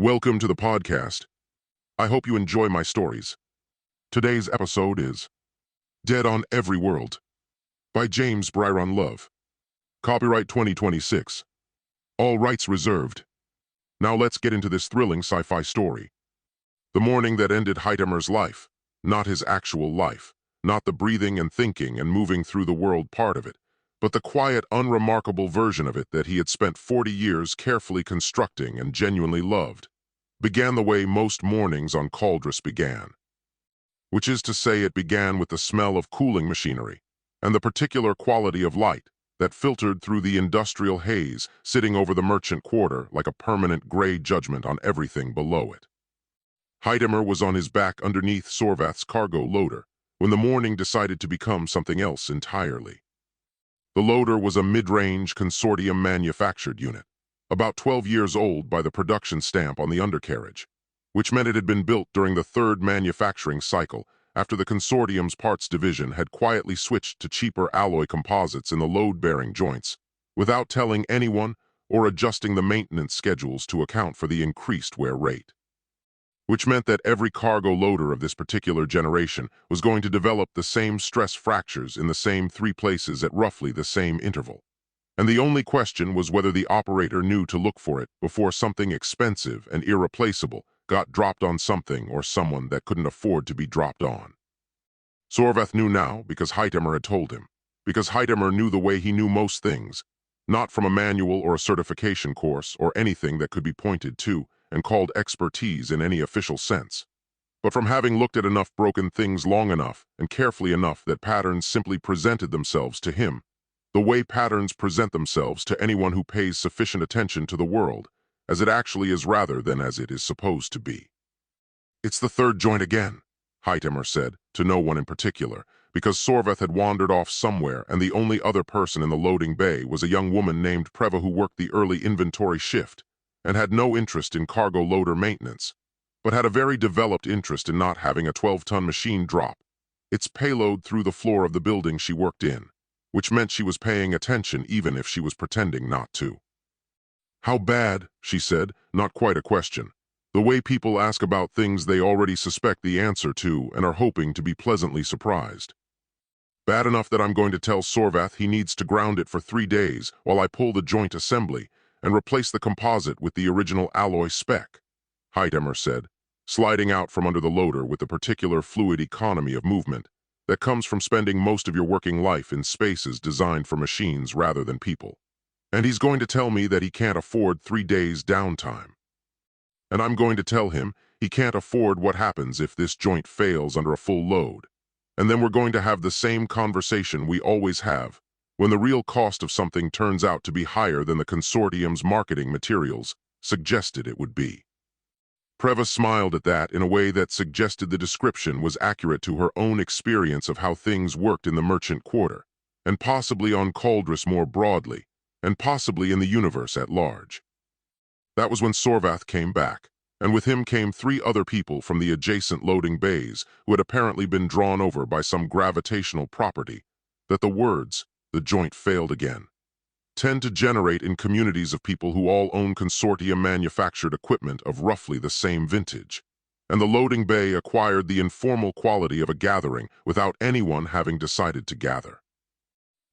Welcome to the podcast. I hope you enjoy my stories. Today's episode is Dead on Every World by James Byron Love. Copyright 2026. All rights reserved. Now let's get into this thrilling sci-fi story. The morning that ended Hytemer's life, not his actual life, not the breathing and thinking and moving through the world part of it, but the quiet, unremarkable version of it that he had spent 40 years carefully constructing and genuinely loved, began the way most mornings on Caldress began. Which is to say, it began with the smell of cooling machinery and the particular quality of light that filtered through the industrial haze sitting over the merchant quarter like a permanent gray judgment on everything below it. Hytemer was on his back underneath Sorvath's cargo loader when the morning decided to become something else entirely. The loader was a mid-range consortium manufactured unit, about 12 years old by the production stamp on the undercarriage, which meant it had been built during the third manufacturing cycle after the consortium's parts division had quietly switched to cheaper alloy composites in the load-bearing joints, without telling anyone or adjusting the maintenance schedules to account for the increased wear rate. Which meant that every cargo loader of this particular generation was going to develop the same stress fractures in the same 3 places at roughly the same interval. And the only question was whether the operator knew to look for it before something expensive and irreplaceable got dropped on something or someone that couldn't afford to be dropped on. Sorvath knew now because Hytemer had told him, because Hytemer knew the way he knew most things, not from a manual or a certification course or anything that could be pointed to and called expertise in any official sense, but from having looked at enough broken things long enough and carefully enough that patterns simply presented themselves to him, the way patterns present themselves to anyone who pays sufficient attention to the world, as it actually is rather than as it is supposed to be. "It's the third joint again," Hytemer said, to no one in particular, because Sorvath had wandered off somewhere and the only other person in the loading bay was a young woman named Preva who worked the early inventory shift and had no interest in cargo loader maintenance, but had a very developed interest in not having a 12-ton machine drop its payload through the floor of the building she worked in, which meant she was paying attention even if she was pretending not to. "How bad?" she said, not quite a question. The way people ask about things they already suspect the answer to and are hoping to be pleasantly surprised. "Bad enough that I'm going to tell Sorvath he needs to ground it for 3 days while I pull the joint assembly and replace the composite with the original alloy spec," Hytemer said, sliding out from under the loader with the particular fluid economy of movement that comes from spending most of your working life in spaces designed for machines rather than people. "And he's going to tell me that he can't afford 3 days downtime. And I'm going to tell him he can't afford what happens if this joint fails under a full load. And then we're going to have the same conversation we always have when the real cost of something turns out to be higher than the consortium's marketing materials suggested it would be." Preva smiled at that in a way that suggested the description was accurate to her own experience of how things worked in the merchant quarter, and possibly on Caldress more broadly, and possibly in the universe at large. That was when Sorvath came back, and with him came 3 other people from the adjacent loading bays who had apparently been drawn over by some gravitational property that the words, "the joint failed again," tend to generate in communities of people who all own consortium-manufactured equipment of roughly the same vintage. And the loading bay acquired the informal quality of a gathering without anyone having decided to gather.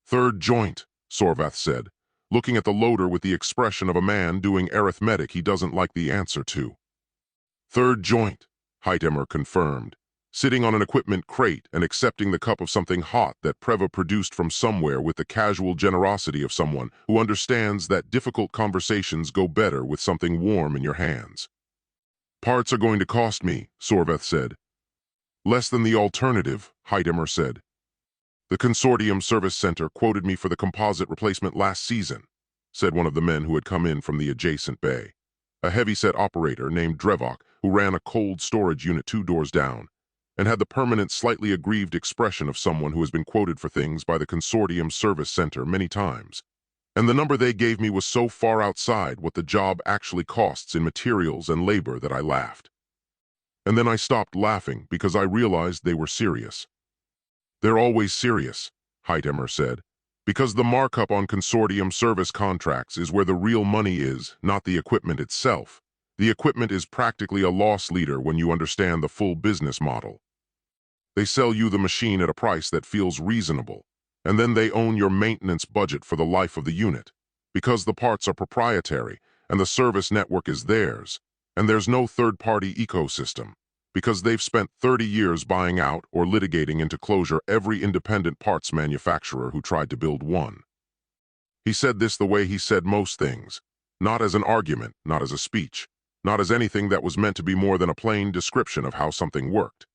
"Third joint," Sorvath said, looking at the loader with the expression of a man doing arithmetic he doesn't like the answer to. "Third joint," Hytemer confirmed, sitting on an equipment crate and accepting the cup of something hot that Preva produced from somewhere with the casual generosity of someone who understands that difficult conversations go better with something warm in your hands. "Parts are going to cost me," Sorvath said. "Less than the alternative," Hytemer said. "The Consortium Service Center quoted me for the composite replacement last season," said one of the men who had come in from the adjacent bay, a heavyset operator named Drevok who ran a cold storage unit 2 doors down, and had the permanent, slightly aggrieved expression of someone who has been quoted for things by the Consortium Service Center many times. And the number they gave me was so far outside what the job actually costs in materials and labor that I laughed. And then I stopped laughing because I realized they were serious. "They're always serious," Hytemer said, "because the markup on consortium service contracts is where the real money is, not the equipment itself. The equipment is practically a loss leader when you understand the full business model. They sell you the machine at a price that feels reasonable, and then they own your maintenance budget for the life of the unit, because the parts are proprietary and the service network is theirs, and there's no third-party ecosystem, because they've spent 30 years buying out or litigating into closure every independent parts manufacturer who tried to build one. He said this the way he said most things, not as an argument, not as a speech, not as anything that was meant to be more than a plain description of how something worked.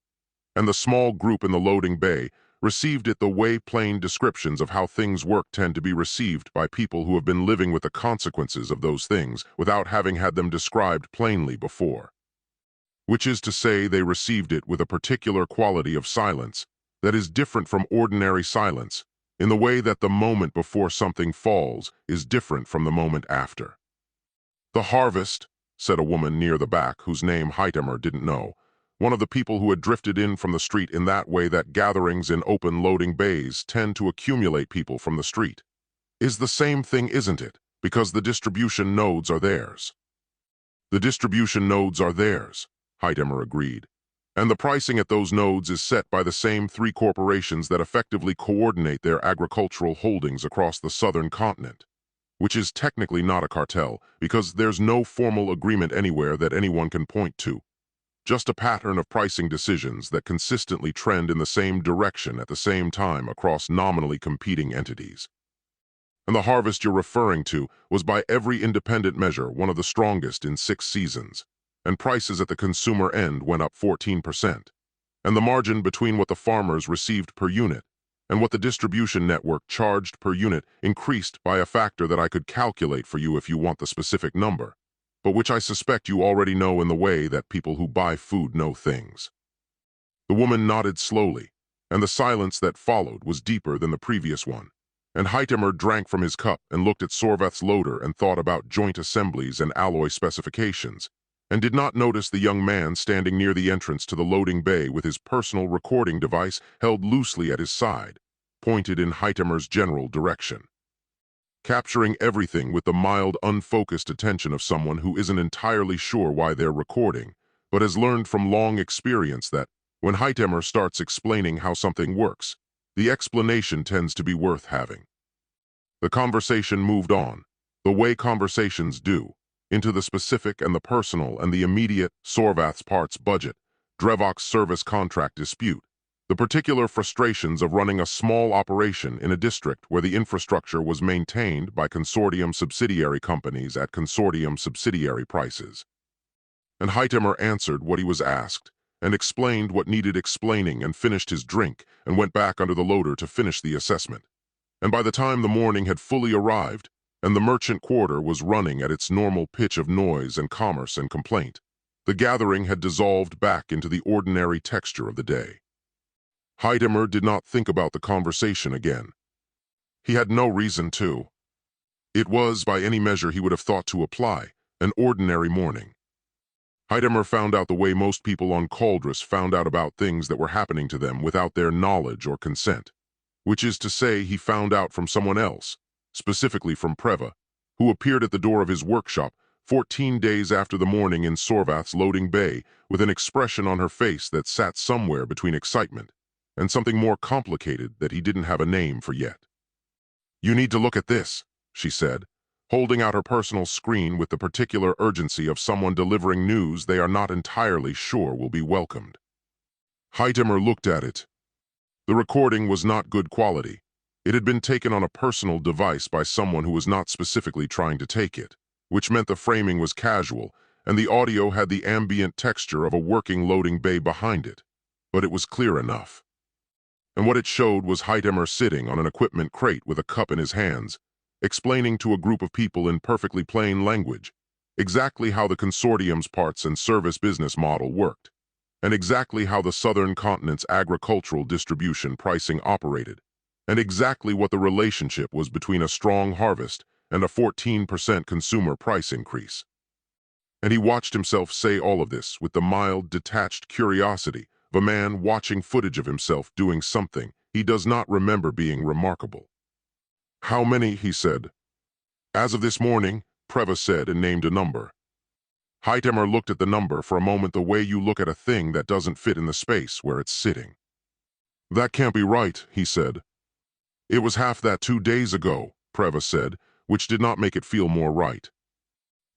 And the small group in the loading bay received it the way plain descriptions of how things work tend to be received by people who have been living with the consequences of those things without having had them described plainly before. Which is to say, they received it with a particular quality of silence that is different from ordinary silence, in the way that the moment before something falls is different from the moment after. "The harvest," said a woman near the back whose name Hytemer didn't know, one of the people who had drifted in from the street in that way that gatherings in open loading bays tend to accumulate people from the street, "is the same thing, isn't it? Because the distribution nodes are theirs." "The distribution nodes are theirs," Hytemer agreed. "And the pricing at those nodes is set by the same three corporations that effectively coordinate their agricultural holdings across the southern continent. Which is technically not a cartel, because there's no formal agreement anywhere that anyone can point to. Just a pattern of pricing decisions that consistently trend in the same direction at the same time across nominally competing entities. And the harvest you're referring to was by every independent measure one of the strongest in 6 seasons, and prices at the consumer end went up 14%. And the margin between what the farmers received per unit and what the distribution network charged per unit increased by a factor that I could calculate for you if you want the specific number, but which I suspect you already know in the way that people who buy food know things." The woman nodded slowly, and the silence that followed was deeper than the previous one, and Hytemer drank from his cup and looked at Sorvath's loader and thought about joint assemblies and alloy specifications, and did not notice the young man standing near the entrance to the loading bay with his personal recording device held loosely at his side, pointed in Hytemer's general direction. Capturing everything with the mild, unfocused attention of someone who isn't entirely sure why they're recording, but has learned from long experience that, when Hytemer starts explaining how something works, the explanation tends to be worth having. The conversation moved on, the way conversations do, into the specific and the personal and the immediate Sorvath's parts budget, Drevok's service contract dispute, the particular frustrations of running a small operation in a district where the infrastructure was maintained by consortium subsidiary companies at consortium subsidiary prices. And Hytemer answered what he was asked, and explained what needed explaining, and finished his drink and went back under the loader to finish the assessment. And by the time the morning had fully arrived, and the merchant quarter was running at its normal pitch of noise and commerce and complaint, the gathering had dissolved back into the ordinary texture of the day. Hytemer did not think about the conversation again. He had no reason to. It was, by any measure he would have thought to apply, an ordinary morning. Hytemer found out the way most people on Cauldrus found out about things that were happening to them without their knowledge or consent, which is to say, he found out from someone else, specifically from Preva, who appeared at the door of his workshop 14 days after the morning in Sorvath's loading bay with an expression on her face that sat somewhere between excitement and something more complicated that he didn't have a name for yet. "You need to look at this," she said, holding out her personal screen with the particular urgency of someone delivering news they are not entirely sure will be welcomed. Hytemer looked at it. The recording was not good quality. It had been taken on a personal device by someone who was not specifically trying to take it, which meant the framing was casual, and the audio had the ambient texture of a working loading bay behind it, but it was clear enough. And what it showed was Hytemer sitting on an equipment crate with a cup in his hands, explaining to a group of people in perfectly plain language exactly how the consortium's parts and service business model worked, and exactly how the southern continent's agricultural distribution pricing operated, and exactly what the relationship was between a strong harvest and a 14% consumer price increase. And he watched himself say all of this with the mild, detached curiosity of a man watching footage of himself doing something he does not remember being remarkable. "How many?" he said. "As of this morning," Preva said and named a number. Hytemer looked at the number for a moment the way you look at a thing that doesn't fit in the space where it's sitting. "That can't be right," he said. "It was half that 2 days ago," Preva said, which did not make it feel more right.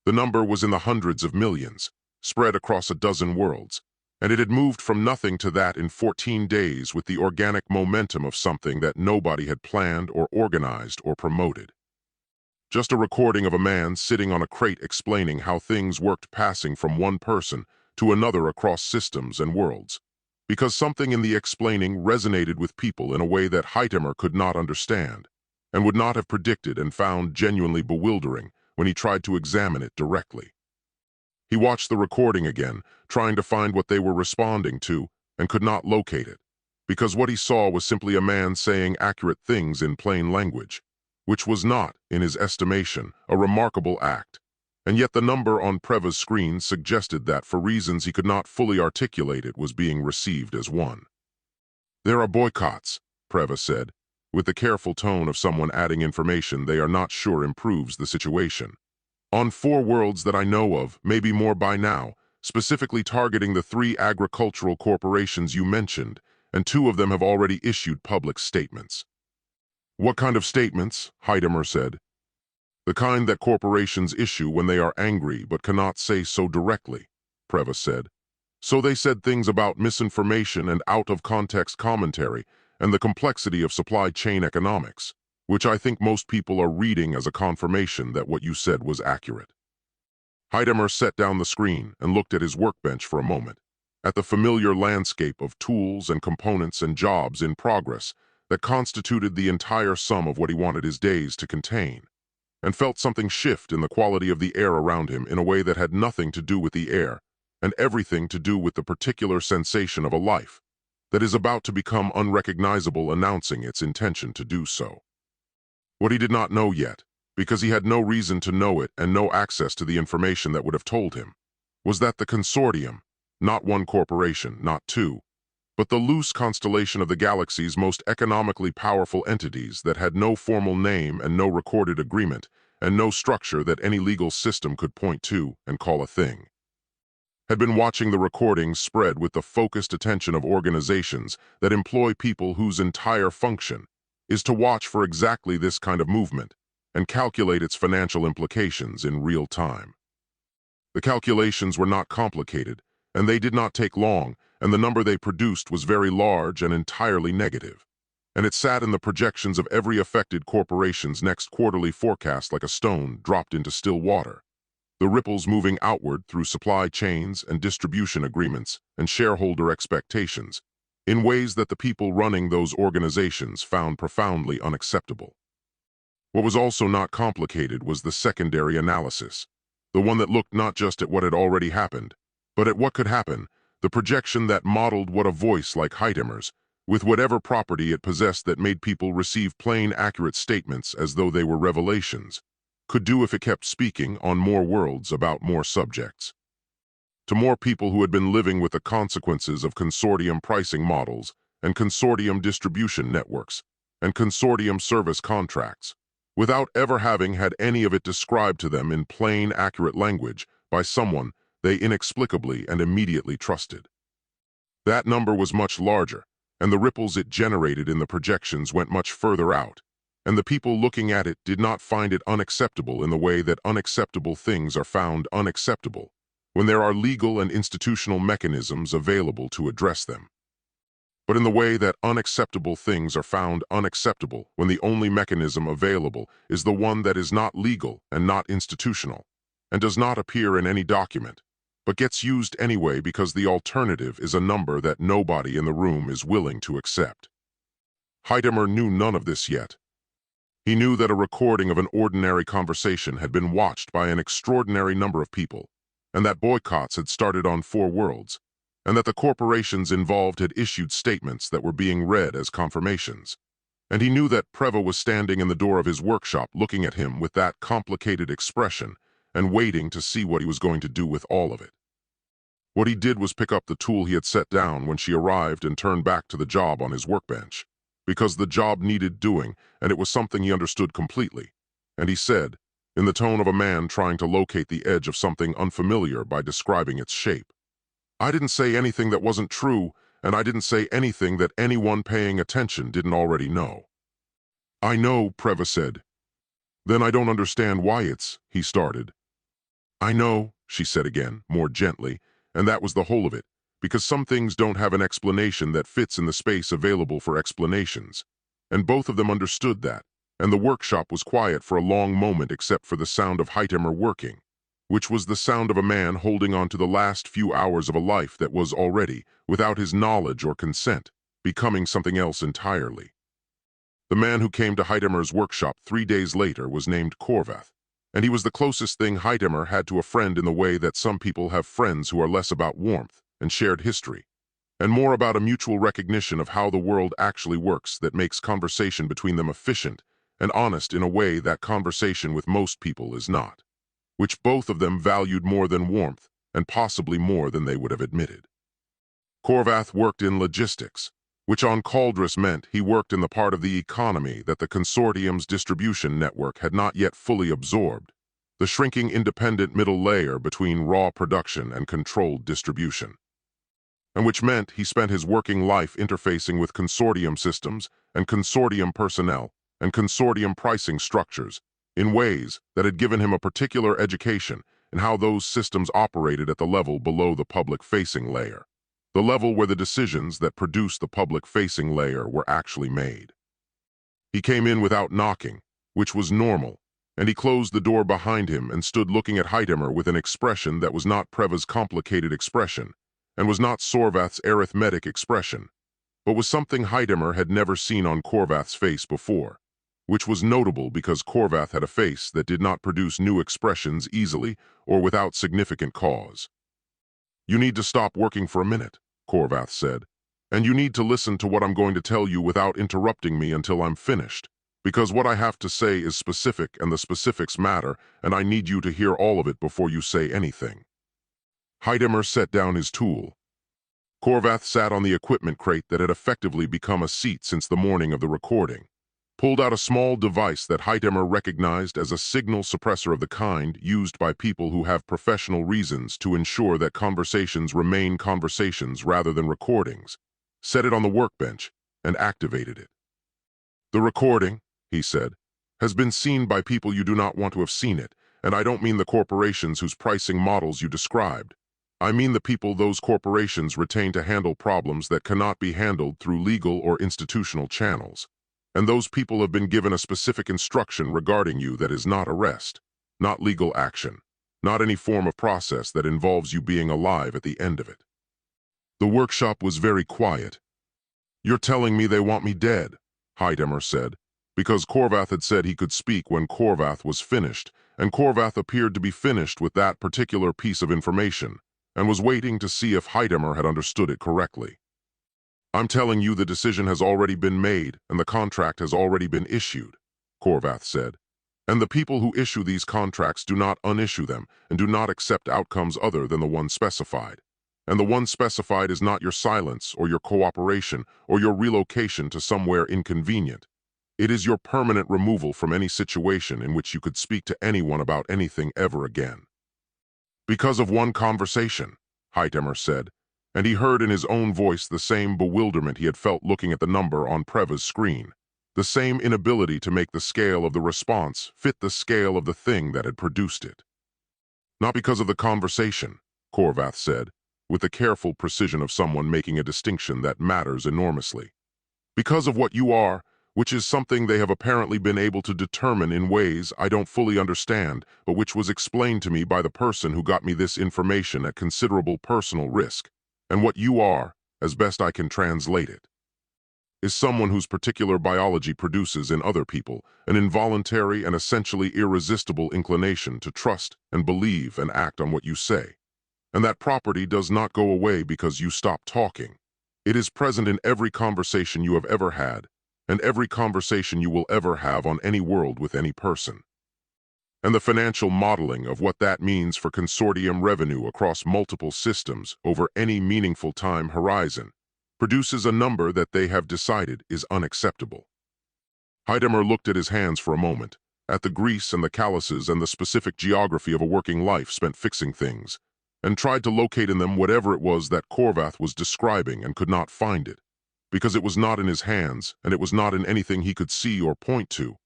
The number was in the hundreds of millions, spread across a dozen worlds, and it had moved from nothing to that in 14 days with the organic momentum of something that nobody had planned or organized or promoted. Just a recording of a man sitting on a crate explaining how things worked, passing from one person to another across systems and worlds, because something in the explaining resonated with people in a way that Hytemer could not understand, and would not have predicted, and found genuinely bewildering when he tried to examine it directly. He watched the recording again, trying to find what they were responding to, and could not locate it, because what he saw was simply a man saying accurate things in plain language, which was not, in his estimation, a remarkable act. And yet the number on Preva's screen suggested that, for reasons he could not fully articulate, it was being received as one. "There are boycotts," Preva said, with the careful tone of someone adding information they are not sure improves the situation. "On 4 worlds that I know of, maybe more by now, specifically targeting the 3 agricultural corporations you mentioned, and 2 of them have already issued public statements." "What kind of statements?" Hytemer said. "The kind that corporations issue when they are angry but cannot say so directly," Preva said. "So they said things about misinformation and out-of-context commentary and the complexity of supply chain economics, which I think most people are reading as a confirmation that what you said was accurate." Hytemer set down the screen and looked at his workbench for a moment, at the familiar landscape of tools and components and jobs in progress that constituted the entire sum of what he wanted his days to contain, and felt something shift in the quality of the air around him in a way that had nothing to do with the air, and everything to do with the particular sensation of a life that is about to become unrecognizable, announcing its intention to do so. What he did not know yet, because he had no reason to know it and no access to the information that would have told him, was that the consortium, not one corporation, not 2, but the loose constellation of the galaxy's most economically powerful entities that had no formal name and no recorded agreement and no structure that any legal system could point to and call a thing, had been watching the recordings spread with the focused attention of organizations that employ people whose entire function is to watch for exactly this kind of movement and calculate its financial implications in real time. The calculations were not complicated, and they did not take long, and the number they produced was very large and entirely negative, and it sat in the projections of every affected corporation's next quarterly forecast like a stone dropped into still water, the ripples moving outward through supply chains and distribution agreements and shareholder expectations in ways that the people running those organizations found profoundly unacceptable. What was also not complicated was the secondary analysis, the one that looked not just at what had already happened, but at what could happen, the projection that modeled what a voice like Hytemer's, with whatever property it possessed that made people receive plain, accurate statements as though they were revelations, could do if it kept speaking on more worlds about more subjects. To more people who had been living with the consequences of consortium pricing models and consortium distribution networks and consortium service contracts, without ever having had any of it described to them in plain, accurate language by someone they inexplicably and immediately trusted. That number was much larger, and the ripples it generated in the projections went much further out, and the people looking at it did not find it unacceptable in the way that unacceptable things are found unacceptable when there are legal and institutional mechanisms available to address them, but in the way that unacceptable things are found unacceptable when the only mechanism available is the one that is not legal and not institutional, and does not appear in any document, but gets used anyway because the alternative is a number that nobody in the room is willing to accept. Hytemer knew none of this yet. He knew that a recording of an ordinary conversation had been watched by an extraordinary number of people, and that boycotts had started on 4 worlds, and that the corporations involved had issued statements that were being read as confirmations. And he knew that Preva was standing in the door of his workshop looking at him with that complicated expression and waiting to see what he was going to do with all of it. What he did was pick up the tool he had set down when she arrived and turn back to the job on his workbench, because the job needed doing, and it was something he understood completely. And he said, in the tone of a man trying to locate the edge of something unfamiliar by describing its shape. I didn't say anything that wasn't true, and I didn't say anything that anyone paying attention didn't already know. I know, Preva said. Then I don't understand why he started. I know, she said again, more gently, and that was the whole of it, because some things don't have an explanation that fits in the space available for explanations. And both of them understood that, and the workshop was quiet for a long moment except for the sound of Hytemer working, which was the sound of a man holding on to the last few hours of a life that was already, without his knowledge or consent, becoming something else entirely. The man who came to Hytemer's workshop 3 days later was named Korvath, and he was the closest thing Hytemer had to a friend in the way that some people have friends who are less about warmth and shared history, and more about a mutual recognition of how the world actually works that makes conversation between them efficient and honest in a way that conversation with most people is not, which both of them valued more than warmth and possibly more than they would have admitted. Korvath worked in logistics, which on Caldrus meant he worked in the part of the economy that the consortium's distribution network had not yet fully absorbed, the shrinking independent middle layer between raw production and controlled distribution, and which meant he spent his working life interfacing with consortium systems and consortium personnel and consortium pricing structures in ways that had given him a particular education in how those systems operated at the level below the public-facing layer, the level where the decisions that produced the public-facing layer were actually made. He came in without knocking, which was normal, and he closed the door behind him and stood looking at Hytemer with an expression that was not Preva's complicated expression, and was not Sorvath's arithmetic expression, but was something Hytemer had never seen on Korvath's face before, which was notable because Korvath had a face that did not produce new expressions easily or without significant cause. You need to stop working for a minute, Korvath said, and you need to listen to what I'm going to tell you without interrupting me until I'm finished, because what I have to say is specific and the specifics matter, and I need you to hear all of it before you say anything. Hytemer set down his tool. Korvath sat on the equipment crate that had effectively become a seat since the morning of the recording, pulled out a small device that Hytemer recognized as a signal suppressor of the kind used by people who have professional reasons to ensure that conversations remain conversations rather than recordings, set it on the workbench, and activated it. The recording, he said, has been seen by people you do not want to have seen it, and I don't mean the corporations whose pricing models you described. I mean the people those corporations retain to handle problems that cannot be handled through legal or institutional channels. And those people have been given a specific instruction regarding you that is not arrest, not legal action, not any form of process that involves you being alive at the end of it. The workshop was very quiet. You're telling me they want me dead, Hytemer said, because Korvath had said he could speak when Korvath was finished, and Korvath appeared to be finished with that particular piece of information, and was waiting to see if Hytemer had understood it correctly. I'm telling you the decision has already been made and the contract has already been issued, Korvath said, and the people who issue these contracts do not unissue them and do not accept outcomes other than the one specified. And the one specified is not your silence or your cooperation or your relocation to somewhere inconvenient. It is your permanent removal from any situation in which you could speak to anyone about anything ever again. Because of one conversation, Hytemer said, and he heard in his own voice the same bewilderment he had felt looking at the number on Preva's screen, the same inability to make the scale of the response fit the scale of the thing that had produced it. Not because of the conversation, Korvath said, with the careful precision of someone making a distinction that matters enormously. Because of what you are, which is something they have apparently been able to determine in ways I don't fully understand, but which was explained to me by the person who got me this information at considerable personal risk, and what you are, as best I can translate it, is someone whose particular biology produces in other people an involuntary and essentially irresistible inclination to trust and believe and act on what you say. And that property does not go away because you stop talking. It is present in every conversation you have ever had, and every conversation you will ever have on any world with any person. And the financial modeling of what that means for consortium revenue across multiple systems over any meaningful time horizon produces a number that they have decided is unacceptable. Hytemer looked at his hands for a moment, at the grease and the calluses and the specific geography of a working life spent fixing things, and tried to locate in them whatever it was that Korvath was describing and could not find it, because it was not in his hands and it was not in anything he could see or point to.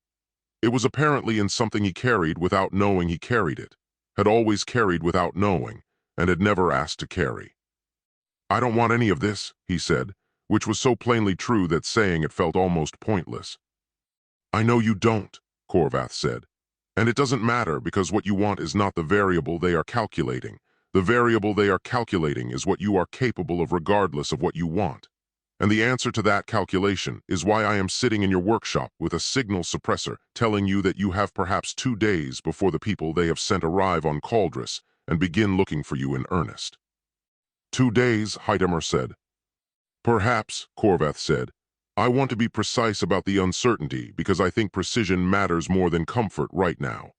It was apparently in something he carried without knowing he carried it, had always carried without knowing, and had never asked to carry. "I don't want any of this," he said, which was so plainly true that saying it felt almost pointless. "I know you don't," Korvath said, "and it doesn't matter because what you want is not the variable they are calculating. The variable they are calculating is what you are capable of regardless of what you want. And the answer to that calculation is why I am sitting in your workshop with a signal suppressor telling you that you have perhaps 2 days before the people they have sent arrive on Caldris and begin looking for you in earnest." 2 days, Hytemer said. "Perhaps," Korvath said. "I want to be precise about the uncertainty because I think precision matters more than comfort right now."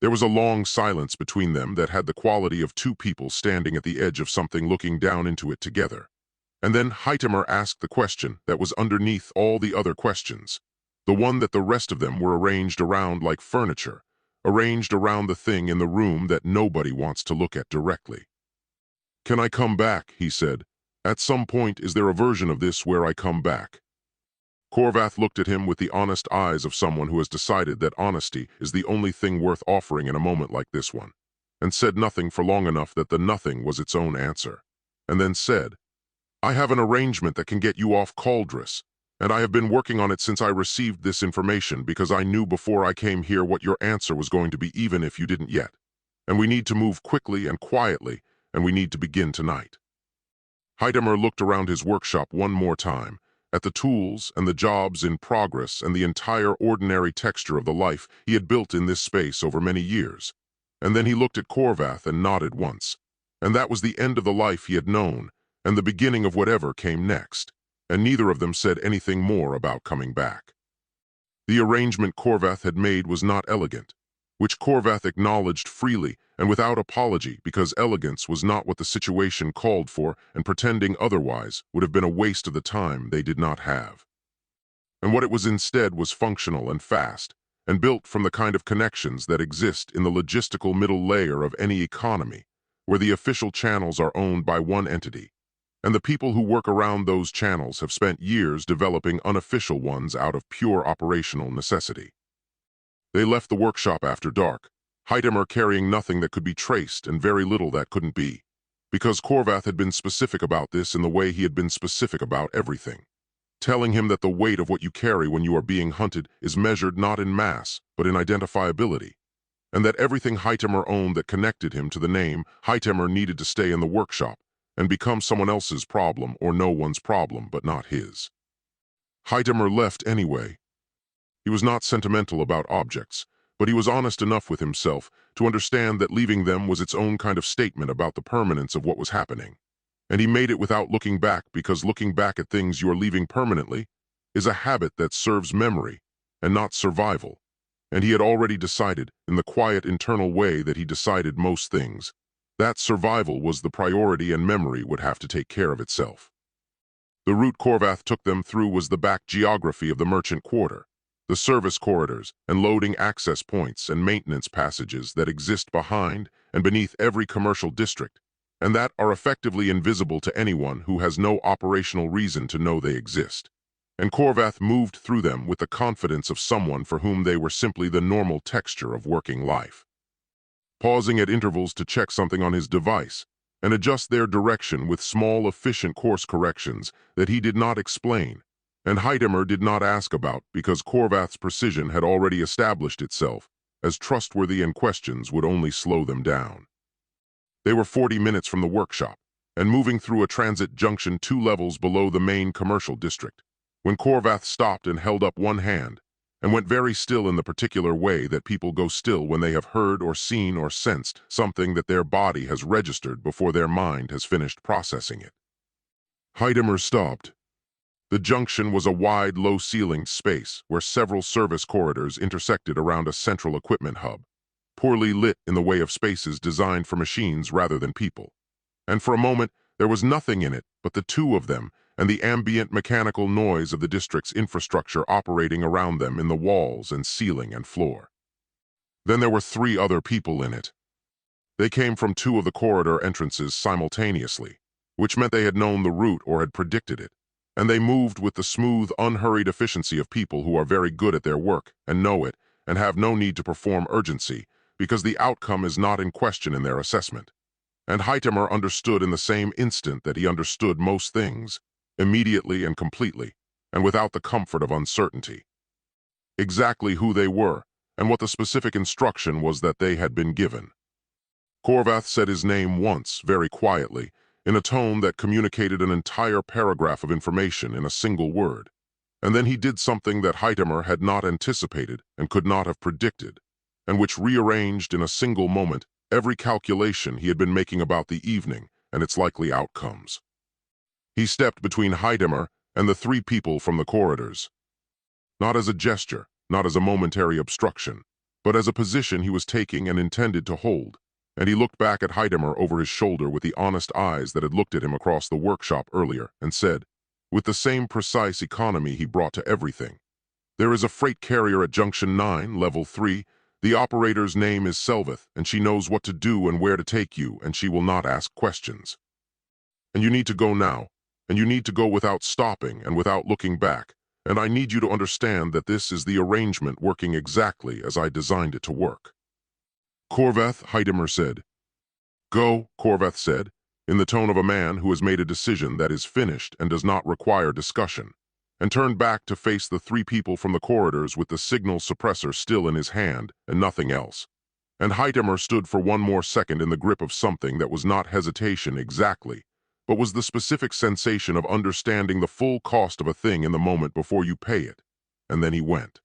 There was a long silence between them that had the quality of two people standing at the edge of something looking down into it together. And then Hytemer asked the question that was underneath all the other questions, the one that the rest of them were arranged around like furniture, arranged around the thing in the room that nobody wants to look at directly. "Can I come back?" he said. "At some point, is there a version of this where I come back?" Korvath looked at him with the honest eyes of someone who has decided that honesty is the only thing worth offering in a moment like this one, and said nothing for long enough that the nothing was its own answer, and then said, "I have an arrangement that can get you off Caldris, and I have been working on it since I received this information because I knew before I came here what your answer was going to be even if you didn't yet. And we need to move quickly and quietly, and we need to begin tonight." Hytemer looked around his workshop one more time, at the tools and the jobs in progress and the entire ordinary texture of the life he had built in this space over many years. And then he looked at Korvath and nodded once. And that was the end of the life he had known, and the beginning of whatever came next, and neither of them said anything more about coming back. The arrangement Korvath had made was not elegant, which Korvath acknowledged freely and without apology because elegance was not what the situation called for, and pretending otherwise would have been a waste of the time they did not have. And what it was instead was functional and fast, and built from the kind of connections that exist in the logistical middle layer of any economy, where the official channels are owned by one entity, and the people who work around those channels have spent years developing unofficial ones out of pure operational necessity. They left the workshop after dark, Hytemer carrying nothing that could be traced and very little that couldn't be, because Korvath had been specific about this in the way he had been specific about everything, telling him that the weight of what you carry when you are being hunted is measured not in mass, but in identifiability, and that everything Hytemer owned that connected him to the name Hytemer needed to stay in the workshop and become someone else's problem or no one's problem but not his. Hytemer left anyway. He was not sentimental about objects, but he was honest enough with himself to understand that leaving them was its own kind of statement about the permanence of what was happening. And he made it without looking back, because looking back at things you are leaving permanently is a habit that serves memory and not survival. And he had already decided, in the quiet internal way that he decided most things, that survival was the priority and memory would have to take care of itself. The route Korvath took them through was the back geography of the merchant quarter, the service corridors and loading access points and maintenance passages that exist behind and beneath every commercial district, and that are effectively invisible to anyone who has no operational reason to know they exist. And Korvath moved through them with the confidence of someone for whom they were simply the normal texture of working life, pausing at intervals to check something on his device and adjust their direction with small, efficient course corrections that he did not explain, and Hytemer did not ask about, because Korvath's precision had already established itself as trustworthy, and questions would only slow them down. They were 40 minutes from the workshop, and moving through a transit junction 2 levels below the main commercial district, when Korvath stopped and held up one hand, and went very still in the particular way that people go still when they have heard or seen or sensed something that their body has registered before their mind has finished processing it. Hytemer stopped. The junction was a wide, low-ceilinged space where several service corridors intersected around a central equipment hub, poorly lit in the way of spaces designed for machines rather than people. And for a moment, there was nothing in it but the two of them and the ambient mechanical noise of the district's infrastructure operating around them in the walls and ceiling and floor. Then there were 3 other people in it. They came from 2 of the corridor entrances simultaneously, which meant they had known the route or had predicted it, and they moved with the smooth, unhurried efficiency of people who are very good at their work and know it and have no need to perform urgency because the outcome is not in question in their assessment. And Hytemer understood in the same instant that he understood most things, immediately and completely, and without the comfort of uncertainty. Exactly who they were, and what the specific instruction was that they had been given. Korvath said his name once, very quietly, in a tone that communicated an entire paragraph of information in a single word, and then he did something that Hytemer had not anticipated and could not have predicted, and which rearranged in a single moment every calculation he had been making about the evening and its likely outcomes. He stepped between Hytemer and the 3 people from the corridors. Not as a gesture, not as a momentary obstruction, but as a position he was taking and intended to hold, and he looked back at Hytemer over his shoulder with the honest eyes that had looked at him across the workshop earlier and said, with the same precise economy he brought to everything, "There is a freight carrier at Junction 9, Level 3. The operator's name is Selveth, and she knows what to do and where to take you, and she will not ask questions. And you need to go now, and you need to go without stopping and without looking back, and I need you to understand that this is the arrangement working exactly as I designed it to work." "Korvath," Hytemer said. "Go," Korvath said, in the tone of a man who has made a decision that is finished and does not require discussion, and turned back to face the 3 people from the corridors with the signal suppressor still in his hand and nothing else. And Hytemer stood for one more second in the grip of something that was not hesitation exactly, but was the specific sensation of understanding the full cost of a thing in the moment before you pay it. And then he went.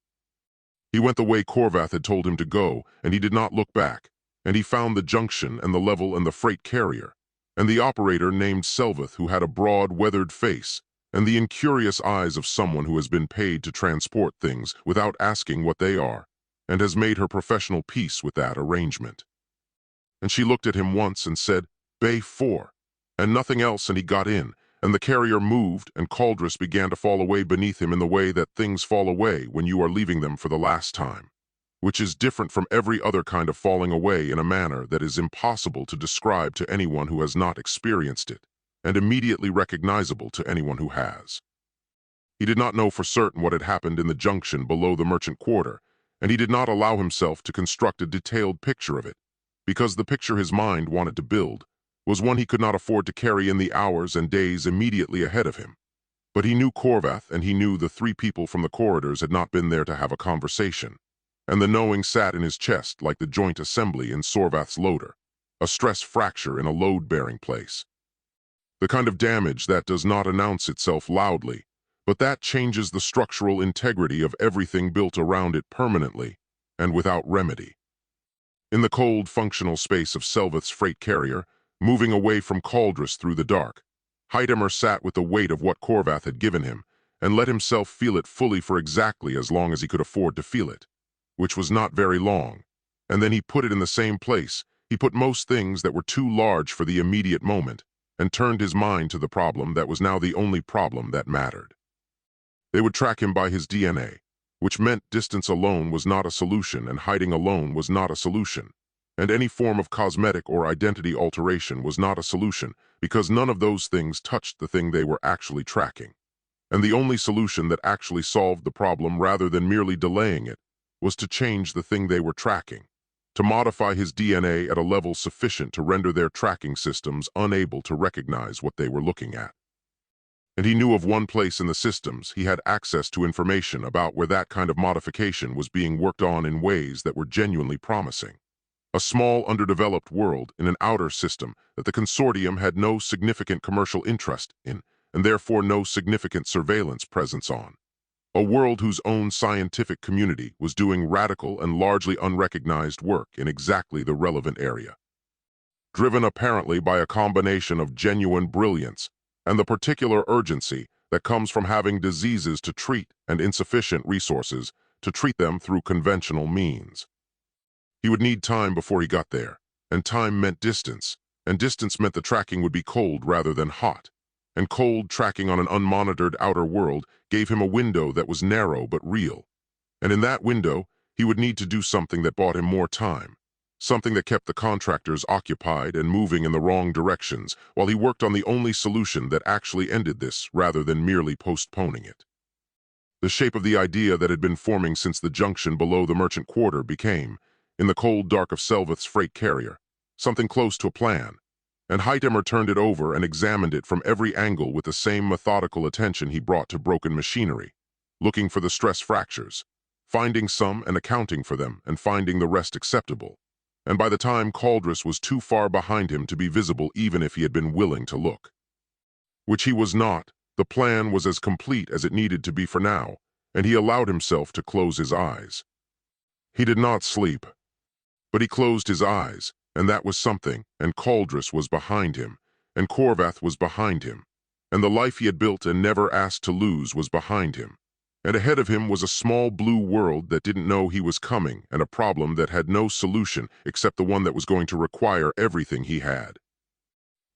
He went the way Korvath had told him to go, and he did not look back, and he found the junction and the level and the freight carrier, and the operator named Selveth who had a broad, weathered face, and the incurious eyes of someone who has been paid to transport things without asking what they are, and has made her professional peace with that arrangement. And she looked at him once and said, "Bay 4, and nothing else, and he got in, and the carrier moved, and Cauldress began to fall away beneath him in the way that things fall away when you are leaving them for the last time, which is different from every other kind of falling away in a manner that is impossible to describe to anyone who has not experienced it, and immediately recognizable to anyone who has. He did not know for certain what had happened in the junction below the merchant quarter, and he did not allow himself to construct a detailed picture of it, because the picture his mind wanted to build was one he could not afford to carry in the hours and days immediately ahead of him. But he knew Korvath, and he knew the 3 people from the corridors had not been there to have a conversation, and the knowing sat in his chest like the joint assembly in Sorvath's loader, a stress fracture in a load-bearing place. The kind of damage that does not announce itself loudly, but that changes the structural integrity of everything built around it permanently and without remedy. In the cold, functional space of Selveth's freight carrier, moving away from Cauldress through the dark, Hytemer sat with the weight of what Korvath had given him and let himself feel it fully for exactly as long as he could afford to feel it, which was not very long, and then he put it in the same place. He put most things that were too large for the immediate moment and turned his mind to the problem that was now the only problem that mattered. They would track him by his DNA, which meant distance alone was not a solution and hiding alone was not a solution, and any form of cosmetic or identity alteration was not a solution because none of those things touched the thing they were actually tracking. And the only solution that actually solved the problem rather than merely delaying it was to change the thing they were tracking, to modify his DNA at a level sufficient to render their tracking systems unable to recognize what they were looking at. And he knew of one place in the systems he had access to information about where that kind of modification was being worked on in ways that were genuinely promising. A small, underdeveloped world in an outer system that the consortium had no significant commercial interest in, and therefore no significant surveillance presence on. A world whose own scientific community was doing radical and largely unrecognized work in exactly the relevant area. Driven apparently by a combination of genuine brilliance and the particular urgency that comes from having diseases to treat and insufficient resources to treat them through conventional means. He would need time before he got there, and time meant distance, and distance meant the tracking would be cold rather than hot, and cold tracking on an unmonitored outer world gave him a window that was narrow but real. And in that window, he would need to do something that bought him more time, something that kept the contractors occupied and moving in the wrong directions, while he worked on the only solution that actually ended this rather than merely postponing it. The shape of the idea that had been forming since the junction below the merchant quarter became, in the cold dark of Selveth's freight carrier, something close to a plan, and Hytemer turned it over and examined it from every angle with the same methodical attention he brought to broken machinery, looking for the stress fractures, finding some and accounting for them, and finding the rest acceptable. And by the time Caldress was too far behind him to be visible even if he had been willing to look. Which he was not, the plan was as complete as it needed to be for now, and he allowed himself to close his eyes. He did not sleep, but he closed his eyes, and that was something, and Caldress was behind him, and Corvath was behind him, and the life he had built and never asked to lose was behind him. And ahead of him was a small blue world that didn't know he was coming, and a problem that had no solution except the one that was going to require everything he had.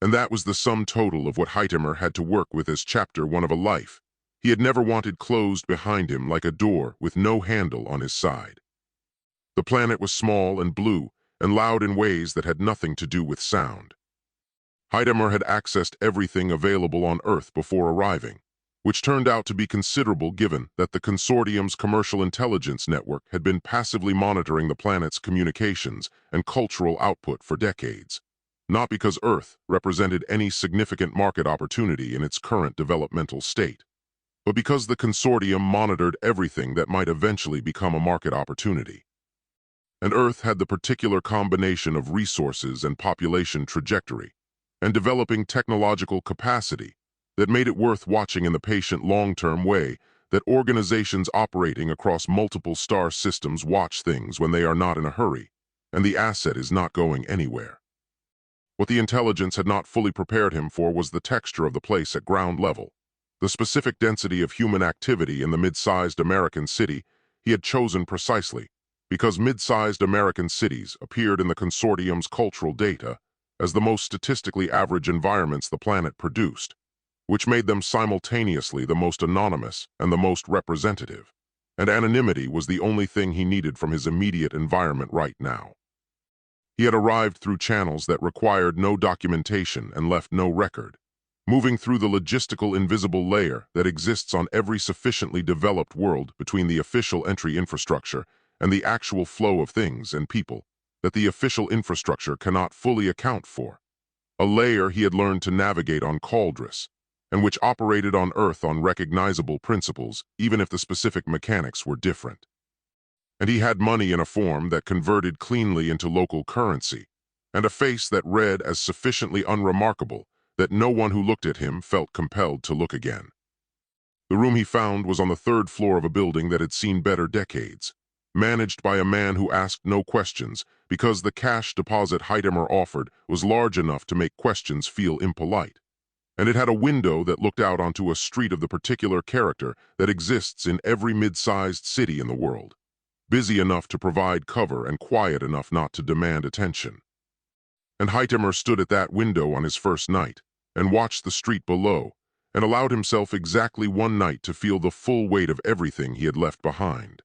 And that was the sum total of what Hytemer had to work with as chapter 1 of a life he had never wanted closed behind him like a door with no handle on his side. The planet was small and blue and loud in ways that had nothing to do with sound. Hytemer had accessed everything available on Earth before arriving, which turned out to be considerable given that the consortium's commercial intelligence network had been passively monitoring the planet's communications and cultural output for decades, not because Earth represented any significant market opportunity in its current developmental state, but because the consortium monitored everything that might eventually become a market opportunity. And Earth had the particular combination of resources and population trajectory, and developing technological capacity that made it worth watching in the patient long-term way that organizations operating across multiple star systems watch things when they are not in a hurry, and the asset is not going anywhere. What the intelligence had not fully prepared him for was the texture of the place at ground level, the specific density of human activity in the mid-sized American city he had chosen precisely because mid-sized American cities appeared in the consortium's cultural data as the most statistically average environments the planet produced, which made them simultaneously the most anonymous and the most representative, and anonymity was the only thing he needed from his immediate environment right now. He had arrived through channels that required no documentation and left no record, moving through the logistical invisible layer that exists on every sufficiently developed world between the official entry infrastructure and the actual flow of things and people that the official infrastructure cannot fully account for, a layer he had learned to navigate on Caldress, and which operated on Earth on recognizable principles even if the specific mechanics were different. And he had money in a form that converted cleanly into local currency, and a face that read as sufficiently unremarkable that no one who looked at him felt compelled to look again. The room he found was on the 3rd floor of a building that had seen better decades, managed by a man who asked no questions because the cash deposit Hytemer offered was large enough to make questions feel impolite. And it had a window that looked out onto a street of the particular character that exists in every mid-sized city in the world, busy enough to provide cover and quiet enough not to demand attention. And Hytemer stood at that window on his first night and watched the street below and allowed himself exactly one night to feel the full weight of everything he had left behind.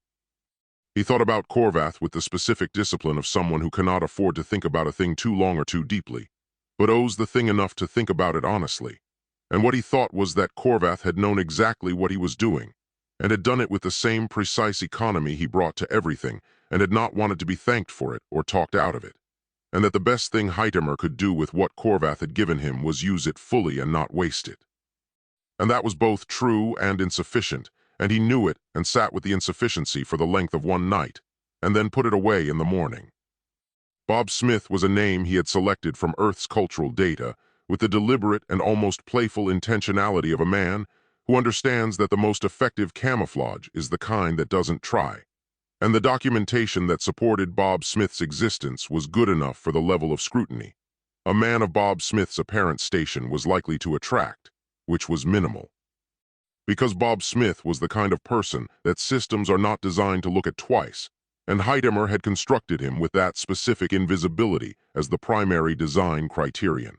He thought about Corvath with the specific discipline of someone who cannot afford to think about a thing too long or too deeply, but owes the thing enough to think about it honestly. And what he thought was that Corvath had known exactly what he was doing, and had done it with the same precise economy he brought to everything, and had not wanted to be thanked for it or talked out of it, and that the best thing Hytemer could do with what Corvath had given him was use it fully and not waste it. And that was both true and insufficient, and he knew it and sat with the insufficiency for the length of one night, and then put it away in the morning. Bob Smith was a name he had selected from Earth's cultural data with the deliberate and almost playful intentionality of a man who understands that the most effective camouflage is the kind that doesn't try. And the documentation that supported Bob Smith's existence was good enough for the level of scrutiny a man of Bob Smith's apparent station was likely to attract, which was minimal. Because Bob Smith was the kind of person that systems are not designed to look at twice, and Hytemer had constructed him with that specific invisibility as the primary design criterion.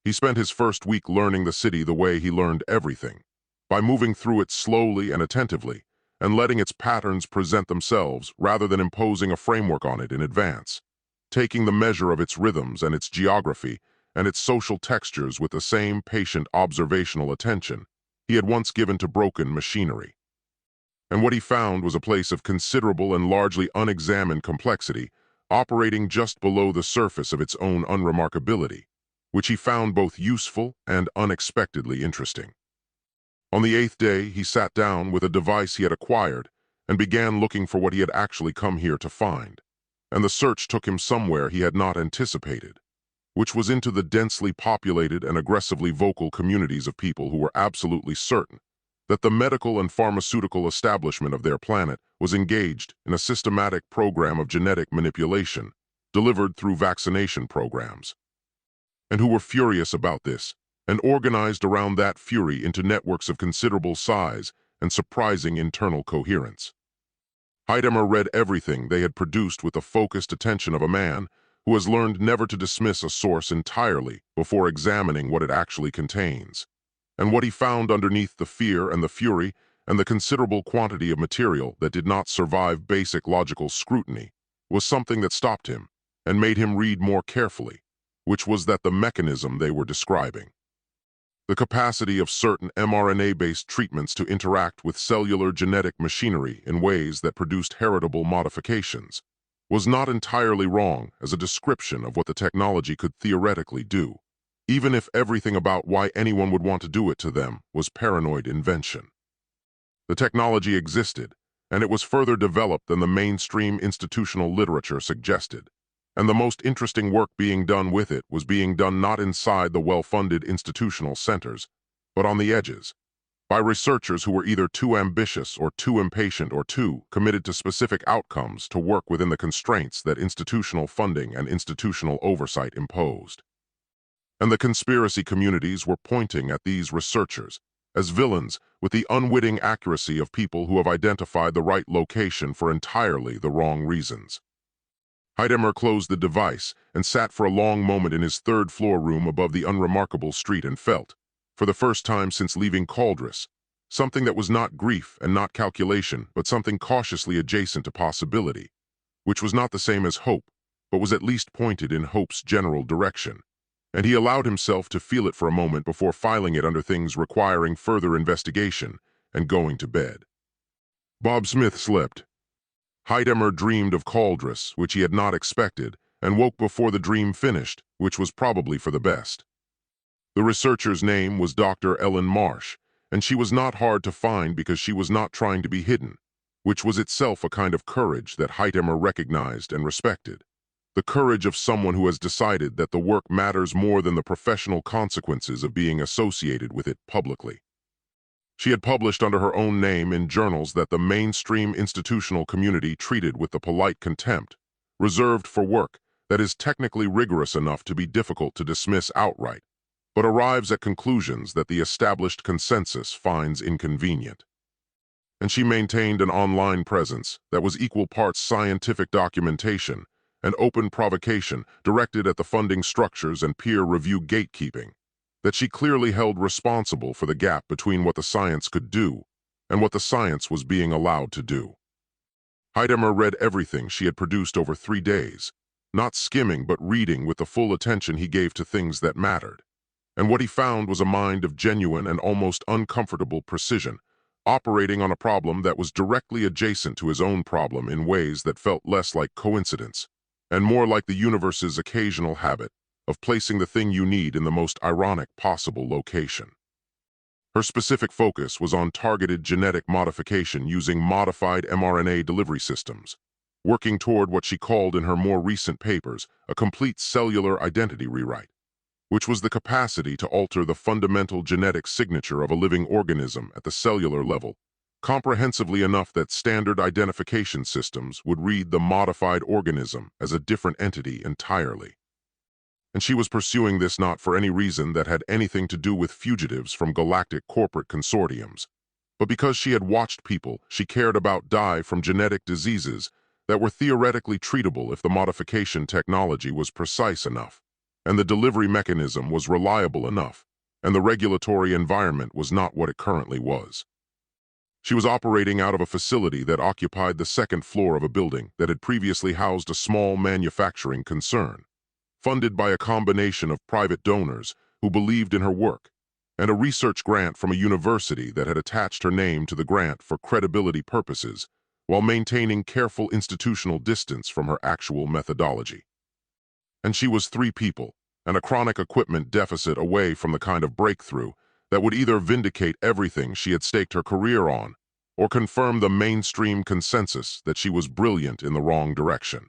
He spent his first week learning the city the way he learned everything, by moving through it slowly and attentively, and letting its patterns present themselves rather than imposing a framework on it in advance, taking the measure of its rhythms and its geography and its social textures with the same patient observational attention he had once given to broken machinery. And what he found was a place of considerable and largely unexamined complexity, operating just below the surface of its own unremarkability, which he found both useful and unexpectedly interesting. On the 8th day, he sat down with a device he had acquired and began looking for what he had actually come here to find. And the search took him somewhere he had not anticipated, which was into the densely populated and aggressively vocal communities of people who were absolutely certain that the medical and pharmaceutical establishment of their planet was engaged in a systematic program of genetic manipulation delivered through vaccination programs, and who were furious about this and organized around that fury into networks of considerable size and surprising internal coherence. Hytemer read everything they had produced with the focused attention of a man who has learned never to dismiss a source entirely before examining what it actually contains. And what he found underneath the fear and the fury and the considerable quantity of material that did not survive basic logical scrutiny was something that stopped him and made him read more carefully, which was that the mechanism they were describing, the capacity of certain mRNA-based treatments to interact with cellular genetic machinery in ways that produced heritable modifications, was not entirely wrong as a description of what the technology could theoretically do, even if everything about why anyone would want to do it to them was paranoid invention. The technology existed, and it was further developed than the mainstream institutional literature suggested. And the most interesting work being done with it was being done not inside the well-funded institutional centers, but on the edges, by researchers who were either too ambitious or too impatient or too committed to specific outcomes to work within the constraints that institutional funding and institutional oversight imposed. And the conspiracy communities were pointing at these researchers as villains with the unwitting accuracy of people who have identified the right location for entirely the wrong reasons. Hytemer closed the device and sat for a long moment in his third-floor room above the Unremarkable street and felt, for the first time since leaving Caldress, something that was not grief and not calculation, but something cautiously adjacent to possibility, which was not the same as hope, but was at least pointed in hope's general direction. And he allowed himself to feel it for a moment before filing it under things requiring further investigation and going to bed. Bob Smith slept. Hytemer dreamed of Caldress, which he had not expected, and woke before the dream finished, which was probably for the best. The researcher's name was Dr. Ellen Marsh, and she was not hard to find because she was not trying to be hidden, which was itself a kind of courage that Hytemer recognized and respected. The courage of someone who has decided that the work matters more than the professional consequences of being associated with it publicly. She had published under her own name in journals that the mainstream institutional community treated with the polite contempt, reserved for work that is technically rigorous enough to be difficult to dismiss outright, but arrives at conclusions that the established consensus finds inconvenient. And she maintained an online presence that was equal parts scientific documentation and open provocation directed at the funding structures and peer review gatekeeping, that she clearly held responsible for the gap between what the science could do and what the science was being allowed to do. Hytemer read everything she had produced over 3 days, not skimming but reading with the full attention he gave to things that mattered. And what he found was a mind of genuine and almost uncomfortable precision, operating on a problem that was directly adjacent to his own problem in ways that felt less like coincidence and more like the universe's occasional habit of placing the thing you need in the most ironic possible location. Her specific focus was on targeted genetic modification using modified mRNA delivery systems, working toward what she called in her more recent papers a complete cellular identity rewrite, which was the capacity to alter the fundamental genetic signature of a living organism at the cellular level, comprehensively enough that standard identification systems would read the modified organism as a different entity entirely. And she was pursuing this not for any reason that had anything to do with fugitives from galactic corporate consortiums, but because she had watched people she cared about die from genetic diseases that were theoretically treatable if the modification technology was precise enough, and the delivery mechanism was reliable enough, and the regulatory environment was not what it currently was. She was operating out of a facility that occupied the second floor of a building that had previously housed a small manufacturing concern, funded by a combination of private donors who believed in her work, and a research grant from a university that had attached her name to the grant for credibility purposes, while maintaining careful institutional distance from her actual methodology. And she was 3 people, and a chronic equipment deficit away from the kind of breakthrough that would either vindicate everything she had staked her career on, or confirm the mainstream consensus that she was brilliant in the wrong direction.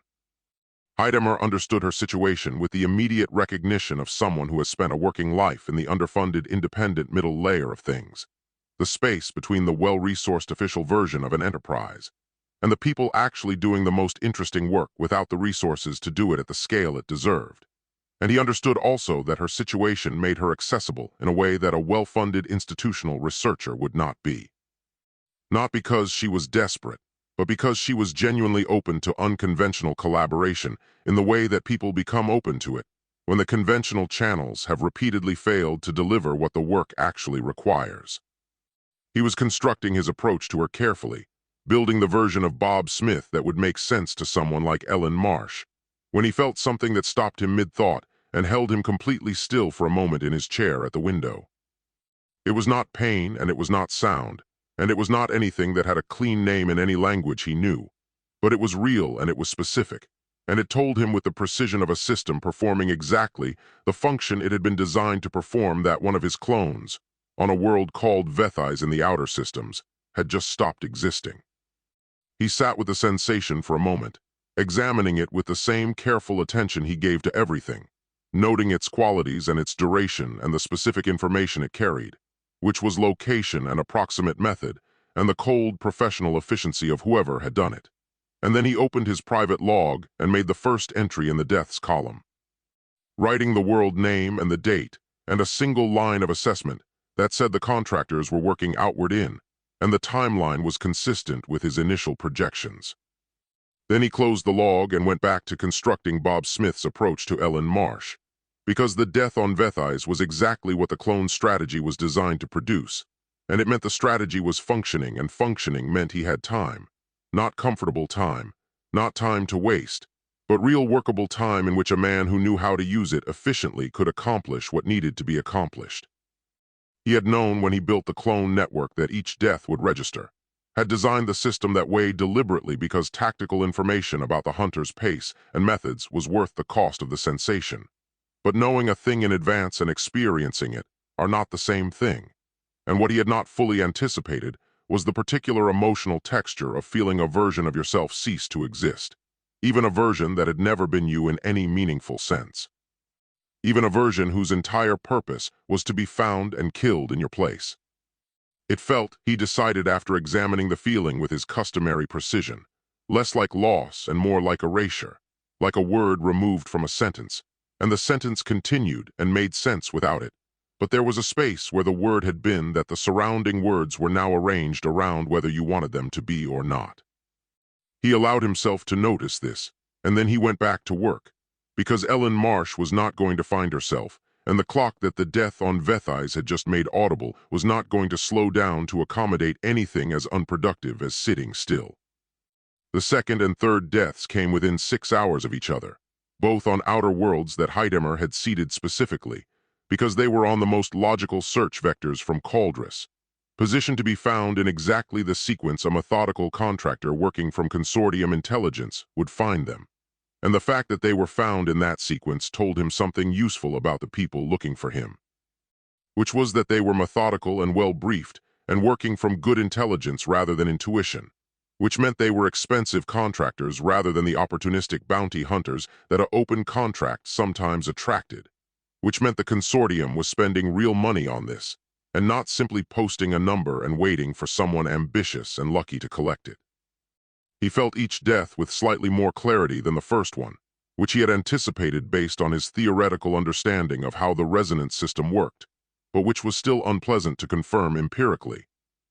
Hytemer understood her situation with the immediate recognition of someone who has spent a working life in the underfunded independent middle layer of things, the space between the well-resourced official version of an enterprise, and the people actually doing the most interesting work without the resources to do it at the scale it deserved. And he understood also that her situation made her accessible in a way that a well-funded institutional researcher would not be. Not because she was desperate, but because she was genuinely open to unconventional collaboration in the way that people become open to it when the conventional channels have repeatedly failed to deliver what the work actually requires. He was constructing his approach to her carefully, building the version of Bob Smith that would make sense to someone like Ellen Marsh, when he felt something that stopped him mid-thought and held him completely still for a moment in his chair at the window. It was not pain, and it was not sound, and it was not anything that had a clean name in any language he knew, but it was real and it was specific, and it told him with the precision of a system performing exactly the function it had been designed to perform that one of his clones, on a world called Vethais in the outer systems, had just stopped existing. He sat with the sensation for a moment, examining it with the same careful attention he gave to everything, noting its qualities and its duration and the specific information it carried, which was location and approximate method, and the cold professional efficiency of whoever had done it. And then he opened his private log and made the first entry in the deaths column, writing the world name and the date, and a single line of assessment that said the contractors were working outward in, and the timeline was consistent with his initial projections. Then he closed the log and went back to constructing Bob Smith's approach to Ellen Marsh, because the death on Vethais was exactly what the clone strategy was designed to produce, and it meant the strategy was functioning, and functioning meant he had time, not comfortable time, not time to waste, but real workable time in which a man who knew how to use it efficiently could accomplish what needed to be accomplished. He had known when he built the clone network that each death would register, had designed the system that way deliberately because tactical information about the hunter's pace and methods was worth the cost of the sensation. But knowing a thing in advance and experiencing it are not the same thing, and what he had not fully anticipated was the particular emotional texture of feeling a version of yourself cease to exist, even a version that had never been you in any meaningful sense. Even a version whose entire purpose was to be found and killed in your place. It felt, he decided after examining the feeling with his customary precision, less like loss and more like erasure, like a word removed from a sentence, and the sentence continued and made sense without it, but there was a space where the word had been that the surrounding words were now arranged around whether you wanted them to be or not. He allowed himself to notice this, and then he went back to work, because Ellen Marsh was not going to find herself, and the clock that the death on Vethais had just made audible was not going to slow down to accommodate anything as unproductive as sitting still. The second and third deaths came within 6 hours of each other, both on outer worlds that Hytemer had seeded specifically, because they were on the most logical search vectors from Cauldrus, positioned to be found in exactly the sequence a methodical contractor working from consortium intelligence would find them. And the fact that they were found in that sequence told him something useful about the people looking for him, which was that they were methodical and well-briefed and working from good intelligence rather than intuition, which meant they were expensive contractors rather than the opportunistic bounty hunters that an open contract sometimes attracted, which meant the consortium was spending real money on this, and not simply posting a number and waiting for someone ambitious and lucky to collect it. He felt each death with slightly more clarity than the first one, which he had anticipated based on his theoretical understanding of how the resonance system worked, but which was still unpleasant to confirm empirically.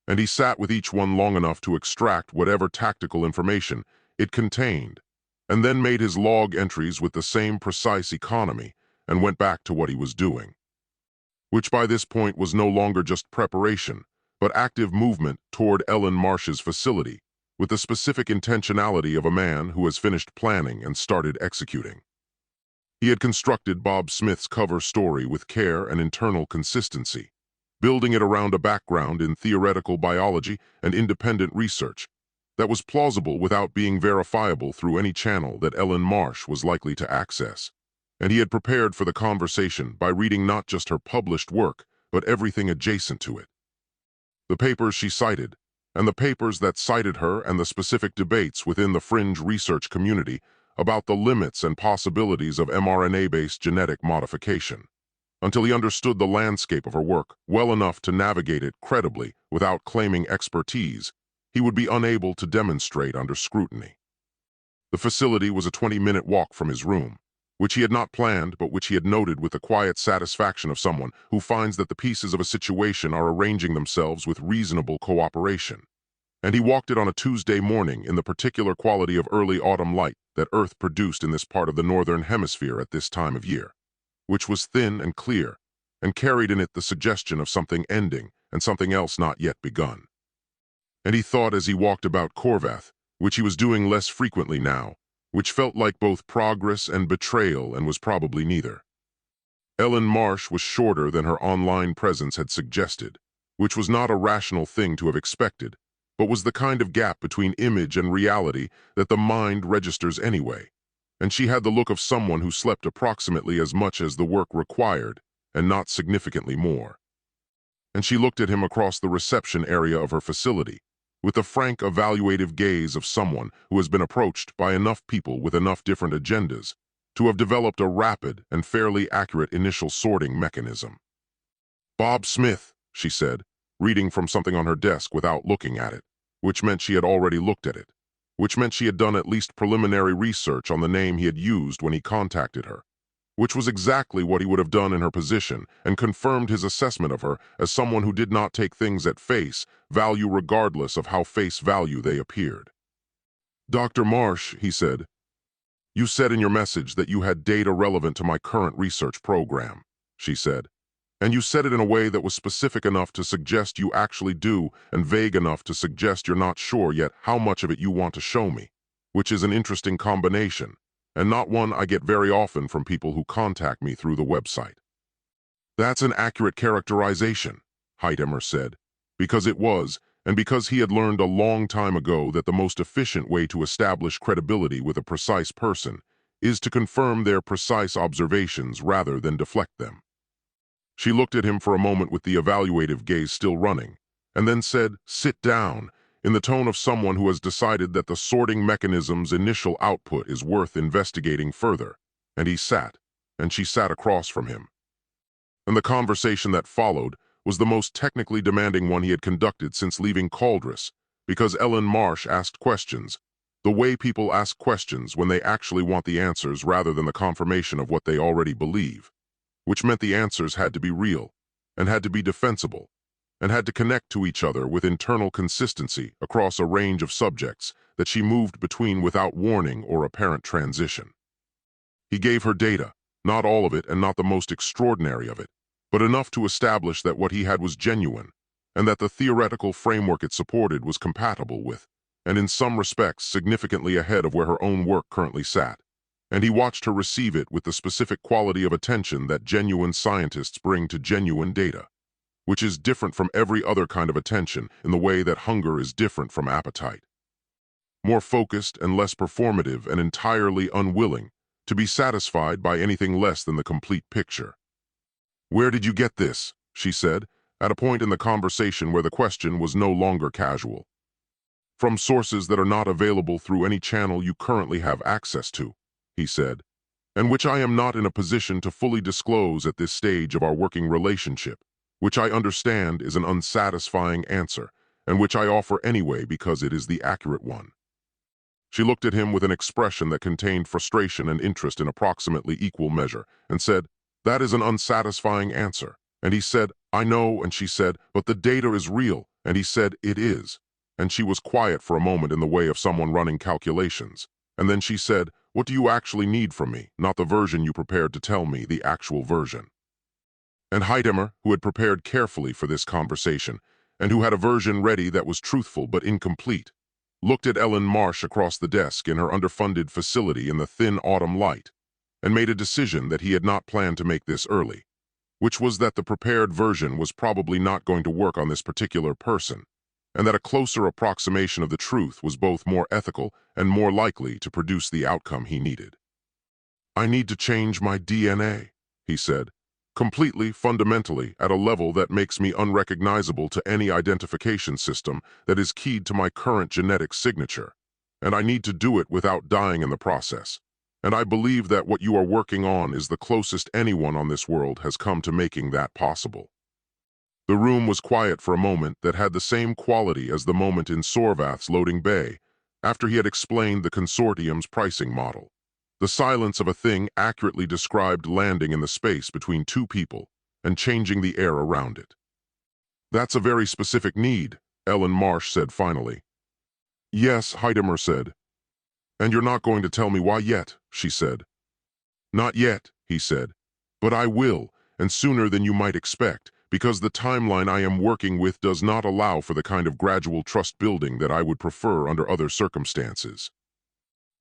And he sat with each one long enough to extract whatever tactical information it contained, and then made his log entries with the same precise economy and went back to what he was doing, which by this point was no longer just preparation, but active movement toward Ellen Marsh's facility, with the specific intentionality of a man who has finished planning and started executing. He had constructed Bob Smith's cover story with care and internal consistency, building it around a background in theoretical biology and independent research that was plausible without being verifiable through any channel that Ellen Marsh was likely to access. And he had prepared for the conversation by reading not just her published work, but everything adjacent to it. The papers she cited, and the papers that cited her, and the specific debates within the fringe research community about the limits and possibilities of mRNA-based genetic modification, until he understood the landscape of her work well enough to navigate it credibly without claiming expertise he would be unable to demonstrate under scrutiny. The facility was a 20-minute walk from his room, which he had not planned but which he had noted with the quiet satisfaction of someone who finds that the pieces of a situation are arranging themselves with reasonable cooperation. And he walked it on a Tuesday morning in the particular quality of early autumn light that Earth produced in this part of the northern hemisphere at this time of year, which was thin and clear, and carried in it the suggestion of something ending and something else not yet begun. And he thought as he walked about Corvath, which he was doing less frequently now, which felt like both progress and betrayal and was probably neither. Ellen Marsh was shorter than her online presence had suggested, which was not a rational thing to have expected, but was the kind of gap between image and reality that the mind registers anyway, and she had the look of someone who slept approximately as much as the work required, and not significantly more. And she looked at him across the reception area of her facility, with the frank evaluative gaze of someone who has been approached by enough people with enough different agendas to have developed a rapid and fairly accurate initial sorting mechanism. "Bob Smith," she said, reading from something on her desk without looking at it, which meant she had already looked at it, which meant she had done at least preliminary research on the name he had used when he contacted her, which was exactly what he would have done in her position and confirmed his assessment of her as someone who did not take things at face value regardless of how face value they appeared. "Dr. Marsh," he said, "you said in your message that you had data relevant to my current research program," she said. "And you said it in a way that was specific enough to suggest you actually do and vague enough to suggest you're not sure yet how much of it you want to show me, which is an interesting combination, and not one I get very often from people who contact me through the website." "That's an accurate characterization," Hytemer said, because it was, and because he had learned a long time ago that the most efficient way to establish credibility with a precise person is to confirm their precise observations rather than deflect them. She looked at him for a moment with the evaluative gaze still running, and then said, "Sit down," in the tone of someone who has decided that the sorting mechanism's initial output is worth investigating further, and he sat, and she sat across from him. And the conversation that followed was the most technically demanding one he had conducted since leaving Caldress, because Ellen Marsh asked questions, the way people ask questions when they actually want the answers rather than the confirmation of what they already believe, which meant the answers had to be real, and had to be defensible, and had to connect to each other with internal consistency across a range of subjects that she moved between without warning or apparent transition. He gave her data, not all of it and not the most extraordinary of it, but enough to establish that what he had was genuine, and that the theoretical framework it supported was compatible with, and in some respects significantly ahead of where her own work currently sat. And he watched her receive it with the specific quality of attention that genuine scientists bring to genuine data, which is different from every other kind of attention in the way that hunger is different from appetite. More focused and less performative and entirely unwilling to be satisfied by anything less than the complete picture. "Where did you get this?" she said, at a point in the conversation where the question was no longer casual. "From sources that are not available through any channel you currently have access to," he said, "and which I am not in a position to fully disclose at this stage of our working relationship, which I understand is an unsatisfying answer, and which I offer anyway because it is the accurate one." She looked at him with an expression that contained frustration and interest in approximately equal measure, and said, "That is an unsatisfying answer." And he said, "I know," and she said, "But the data is real," and he said, "It is." And she was quiet for a moment in the way of someone running calculations, and then she said, What do you actually need from me? Not the version you prepared to tell me, the actual version. And Hytemer, who had prepared carefully for this conversation, and who had a version ready that was truthful but incomplete, looked at Ellen Marsh across the desk in her underfunded facility in the thin autumn light, and made a decision that he had not planned to make this early, which was that the prepared version was probably not going to work on this particular person, and that a closer approximation of the truth was both more ethical and more likely to produce the outcome he needed. I need to change my DNA, he said, completely, fundamentally, at a level that makes me unrecognizable to any identification system that is keyed to my current genetic signature, and I need to do it without dying in the process. And I believe that what you are working on is the closest anyone on this world has come to making that possible. The room was quiet for a moment that had the same quality as the moment in Sorvath's loading bay, after he had explained the consortium's pricing model. The silence of a thing accurately described landing in the space between two people and changing the air around it. That's a very specific need, Ellen Marsh said finally. Yes, Hytemer said. And you're not going to tell me why yet, she said. Not yet, he said. But I will, and sooner than you might expect, because the timeline I am working with does not allow for the kind of gradual trust building that I would prefer under other circumstances.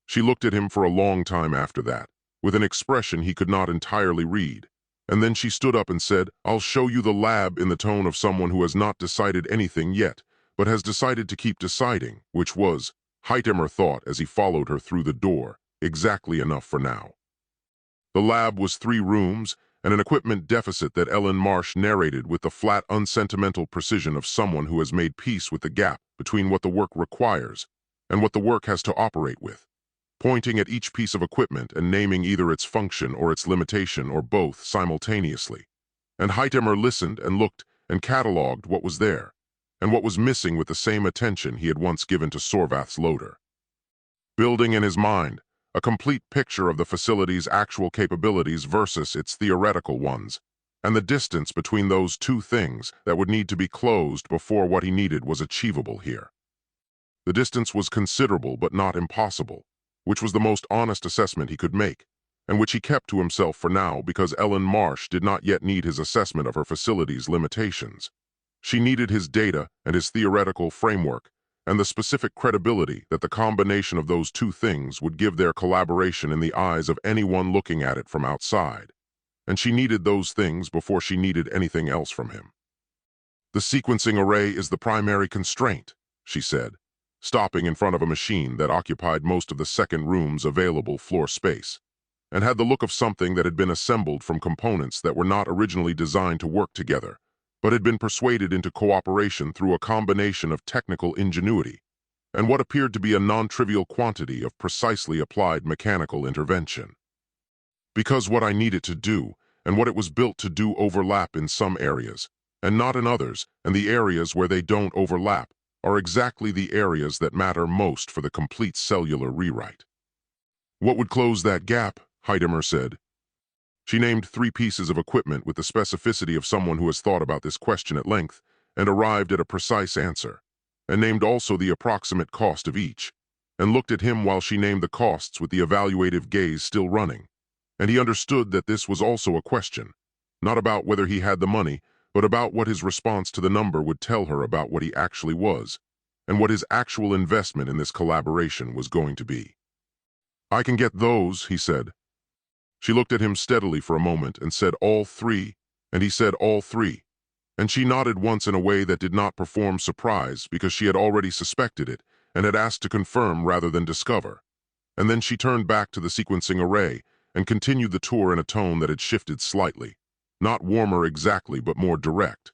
She looked at him for a long time after that, with an expression he could not entirely read, and then she stood up and said, I'll show you the lab, in the tone of someone who has not decided anything yet, but has decided to keep deciding, which was, Hytemer thought as he followed her through the door, exactly enough for now. The lab was 3 rooms and an equipment deficit that Ellen Marsh narrated with the flat, unsentimental precision of someone who has made peace with the gap between what the work requires and what the work has to operate with, pointing at each piece of equipment and naming either its function or its limitation or both simultaneously. And Hytemer listened and looked and catalogued what was there, and what was missing with the same attention he had once given to Sorvath's loader. Building in his mind a complete picture of the facility's actual capabilities versus its theoretical ones, and the distance between those two things that would need to be closed before what he needed was achievable here. The distance was considerable but not impossible, which was the most honest assessment he could make, and which he kept to himself for now because Ellen Marsh did not yet need his assessment of her facility's limitations. She needed his data and his theoretical framework, and the specific credibility that the combination of those two things would give their collaboration in the eyes of anyone looking at it from outside. And she needed those things before she needed anything else from him. The sequencing array is the primary constraint, she said, stopping in front of a machine that occupied most of the second room's available floor space, and had the look of something that had been assembled from components that were not originally designed to work together, but had been persuaded into cooperation through a combination of technical ingenuity and what appeared to be a non-trivial quantity of precisely applied mechanical intervention. Because what I need it to do and what it was built to do overlap in some areas, and not in others, and the areas where they don't overlap are exactly the areas that matter most for the complete cellular rewrite. What would close that gap? Hytemer said. She named 3 pieces of equipment with the specificity of someone who has thought about this question at length and arrived at a precise answer, and named also the approximate cost of each, and looked at him while she named the costs with the evaluative gaze still running, and he understood that this was also a question, not about whether he had the money, but about what his response to the number would tell her about what he actually was, and what his actual investment in this collaboration was going to be. I can get those, he said. She looked at him steadily for a moment and said all 3, and he said all 3, and she nodded once in a way that did not perform surprise because she had already suspected it and had asked to confirm rather than discover, and then she turned back to the sequencing array and continued the tour in a tone that had shifted slightly, not warmer exactly but more direct,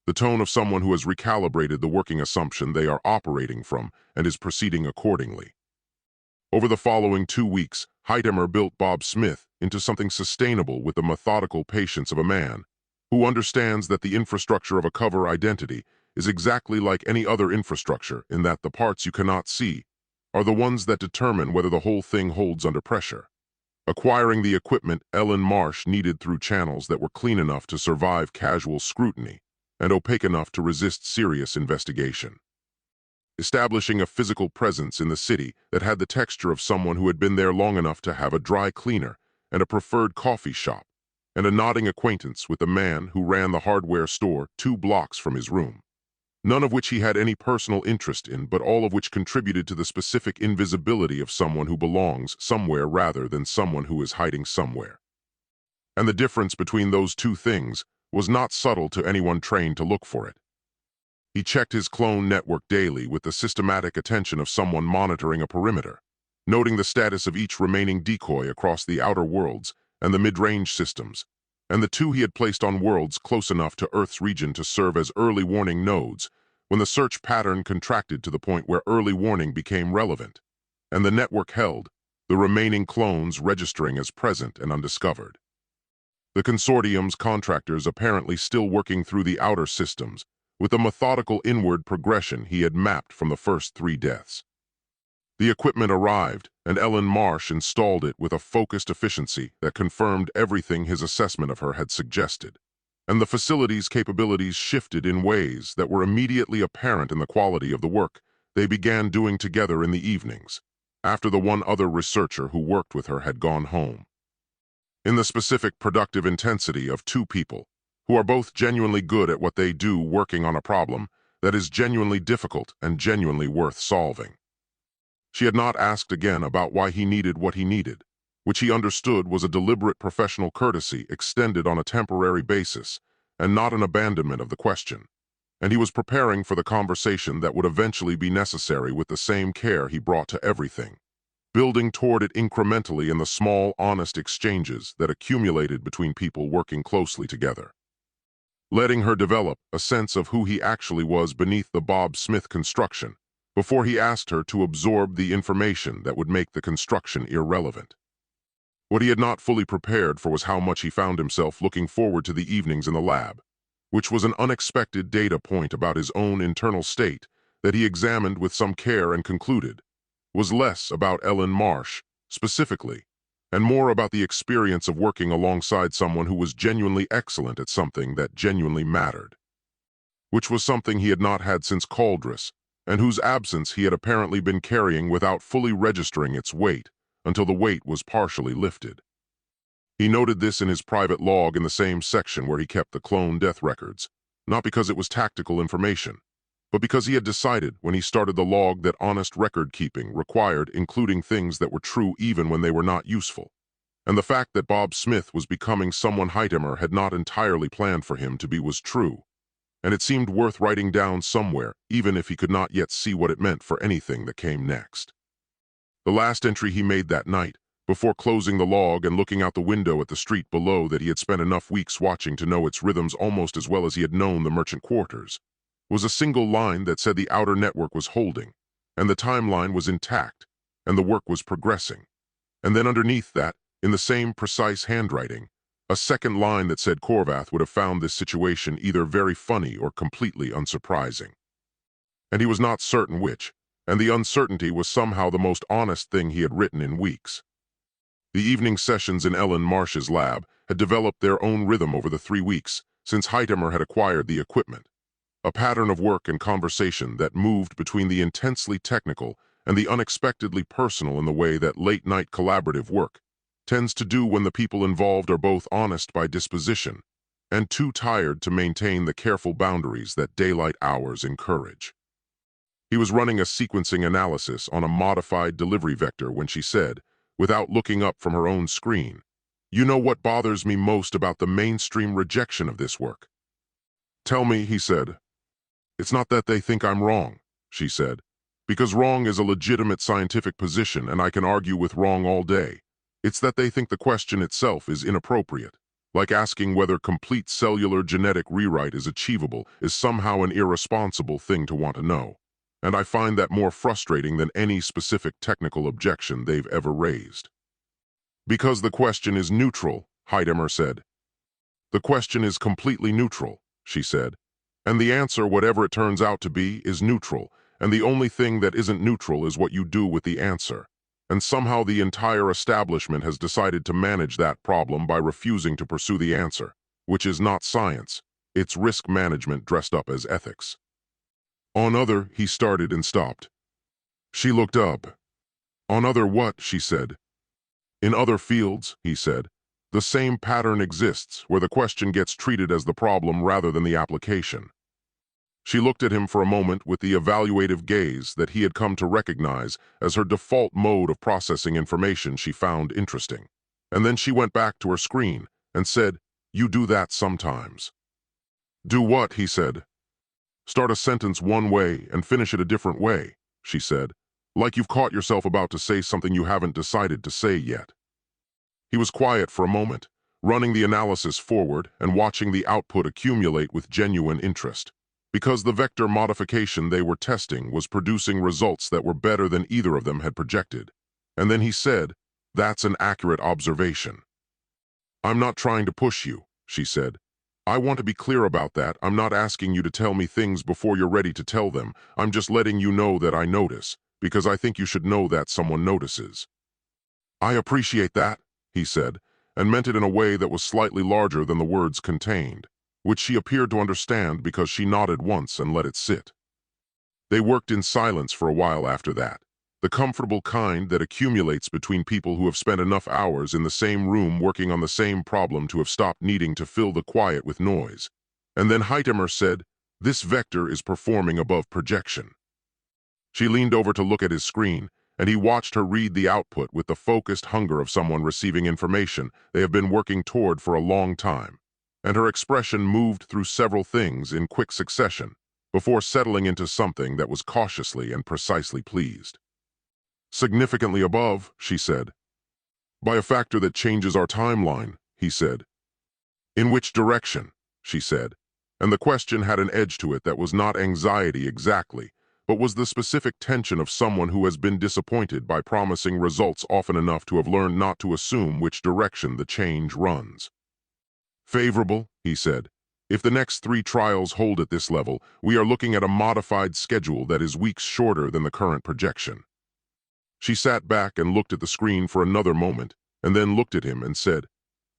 the tone of someone who has recalibrated the working assumption they are operating from and is proceeding accordingly. Over the following 2 weeks, Hytemer built Bob Smith into something sustainable with the methodical patience of a man who understands that the infrastructure of a cover identity is exactly like any other infrastructure in that the parts you cannot see are the ones that determine whether the whole thing holds under pressure. Acquiring the equipment Ellen Marsh needed through channels that were clean enough to survive casual scrutiny and opaque enough to resist serious investigation. establishing a physical presence in the city that had the texture of someone who had been there long enough to have a dry cleaner and a preferred coffee shop, and a nodding acquaintance with the man who ran the hardware store 2 blocks from his room. None of which he had any personal interest in, but all of which contributed to the specific invisibility of someone who belongs somewhere rather than someone who is hiding somewhere. And the difference between those two things was not subtle to anyone trained to look for it. He checked his clone network daily with the systematic attention of someone monitoring a perimeter, noting the status of each remaining decoy across the outer worlds and the mid-range systems, and the 2 he had placed on worlds close enough to Earth's region to serve as early warning nodes when the search pattern contracted to the point where early warning became relevant, and the network held, the remaining clones registering as present and undiscovered. The consortium's contractors apparently still working through the outer systems, with the methodical inward progression he had mapped from the first 3 deaths. The equipment arrived, and Ellen Marsh installed it with a focused efficiency that confirmed everything his assessment of her had suggested. And the facility's capabilities shifted in ways that were immediately apparent in the quality of the work they began doing together in the evenings, after the one other researcher who worked with her had gone home. In the specific productive intensity of 2 people, who are both genuinely good at what they do working on a problem that is genuinely difficult and genuinely worth solving. She had not asked again about why he needed what he needed, which he understood was a deliberate professional courtesy extended on a temporary basis, and not an abandonment of the question. And he was preparing for the conversation that would eventually be necessary with the same care he brought to everything, building toward it incrementally in the small, honest exchanges that accumulated between people working closely together. Letting her develop a sense of who he actually was beneath the Bob Smith construction, before he asked her to absorb the information that would make the construction irrelevant. What he had not fully prepared for was how much he found himself looking forward to the evenings in the lab, which was an unexpected data point about his own internal state that he examined with some care and concluded was less about Ellen Marsh, specifically, and more about the experience of working alongside someone who was genuinely excellent at something that genuinely mattered. Which was something he had not had since Caldress, and whose absence he had apparently been carrying without fully registering its weight until the weight was partially lifted. He noted this in his private log in the same section where he kept the clone death records, not because it was tactical information, but because he had decided when he started the log that honest record-keeping required including things that were true even when they were not useful, and the fact that Bob Smith was becoming someone Hytemer had not entirely planned for him to be was true, and it seemed worth writing down somewhere, even if he could not yet see what it meant for anything that came next. The last entry he made that night, before closing the log and looking out the window at the street below that he had spent enough weeks watching to know its rhythms almost as well as he had known the merchant quarters, was a single line that said the outer network was holding, and the timeline was intact, and the work was progressing. And then underneath that, in the same precise handwriting, a second line that said Korvath would have found this situation either very funny or completely unsurprising. And he was not certain which, and the uncertainty was somehow the most honest thing he had written in weeks. The evening sessions in Ellen Marsh's lab had developed their own rhythm over the 3 weeks since Hytemer had acquired the equipment, a pattern of work and conversation that moved between the intensely technical and the unexpectedly personal in the way that late-night collaborative work tends to do when the people involved are both honest by disposition and too tired to maintain the careful boundaries that daylight hours encourage. He was running a sequencing analysis on a modified delivery vector when she said, without looking up from her own screen, "You know what bothers me most about the mainstream rejection of this work?" "Tell me," he said. "It's not that they think I'm wrong," she said, "because wrong is a legitimate scientific position and I can argue with wrong all day. It's that they think the question itself is inappropriate, like asking whether complete cellular genetic rewrite is achievable is somehow an irresponsible thing to want to know. And I find that more frustrating than any specific technical objection they've ever raised." "Because the question is neutral," Hytemer said. "The question is completely neutral," she said. "And the answer, whatever it turns out to be, is neutral, and the only thing that isn't neutral is what you do with the answer. And somehow the entire establishment has decided to manage that problem by refusing to pursue the answer, which is not science, it's risk management dressed up as ethics." On other, he started and stopped. She looked up. On other what, she said. In other fields, he said, the same pattern exists where the question gets treated as the problem rather than the application. She looked at him for a moment with the evaluative gaze that he had come to recognize as her default mode of processing information she found interesting. And then she went back to her screen and said, "You do that sometimes." "Do what?" he said. "Start a sentence one way and finish it a different way," she said, "like you've caught yourself about to say something you haven't decided to say yet." He was quiet for a moment, running the analysis forward and watching the output accumulate with genuine interest, because the vector modification they were testing was producing results that were better than either of them had projected. And then he said, "That's an accurate observation." "I'm not trying to push you," she said. "I want to be clear about that. I'm not asking you to tell me things before you're ready to tell them. I'm just letting you know that I notice, because I think you should know that someone notices." "I appreciate that," he said, and meant it in a way that was slightly larger than the words contained, which she appeared to understand because she nodded once and let it sit. They worked in silence for a while after that, the comfortable kind that accumulates between people who have spent enough hours in the same room working on the same problem to have stopped needing to fill the quiet with noise. And then Hytemer said, "This vector is performing above projection." She leaned over to look at his screen, and he watched her read the output with the focused hunger of someone receiving information they have been working toward for a long time. And her expression moved through several things in quick succession before settling into something that was cautiously and precisely pleased. "Significantly above," she said. "By a factor that changes our timeline," he said. "In which direction?" she said. And the question had an edge to it that was not anxiety exactly, but was the specific tension of someone who has been disappointed by promising results often enough to have learned not to assume which direction the change runs. "Favorable," he said. "If the next 3 trials hold at this level, we are looking at a modified schedule that is weeks shorter than the current projection." She sat back and looked at the screen for another moment, and then looked at him and said,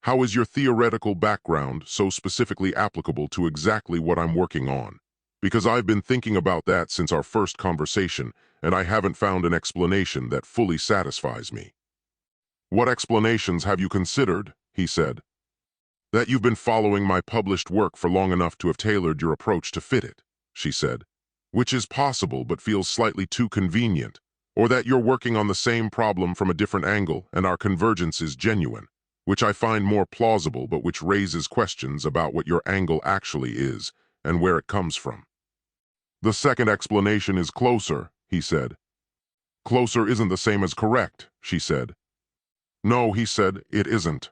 "How is your theoretical background so specifically applicable to exactly what I'm working on? Because I've been thinking about that since our first conversation, and I haven't found an explanation that fully satisfies me." "What explanations have you considered?" he said. "That you've been following my published work for long enough to have tailored your approach to fit it," she said, "which is possible but feels slightly too convenient, or that you're working on the same problem from a different angle and our convergence is genuine, which I find more plausible but which raises questions about what your angle actually is and where it comes from." "The second explanation is closer," he said. "Closer isn't the same as correct," she said. "No," he said, "it isn't."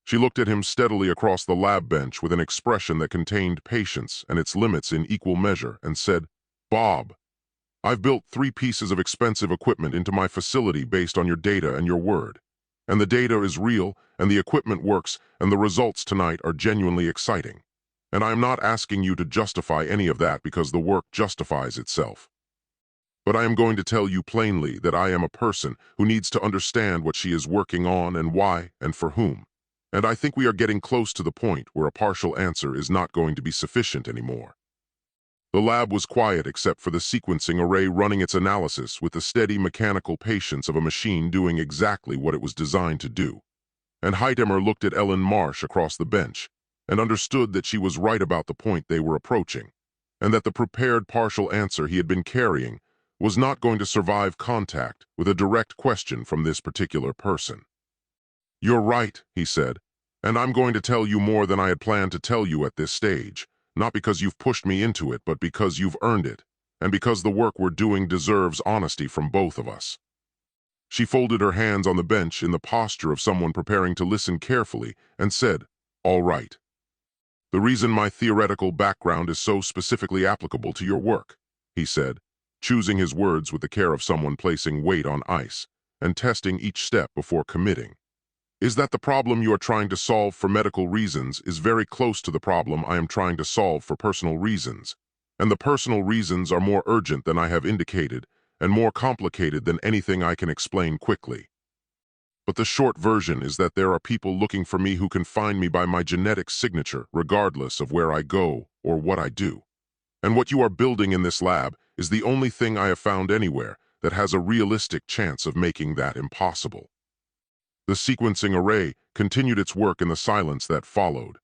She looked at him steadily across the lab bench with an expression that contained patience and its limits in equal measure and said, "Bob, I've built 3 pieces of expensive equipment into my facility based on your data and your word. And the data is real, and the equipment works, and the results tonight are genuinely exciting. And I am not asking you to justify any of that because the work justifies itself. But I am going to tell you plainly that I am a person who needs to understand what she is working on and why and for whom. And I think we are getting close to the point where a partial answer is not going to be sufficient anymore." The lab was quiet except for the sequencing array running its analysis with the steady mechanical patience of a machine doing exactly what it was designed to do. And Hytemer looked at Ellen Marsh across the bench and understood that she was right about the point they were approaching, and that the prepared partial answer he had been carrying was not going to survive contact with a direct question from this particular person. "You're right," he said, "and I'm going to tell you more than I had planned to tell you at this stage. Not because you've pushed me into it, but because you've earned it, and because the work we're doing deserves honesty from both of us." She folded her hands on the bench in the posture of someone preparing to listen carefully and said, "All right. The reason my theoretical background is so specifically applicable to your work," he said, choosing his words with the care of someone placing weight on ice and testing each step before committing, "is that the problem you are trying to solve for medical reasons is very close to the problem I am trying to solve for personal reasons, and the personal reasons are more urgent than I have indicated and more complicated than anything I can explain quickly. But the short version is that there are people looking for me who can find me by my genetic signature regardless of where I go or what I do. And what you are building in this lab is the only thing I have found anywhere that has a realistic chance of making that impossible. The sequencing array continued its work in the silence that followed.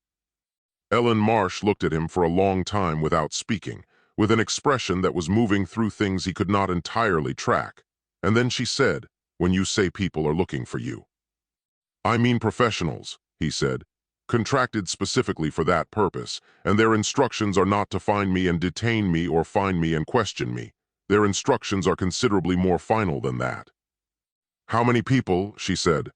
Ellen Marsh looked at him for a long time without speaking, with an expression that was moving through things he could not entirely track. And then she said, "When you say people are looking for you." "I mean professionals," he said, "contracted specifically for that purpose, and their instructions are not to find me and detain me or find me and question me. Their instructions are considerably more final than that." "How many people?" she said.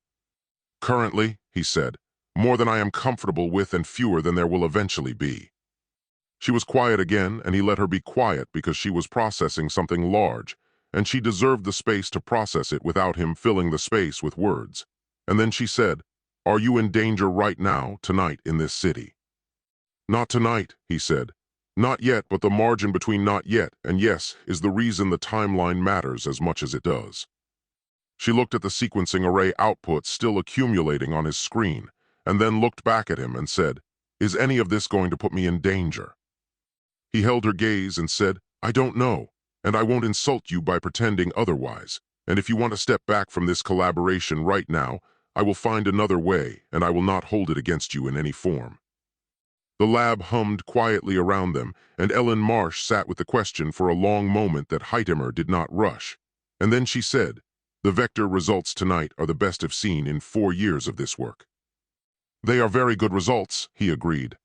"Currently," he said, "more than I am comfortable with and fewer than there will eventually be." She was quiet again, and he let her be quiet because she was processing something large, and she deserved the space to process it without him filling the space with words. And then she said, "Are you in danger right now, tonight, in this city?" "Not tonight," he said. "Not yet, but the margin between not yet and yes is the reason the timeline matters as much as it does." She looked at the sequencing array output still accumulating on his screen, and then looked back at him and said, "Is any of this going to put me in danger?" He held her gaze and said, "I don't know, and I won't insult you by pretending otherwise, and if you want to step back from this collaboration right now, I will find another way, and I will not hold it against you in any form." The lab hummed quietly around them, and Ellen Marsh sat with the question for a long moment that Hytemer did not rush. And then she said, "The vector results tonight are the best I've seen in 4 years of this work." "They are very good results," he agreed.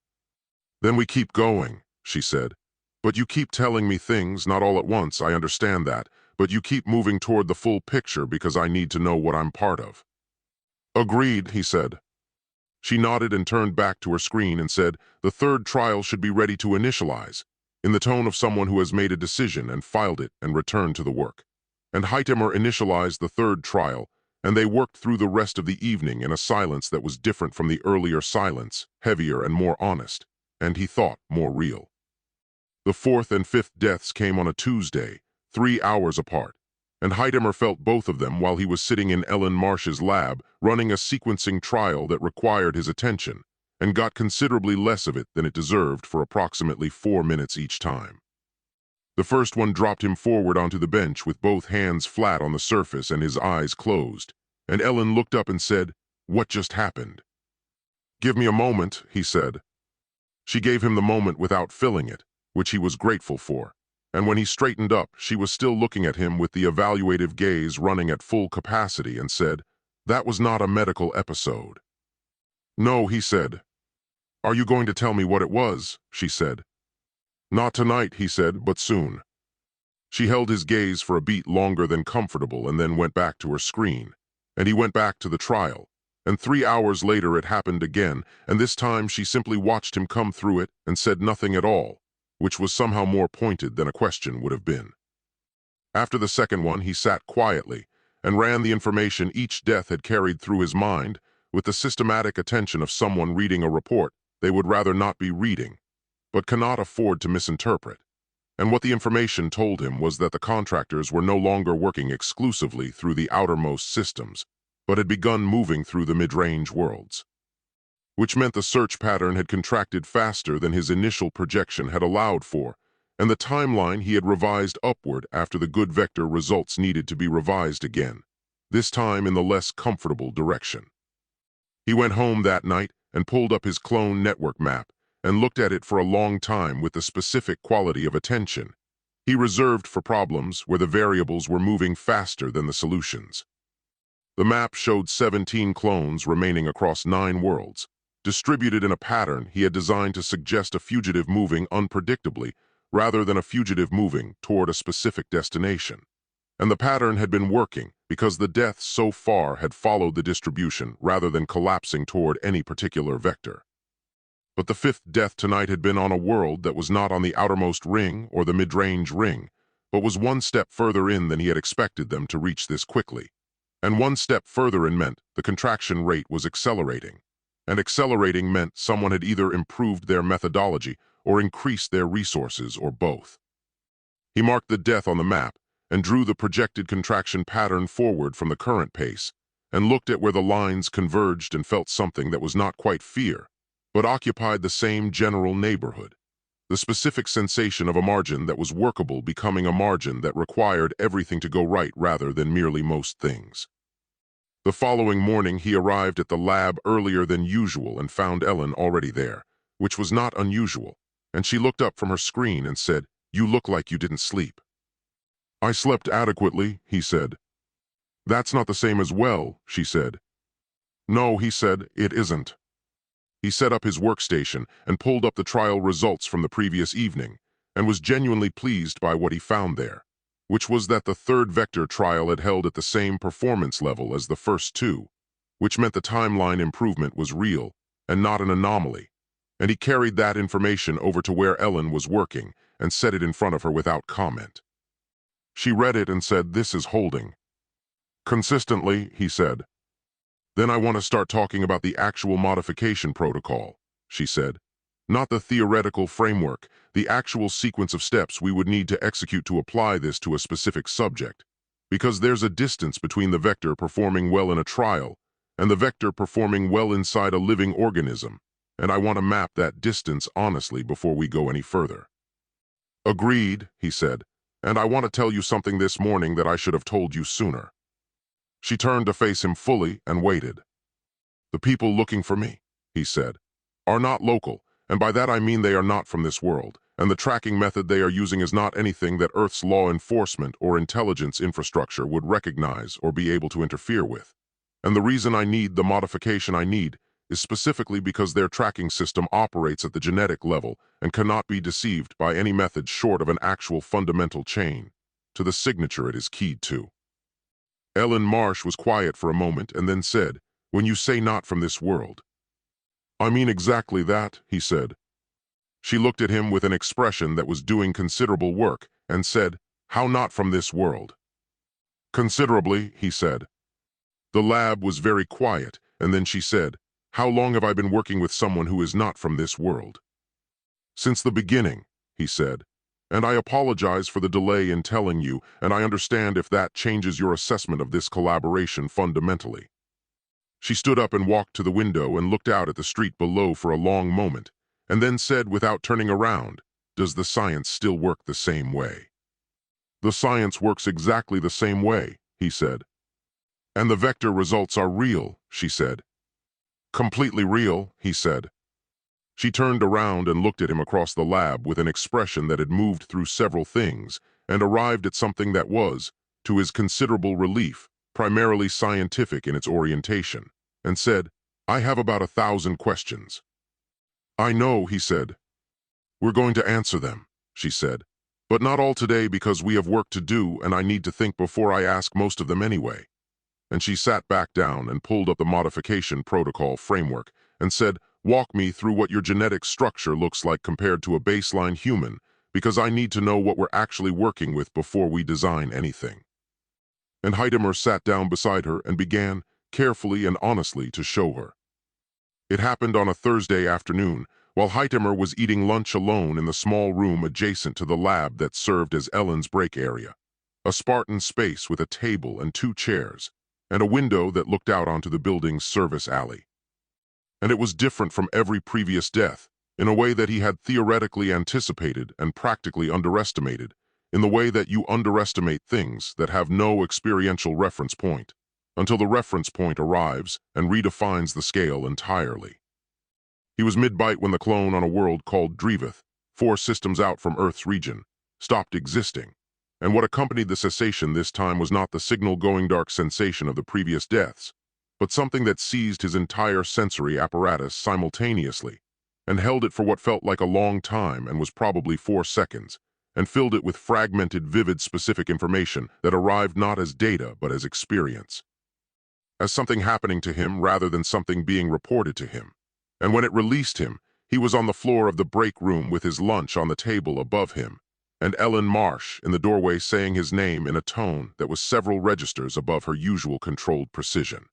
"Then we keep going," she said. "But you keep telling me things, not all at once, I understand that, but you keep moving toward the full picture because I need to know what I'm part of." "Agreed," he said. She nodded and turned back to her screen and said, "The third trial should be ready to initialize," in the tone of someone who has made a decision and filed it and returned to the work. And Hytemer initialized the third trial, and they worked through the rest of the evening in a silence that was different from the earlier silence, heavier and more honest, and he thought more real. The fourth and fifth deaths came on a Tuesday, 3 hours apart, and Hytemer felt both of them while he was sitting in Ellen Marsh's lab running a sequencing trial that required his attention, and got considerably less of it than it deserved for approximately 4 minutes each time. The first one dropped him forward onto the bench with both hands flat on the surface and his eyes closed, and Ellen looked up and said, "What just happened?" "Give me a moment," he said. She gave him the moment without filling it, which he was grateful for, and when he straightened up, she was still looking at him with the evaluative gaze running at full capacity and said, "That was not a medical episode." "No," he said. "Are you going to tell me what it was?" she said. "Not tonight," he said, "but soon." She held his gaze for a beat longer than comfortable and then went back to her screen, and he went back to the trial, and 3 hours later it happened again, and this time she simply watched him come through it and said nothing at all, which was somehow more pointed than a question would have been. After the second one, he sat quietly and ran the information each death had carried through his mind with the systematic attention of someone reading a report they would rather not be reading, but cannot afford to misinterpret. And what the information told him was that the contractors were no longer working exclusively through the outermost systems, but had begun moving through the mid-range worlds, which meant the search pattern had contracted faster than his initial projection had allowed for, and the timeline he had revised upward after the good vector results needed to be revised again, this time in the less comfortable direction. He went home that night and pulled up his clone network map and looked at it for a long time with the specific quality of attention he reserved for problems where the variables were moving faster than the solutions. The map showed 17 clones remaining across 9 worlds, distributed in a pattern he had designed to suggest a fugitive moving unpredictably rather than a fugitive moving toward a specific destination. And the pattern had been working because the deaths so far had followed the distribution rather than collapsing toward any particular vector. But the fifth death tonight had been on a world that was not on the outermost ring or the mid-range ring, but was one step further in than he had expected them to reach this quickly. And one step further in meant the contraction rate was accelerating. And accelerating meant someone had either improved their methodology or increased their resources or both. He marked the death on the map and drew the projected contraction pattern forward from the current pace and looked at where the lines converged and felt something that was not quite fear, but occupied the same general neighborhood. the specific sensation of a margin that was workable becoming a margin that required everything to go right rather than merely most things. The following morning he arrived at the lab earlier than usual and found Ellen already there, which was not unusual, and she looked up from her screen and said, "You look like you didn't sleep." "I slept adequately," he said. "That's not the same as well," she said. "No," he said, "it isn't." He set up his workstation and pulled up the trial results from the previous evening, and was genuinely pleased by what he found there, which was that the third vector trial had held at the same performance level as the first two, which meant the timeline improvement was real and not an anomaly, and he carried that information over to where Ellen was working and set it in front of her without comment. She read it and said, "This is holding." "Consistently," he said. "Then I want to start talking about the actual modification protocol," she said. "Not the theoretical framework, the actual sequence of steps we would need to execute to apply this to a specific subject. Because there's a distance between the vector performing well in a trial and the vector performing well inside a living organism, and I want to map that distance honestly before we go any further." "Agreed," he said, "and I want to tell you something this morning that I should have told you sooner." She turned to face him fully and waited. "The people looking for me," he said, "are not local, and by that I mean they are not from this world, and the tracking method they are using is not anything that Earth's law enforcement or intelligence infrastructure would recognize or be able to interfere with. And the reason I need the modification I need is specifically because their tracking system operates at the genetic level and cannot be deceived by any method short of an actual fundamental chain to the signature it is keyed to." Ellen Marsh was quiet for a moment and then said, "When you say not from this world." "I mean exactly that," he said. She looked at him with an expression that was doing considerable work and said, "How not from this world?" "Considerably," he said. The lab was very quiet, and then she said, "How long have I been working with someone who is not from this world?" "Since the beginning," he said. "And I apologize for the delay in telling you, and I understand if that changes your assessment of this collaboration fundamentally." She stood up and walked to the window and looked out at the street below for a long moment, and then said without turning around, "Does the science still work the same way?" "The science works exactly the same way," he said. "And the vector results are real," she said. "Completely real," he said. She turned around and looked at him across the lab with an expression that had moved through several things and arrived at something that was, to his considerable relief, primarily scientific in its orientation, and said, "I have about 1,000 questions." "I know," he said. "We're going to answer them," she said, "but not all today because we have work to do and I need to think before I ask most of them anyway." And she sat back down and pulled up the modification protocol framework and said, "Walk me through what your genetic structure looks like compared to a baseline human, because I need to know what we're actually working with before we design anything." And Hytemer sat down beside her and began, carefully and honestly, to show her. It happened on a Thursday afternoon, while Hytemer was eating lunch alone in the small room adjacent to the lab that served as Ellen's break area, a Spartan space with a table and 2 chairs, and a window that looked out onto the building's service alley. And it was different from every previous death, in a way that he had theoretically anticipated and practically underestimated, in the way that you underestimate things that have no experiential reference point, until the reference point arrives and redefines the scale entirely. He was mid-bite when the clone on a world called Drevith, 4 systems out from Earth's region, stopped existing, and what accompanied the cessation this time was not the signal-going dark sensation of the previous deaths, but something that seized his entire sensory apparatus simultaneously, and held it for what felt like a long time and was probably 4 seconds, and filled it with fragmented, vivid, specific information that arrived not as data but as experience, as something happening to him rather than something being reported to him. And when it released him, he was on the floor of the break room with his lunch on the table above him, and Ellen Marsh in the doorway saying his name in a tone that was several registers above her usual controlled precision.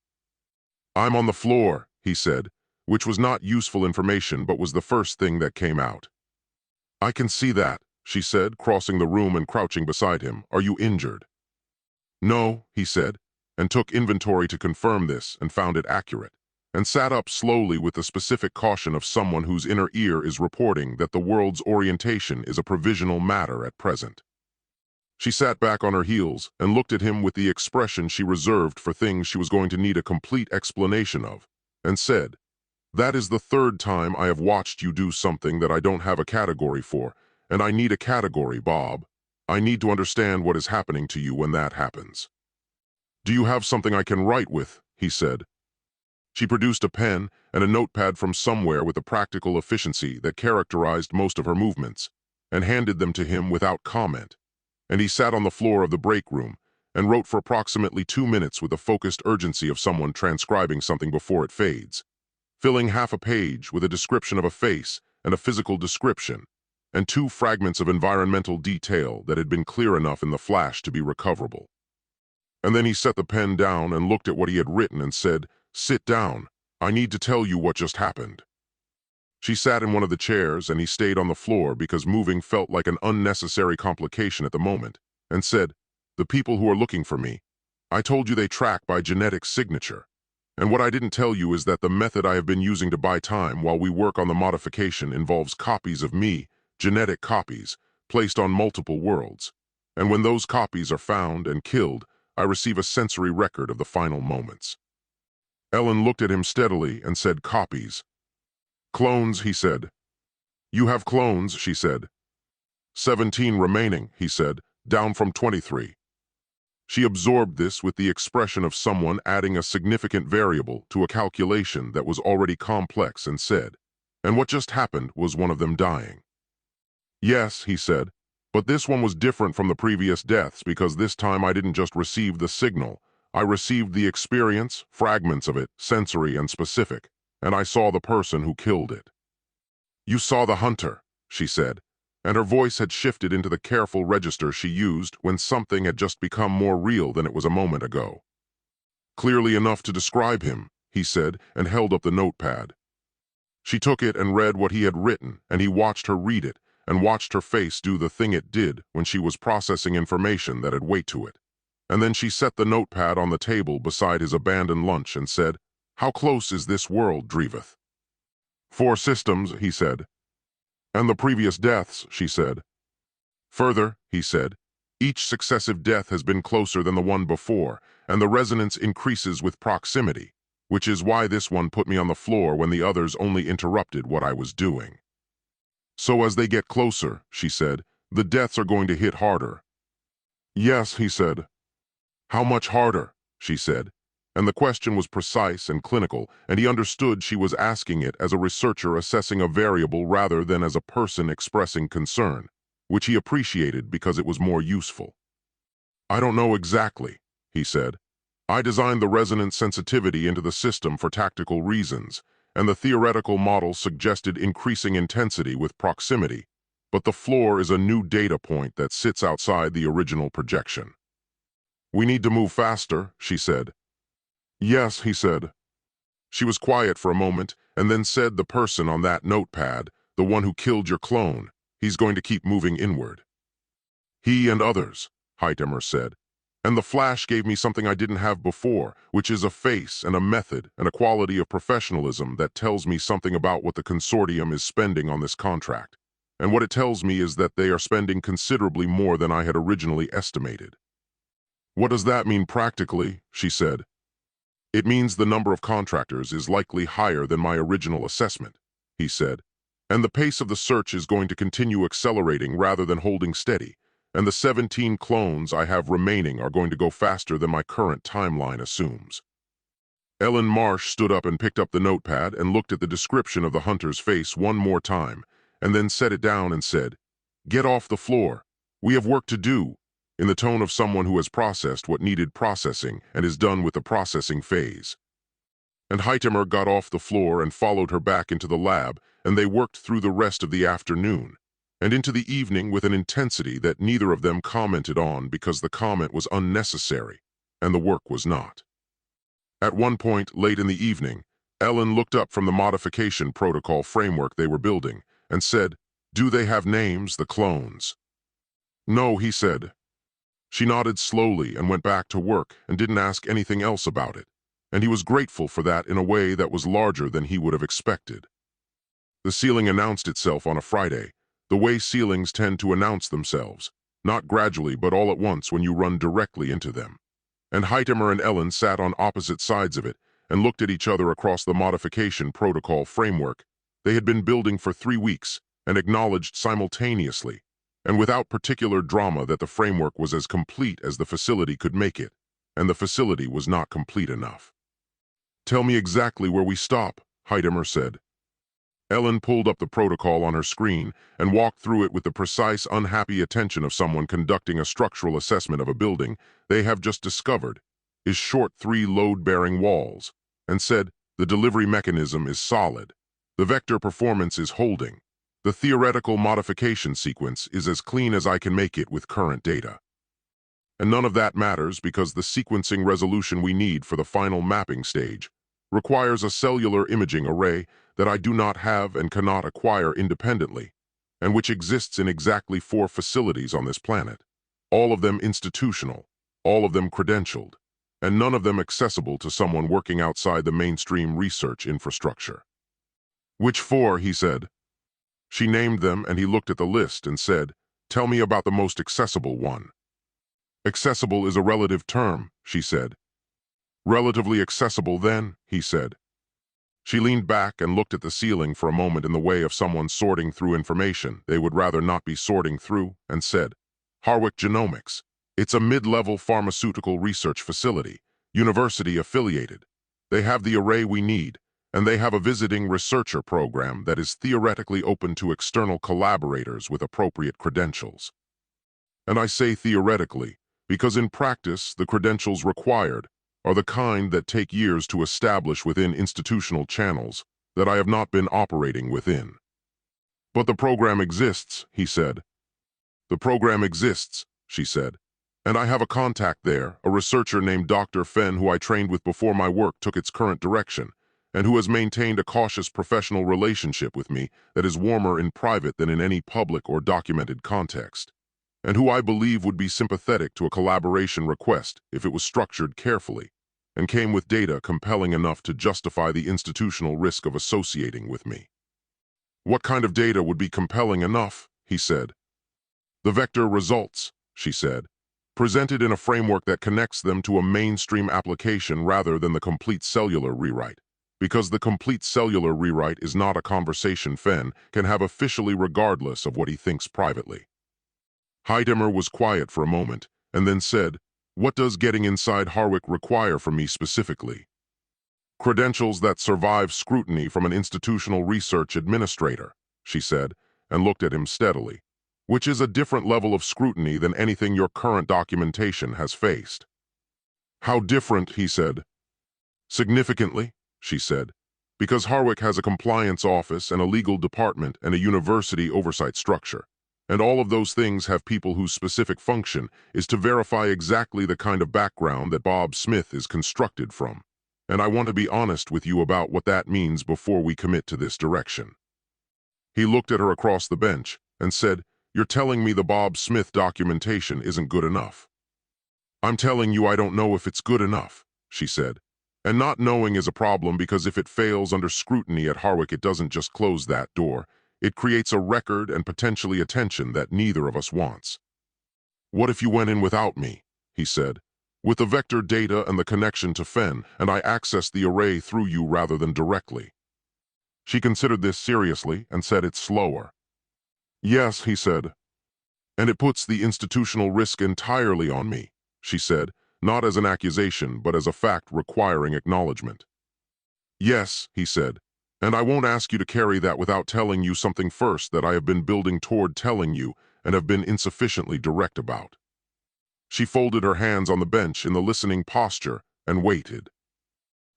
"I'm on the floor," he said, which was not useful information but was the first thing that came out. "I can see that," she said, crossing the room and crouching beside him. "Are you injured?" "No," he said, and took inventory to confirm this and found it accurate. and sat up slowly with the specific caution of someone whose inner ear is reporting that the world's orientation is a provisional matter at present. She sat back on her heels and looked at him with the expression she reserved for things she was going to need a complete explanation of, and said, "That is the third time I have watched you do something that I don't have a category for, and I need a category, Bob. I need to understand what is happening to you when that happens." "Do you have something I can write with?" he said. She produced a pen and a notepad from somewhere with the practical efficiency that characterized most of her movements, and handed them to him without comment. And he sat on the floor of the break room and wrote for approximately 2 minutes with the focused urgency of someone transcribing something before it fades, filling half a page with a description of a face and a physical description, and 2 fragments of environmental detail that had been clear enough in the flash to be recoverable. And then he set the pen down and looked at what he had written and said, "Sit down. I need to tell you what just happened." She sat in one of the chairs and he stayed on the floor because moving felt like an unnecessary complication at the moment, and said, "The people who are looking for me, I told you they track by genetic signature. And what I didn't tell you is that the method I have been using to buy time while we work on the modification involves copies of me, genetic copies, placed on multiple worlds. And when those copies are found and killed, I receive a sensory record of the final moments." Ellen looked at him steadily and said, "Copies." "Clones," he said. "You have clones," she said. 17 remaining, he said, "down from 23. She absorbed this with the expression of someone adding a significant variable to a calculation that was already complex and said, "And what just happened was one of them dying." "Yes," he said, "but this one was different from the previous deaths because this time I didn't just receive the signal. I received the experience, fragments of it, sensory and specific, and I saw the person who killed it." "You saw the hunter," she said, and her voice had shifted into the careful register she used when something had just become more real than it was a moment ago. "Clearly enough to describe him," he said, and held up the notepad. She took it and read what he had written, and he watched her read it, and watched her face do the thing it did when she was processing information that had weight to it. And then she set the notepad on the table beside his abandoned lunch and said, "How close is this world, Dreveth?" "4 systems," he said. "And the previous deaths," she said. "Further," he said, "each successive death has been closer than the one before, and the resonance increases with proximity, which is why this one put me on the floor when the others only interrupted what I was doing. So as they get closer," she said, "the deaths are going to hit harder." "Yes," he said. "How much harder?" she said, and the question was precise and clinical, and he understood she was asking it as a researcher assessing a variable rather than as a person expressing concern, which he appreciated because it was more useful. "I don't know exactly," he said. "I designed the resonance sensitivity into the system for tactical reasons, and the theoretical model suggested increasing intensity with proximity, but the floor is a new data point that sits outside the original projection." "We need to move faster," she said. "Yes," he said. She was quiet for a moment and then said, "The person on that notepad, the one who killed your clone, he's going to keep moving inward." "He and others," Hytemer said. "And the flash gave me something I didn't have before, which is a face and a method and a quality of professionalism that tells me something about what the consortium is spending on this contract. And what it tells me is that they are spending considerably more than I had originally estimated." "What does that mean practically?" she said. "It means the number of contractors is likely higher than my original assessment," he said, "and the pace of the search is going to continue accelerating rather than holding steady, and the 17 clones I have remaining are going to go faster than my current timeline assumes." Ellen Marsh stood up and picked up the notepad and looked at the description of the hunter's face one more time, and then set it down and said, "Get off the floor. We have work to do," in the tone of someone who has processed what needed processing and is done with the processing phase. And Hytemer got off the floor and followed her back into the lab, and they worked through the rest of the afternoon, and into the evening with an intensity that neither of them commented on because the comment was unnecessary, and the work was not. At one point, late in the evening, Ellen looked up from the modification protocol framework they were building and said, "Do they have names, the clones?" "No," he said. She nodded slowly and went back to work and didn't ask anything else about it. and he was grateful for that in a way that was larger than he would have expected. The ceiling announced itself on a Friday, the way ceilings tend to announce themselves, not gradually but all at once when you run directly into them. And Hytemer and Ellen sat on opposite sides of it and looked at each other across the modification protocol framework they had been building for 3 weeks and acknowledged simultaneously, and without particular drama, that the framework was as complete as the facility could make it, and the facility was not complete enough. "Tell me exactly where we stop," Hytemer said. Ellen pulled up the protocol on her screen and walked through it with the precise, unhappy attention of someone conducting a structural assessment of a building they have just discovered is short 3 load-bearing walls, and said, "The delivery mechanism is solid. The vector performance is holding. The theoretical modification sequence is as clean as I can make it with current data. And none of that matters because the sequencing resolution we need for the final mapping stage requires a cellular imaging array that I do not have and cannot acquire independently, and which exists in exactly 4 facilities on this planet, all of them institutional, all of them credentialed, and none of them accessible to someone working outside the mainstream research infrastructure." "Which 4?" he said. She named them, and he looked at the list and said, "Tell me about the most accessible one." "Accessible is a relative term," she said. "Relatively accessible then," he said. She leaned back and looked at the ceiling for a moment in the way of someone sorting through information they would rather not be sorting through, and said, "Harwick Genomics. It's a mid-level pharmaceutical research facility, university-affiliated. They have the array we need, and they have a visiting researcher program that is theoretically open to external collaborators with appropriate credentials." And I say theoretically, because in practice the credentials required are the kind that take years to establish within institutional channels that I have not been operating within. "But the program exists," he said. "The program exists," she said. "And I have a contact there, a researcher named Dr. Fenn, who I trained with before my work took its current direction, and who has maintained a cautious professional relationship with me that is warmer in private than in any public or documented context, and who I believe would be sympathetic to a collaboration request if it was structured carefully and came with data compelling enough to justify the institutional risk of associating with me." "What kind of data would be compelling enough?" he said. "The vector results," she said, "presented in a framework that connects them to a mainstream application rather than the complete cellular rewrite, because the complete cellular rewrite is not a conversation Fenn can have officially regardless of what he thinks privately." Hytemer was quiet for a moment, and then said, "What does getting inside Harwick require from me specifically?" "Credentials that survive scrutiny from an institutional research administrator," she said, and looked at him steadily, "which is a different level of scrutiny than anything your current documentation has faced." "How different?" he said. "Significantly," she said, "because Harwick has a compliance office and a legal department and a university oversight structure. And all of those things have people whose specific function is to verify exactly the kind of background that Bob Smith is constructed from. And I want to be honest with you about what that means before we commit to this direction." He looked at her across the bench and said, "You're telling me the Bob Smith documentation isn't good enough." "I'm telling you I don't know if it's good enough," she said. "And not knowing is a problem because if it fails under scrutiny at Harwick, it doesn't just close that door. It creates a record and potentially attention that neither of us wants." "What if you went in without me?" he said. "With the vector data and the connection to Fenn, and I accessed the array through you rather than directly?" She considered this seriously and said it slower. "Yes," he said. "And it puts the institutional risk entirely on me," she said, not as an accusation but as a fact requiring acknowledgement. "Yes," he said. "And I won't ask you to carry that without telling you something first that I have been building toward telling you and have been insufficiently direct about." She folded her hands on the bench in the listening posture and waited.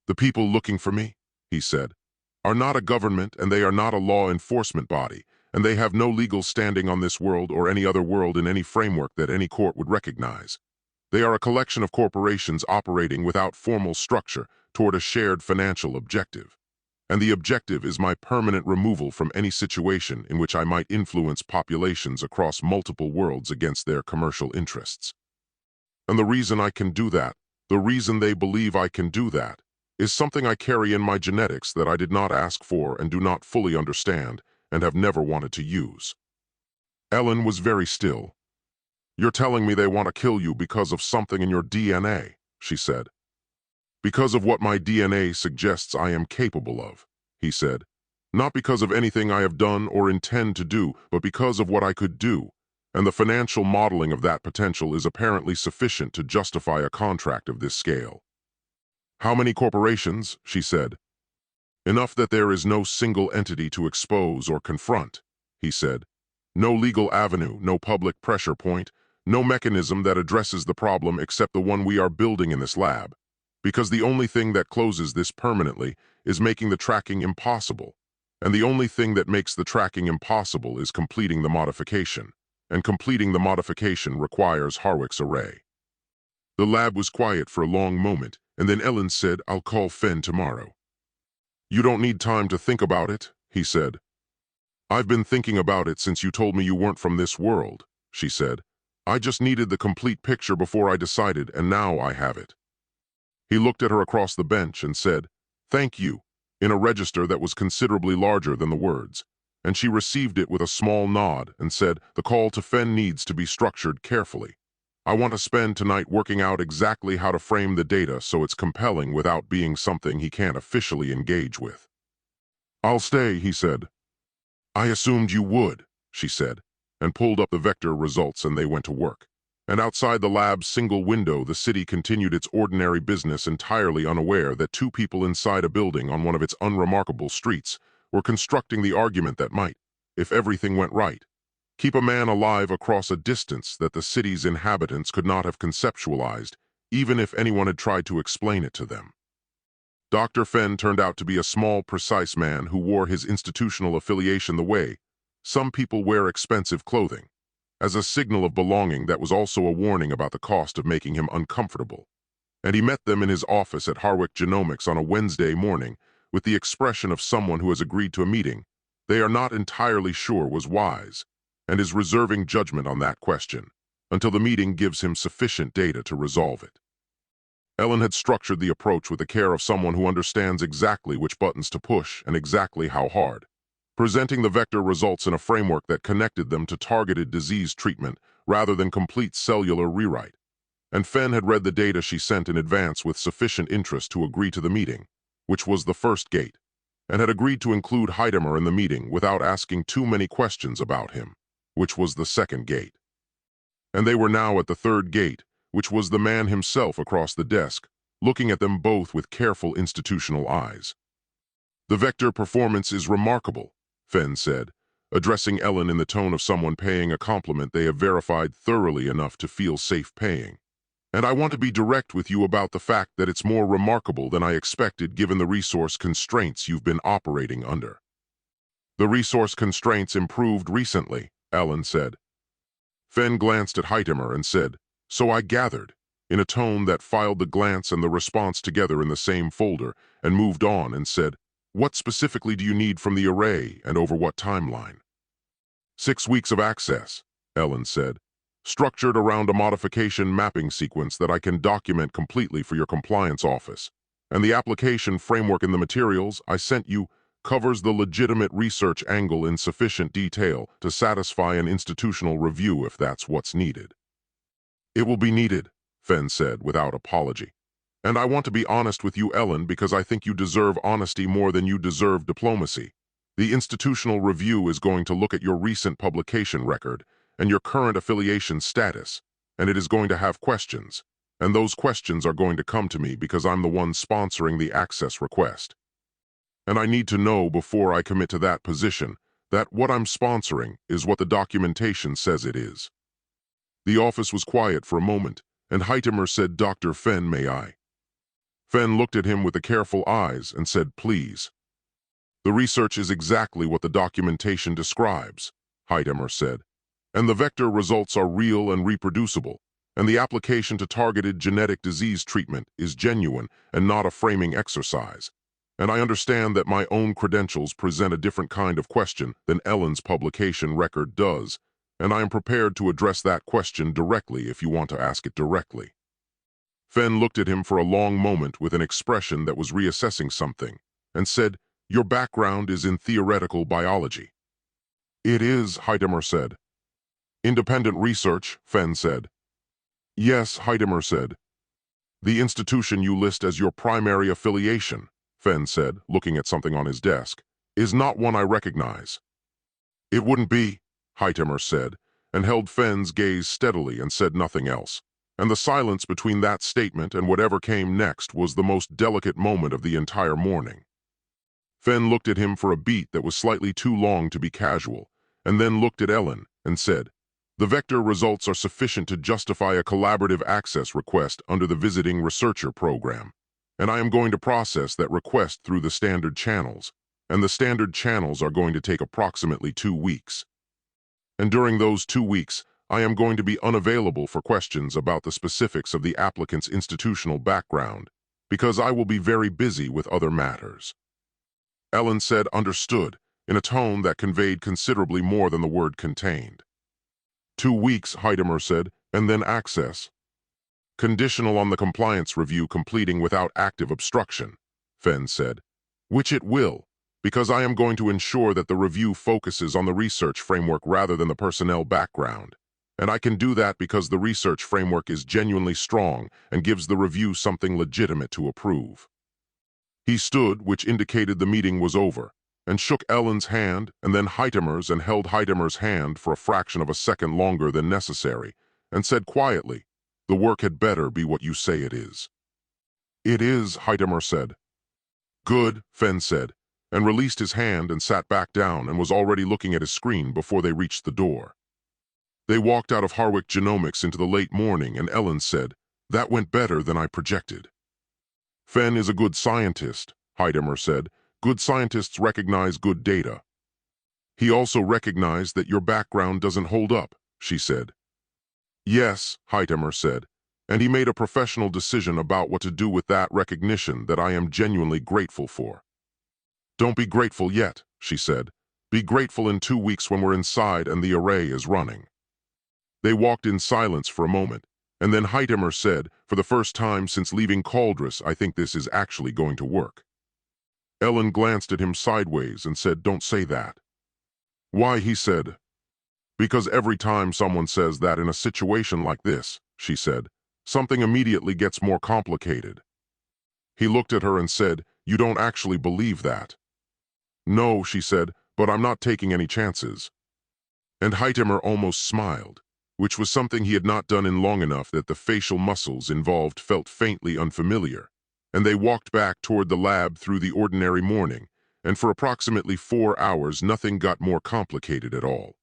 "The people looking for me," he said, "are not a government and they are not a law enforcement body, and they have no legal standing on this world or any other world in any framework that any court would recognize. They are a collection of corporations operating without formal structure toward a shared financial objective. And the objective is my permanent removal from any situation in which I might influence populations across multiple worlds against their commercial interests. And the reason I can do that, the reason they believe I can do that, is something I carry in my genetics that I did not ask for and do not fully understand and have never wanted to use. Ellen was very still. You're telling me they want to kill you because of something in your DNA, she said. Because of what my DNA suggests I am capable of, he said. Not because of anything I have done or intend to do, but because of what I could do, and the financial modeling of that potential is apparently sufficient to justify a contract of this scale. How many corporations? She said. Enough that there is no single entity to expose or confront, he said. No legal avenue, no public pressure point, no mechanism that addresses the problem except the one we are building in this lab. Because the only thing that closes this permanently is making the tracking impossible. And the only thing that makes the tracking impossible is completing the modification. And completing the modification requires Harwick's array. The lab was quiet for a long moment, and then Ellen said, I'll call Fen tomorrow. You don't need time to think about it, he said. I've been thinking about it since you told me you weren't from this world, she said. I just needed the complete picture before I decided, and now I have it. He looked at her across the bench and said, Thank you, in a register that was considerably larger than the words, and she received it with a small nod and said, The call to Fen needs to be structured carefully. I want to spend tonight working out exactly how to frame the data so it's compelling without being something he can't officially engage with. I'll stay, he said. I assumed you would, she said, and pulled up the vector results and they went to work. And outside the lab's single window, the city continued its ordinary business entirely unaware that two people inside a building on one of its unremarkable streets were constructing the argument that might, if everything went right, keep a man alive across a distance that the city's inhabitants could not have conceptualized, even if anyone had tried to explain it to them. Dr. Fen turned out to be a small, precise man who wore his institutional affiliation the way some people wear expensive clothing, as a signal of belonging that was also a warning about the cost of making him uncomfortable. And he met them in his office at Harwick Genomics on a Wednesday morning with the expression of someone who has agreed to a meeting they are not entirely sure was wise, and is reserving judgment on that question until the meeting gives him sufficient data to resolve it. Ellen had structured the approach with the care of someone who understands exactly which buttons to push and exactly how hard, presenting the vector results in a framework that connected them to targeted disease treatment rather than complete cellular rewrite. And Fen had read the data she sent in advance with sufficient interest to agree to the meeting, which was the first gate, and had agreed to include Hytemer in the meeting without asking too many questions about him, which was the second gate. And they were now at the third gate, which was the man himself across the desk, looking at them both with careful institutional eyes. The vector performance is remarkable, Fen said, addressing Ellen in the tone of someone paying a compliment they have verified thoroughly enough to feel safe paying. And I want to be direct with you about the fact that it's more remarkable than I expected given the resource constraints you've been operating under. The resource constraints improved recently, Ellen said. Fen glanced at Hytemer and said, So I gathered, in a tone that filed the glance and the response together in the same folder, and moved on and said, What specifically do you need from the array and over what timeline? 6 weeks of access, Ellen said, structured around a modification mapping sequence that I can document completely for your compliance office. And the application framework in the materials I sent you covers the legitimate research angle in sufficient detail to satisfy an institutional review if that's what's needed. It will be needed, Fen said without apology. And I want to be honest with you, Ellen, because I think you deserve honesty more than you deserve diplomacy. The institutional review is going to look at your recent publication record and your current affiliation status, and it is going to have questions, and those questions are going to come to me because I'm the one sponsoring the access request. And I need to know before I commit to that position that what I'm sponsoring is what the documentation says it is. The office was quiet for a moment, and Hytemer said, Dr. Fen, may I? Fen looked at him with the careful eyes and said, Please. The research is exactly what the documentation describes, Hytemer said. And the vector results are real and reproducible, and the application to targeted genetic disease treatment is genuine and not a framing exercise. And I understand that my own credentials present a different kind of question than Ellen's publication record does, and I am prepared to address that question directly if you want to ask it directly. Fen looked at him for a long moment with an expression that was reassessing something, and said, "Your background is in theoretical biology." "It is," Hytemer said. "Independent research," Fen said. "Yes," Hytemer said. "The institution you list as your primary affiliation," Fen said, looking at something on his desk, "is not one I recognize." "It wouldn't be," Hytemer said, and held Fen's gaze steadily and said nothing else. And the silence between that statement and whatever came next was the most delicate moment of the entire morning. Fen looked at him for a beat that was slightly too long to be casual, and then looked at Ellen and said, "The vector results are sufficient to justify a collaborative access request under the Visiting Researcher Program, and I am going to process that request through the standard channels, and the standard channels are going to take approximately 2 weeks. And during those 2 weeks, I am going to be unavailable for questions about the specifics of the applicant's institutional background, because I will be very busy with other matters." Ellen said, "Understood," in a tone that conveyed considerably more than the word contained. 2 weeks, Hytemer said, "and then access." "Conditional on the compliance review completing without active obstruction," Fen said. "Which it will, because I am going to ensure that the review focuses on the research framework rather than the personnel background. And I can do that because the research framework is genuinely strong and gives the review something legitimate to approve." He stood, which indicated the meeting was over, and shook Ellen's hand and then Hytemer's and held Hytemer's hand for a fraction of a second longer than necessary, and said quietly, "The work had better be what you say it is." "It is," Hytemer said. "Good," Fen said, and released his hand and sat back down and was already looking at his screen before they reached the door. They walked out of Harwick Genomics into the late morning, and Ellen said, "That went better than I projected." "Fen is a good scientist," Hytemer said. "Good scientists recognize good data." "He also recognized that your background doesn't hold up," she said. "Yes," Hytemer said, "and he made a professional decision about what to do with that recognition that I am genuinely grateful for." "Don't be grateful yet," she said. "Be grateful in 2 weeks when we're inside and the array is running." They walked in silence for a moment, and then Hytemer said, "For the first time since leaving Cauldress, I think this is actually going to work." Ellen glanced at him sideways and said, "Don't say that." "Why?" he said. "Because every time someone says that in a situation like this," she said, "something immediately gets more complicated." He looked at her and said, "You don't actually believe that." "No," she said, "but I'm not taking any chances." And Hytemer almost smiled, which was something he had not done in long enough that the facial muscles involved felt faintly unfamiliar, and they walked back toward the lab through the ordinary morning, and for approximately 4 hours nothing got more complicated at all.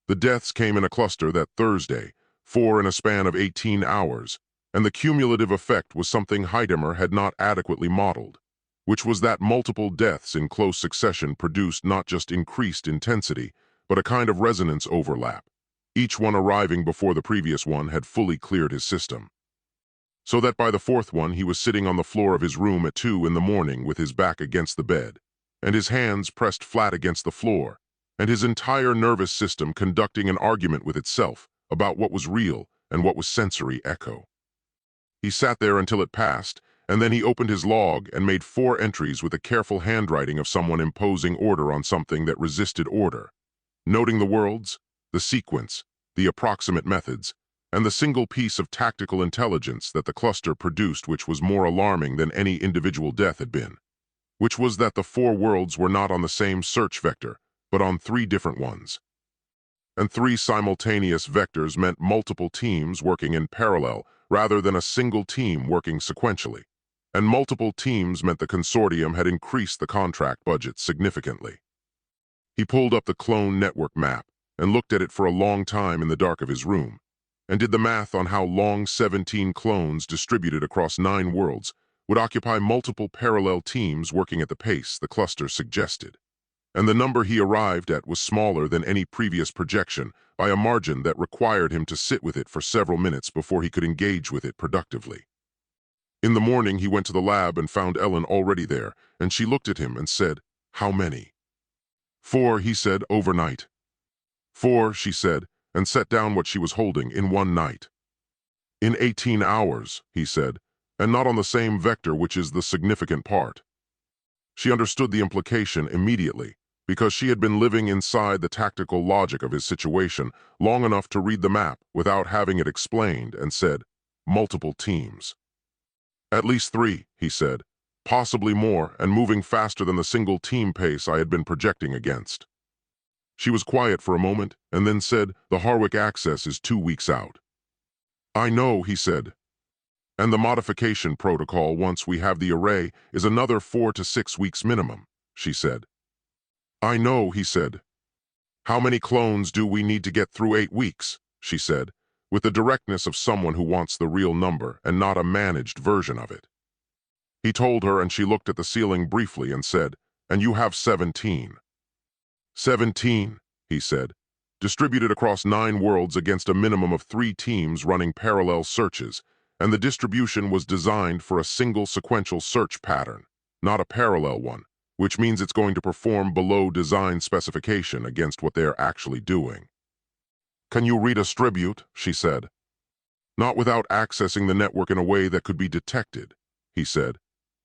The deaths came in a cluster that Thursday, 4 in a span of 18 hours, and the cumulative effect was something Hytemer had not adequately modeled, which was that multiple deaths in close succession produced not just increased intensity, but a kind of resonance overlap, each one arriving before the previous one had fully cleared his system. So that by the 4th one he was sitting on the floor of his room at 2 in the morning with his back against the bed, and his hands pressed flat against the floor, and his entire nervous system conducting an argument with itself about what was real and what was sensory echo. He sat there until it passed, and then he opened his log and made 4 entries with a careful handwriting of someone imposing order on something that resisted order, noting the worlds, the sequence, the approximate methods, and the single piece of tactical intelligence that the cluster produced, which was more alarming than any individual death had been, which was that the 4 worlds were not on the same search vector, but on 3 different ones. And 3 simultaneous vectors meant multiple teams working in parallel rather than a single team working sequentially. And multiple teams meant the consortium had increased the contract budget significantly. He pulled up the clone network map and looked at it for a long time in the dark of his room, and did the math on how long 17 clones distributed across 9 worlds would occupy multiple parallel teams working at the pace the cluster suggested. And the number he arrived at was smaller than any previous projection by a margin that required him to sit with it for several minutes before he could engage with it productively. In the morning he went to the lab and found Ellen already there, and she looked at him and said, "How many?" "4, he said, "overnight." "4, she said, and set down what she was holding, "in one night." In 18 hours, he said, and not on the same vector, which is the significant part. She understood the implication immediately, because she had been living inside the tactical logic of his situation long enough to read the map without having it explained, and said, multiple teams. At least 3, he said, possibly more, and moving faster than the single team pace I had been projecting against. She was quiet for a moment, and then said, the Harwick access is 2 weeks out. I know, he said. And the modification protocol, once we have the array, is another 4 to 6 weeks minimum, she said. I know, he said. How many clones do we need to get through 8 weeks, she said, with the directness of someone who wants the real number and not a managed version of it. He told her, and she looked at the ceiling briefly and said, and you have 17. 17, he said, distributed across 9 worlds against a minimum of 3 teams running parallel searches, and the distribution was designed for a single sequential search pattern, not a parallel one, which means it's going to perform below design specification against what they're actually doing. Can you redistribute? She said. Not without accessing the network in a way that could be detected, he said.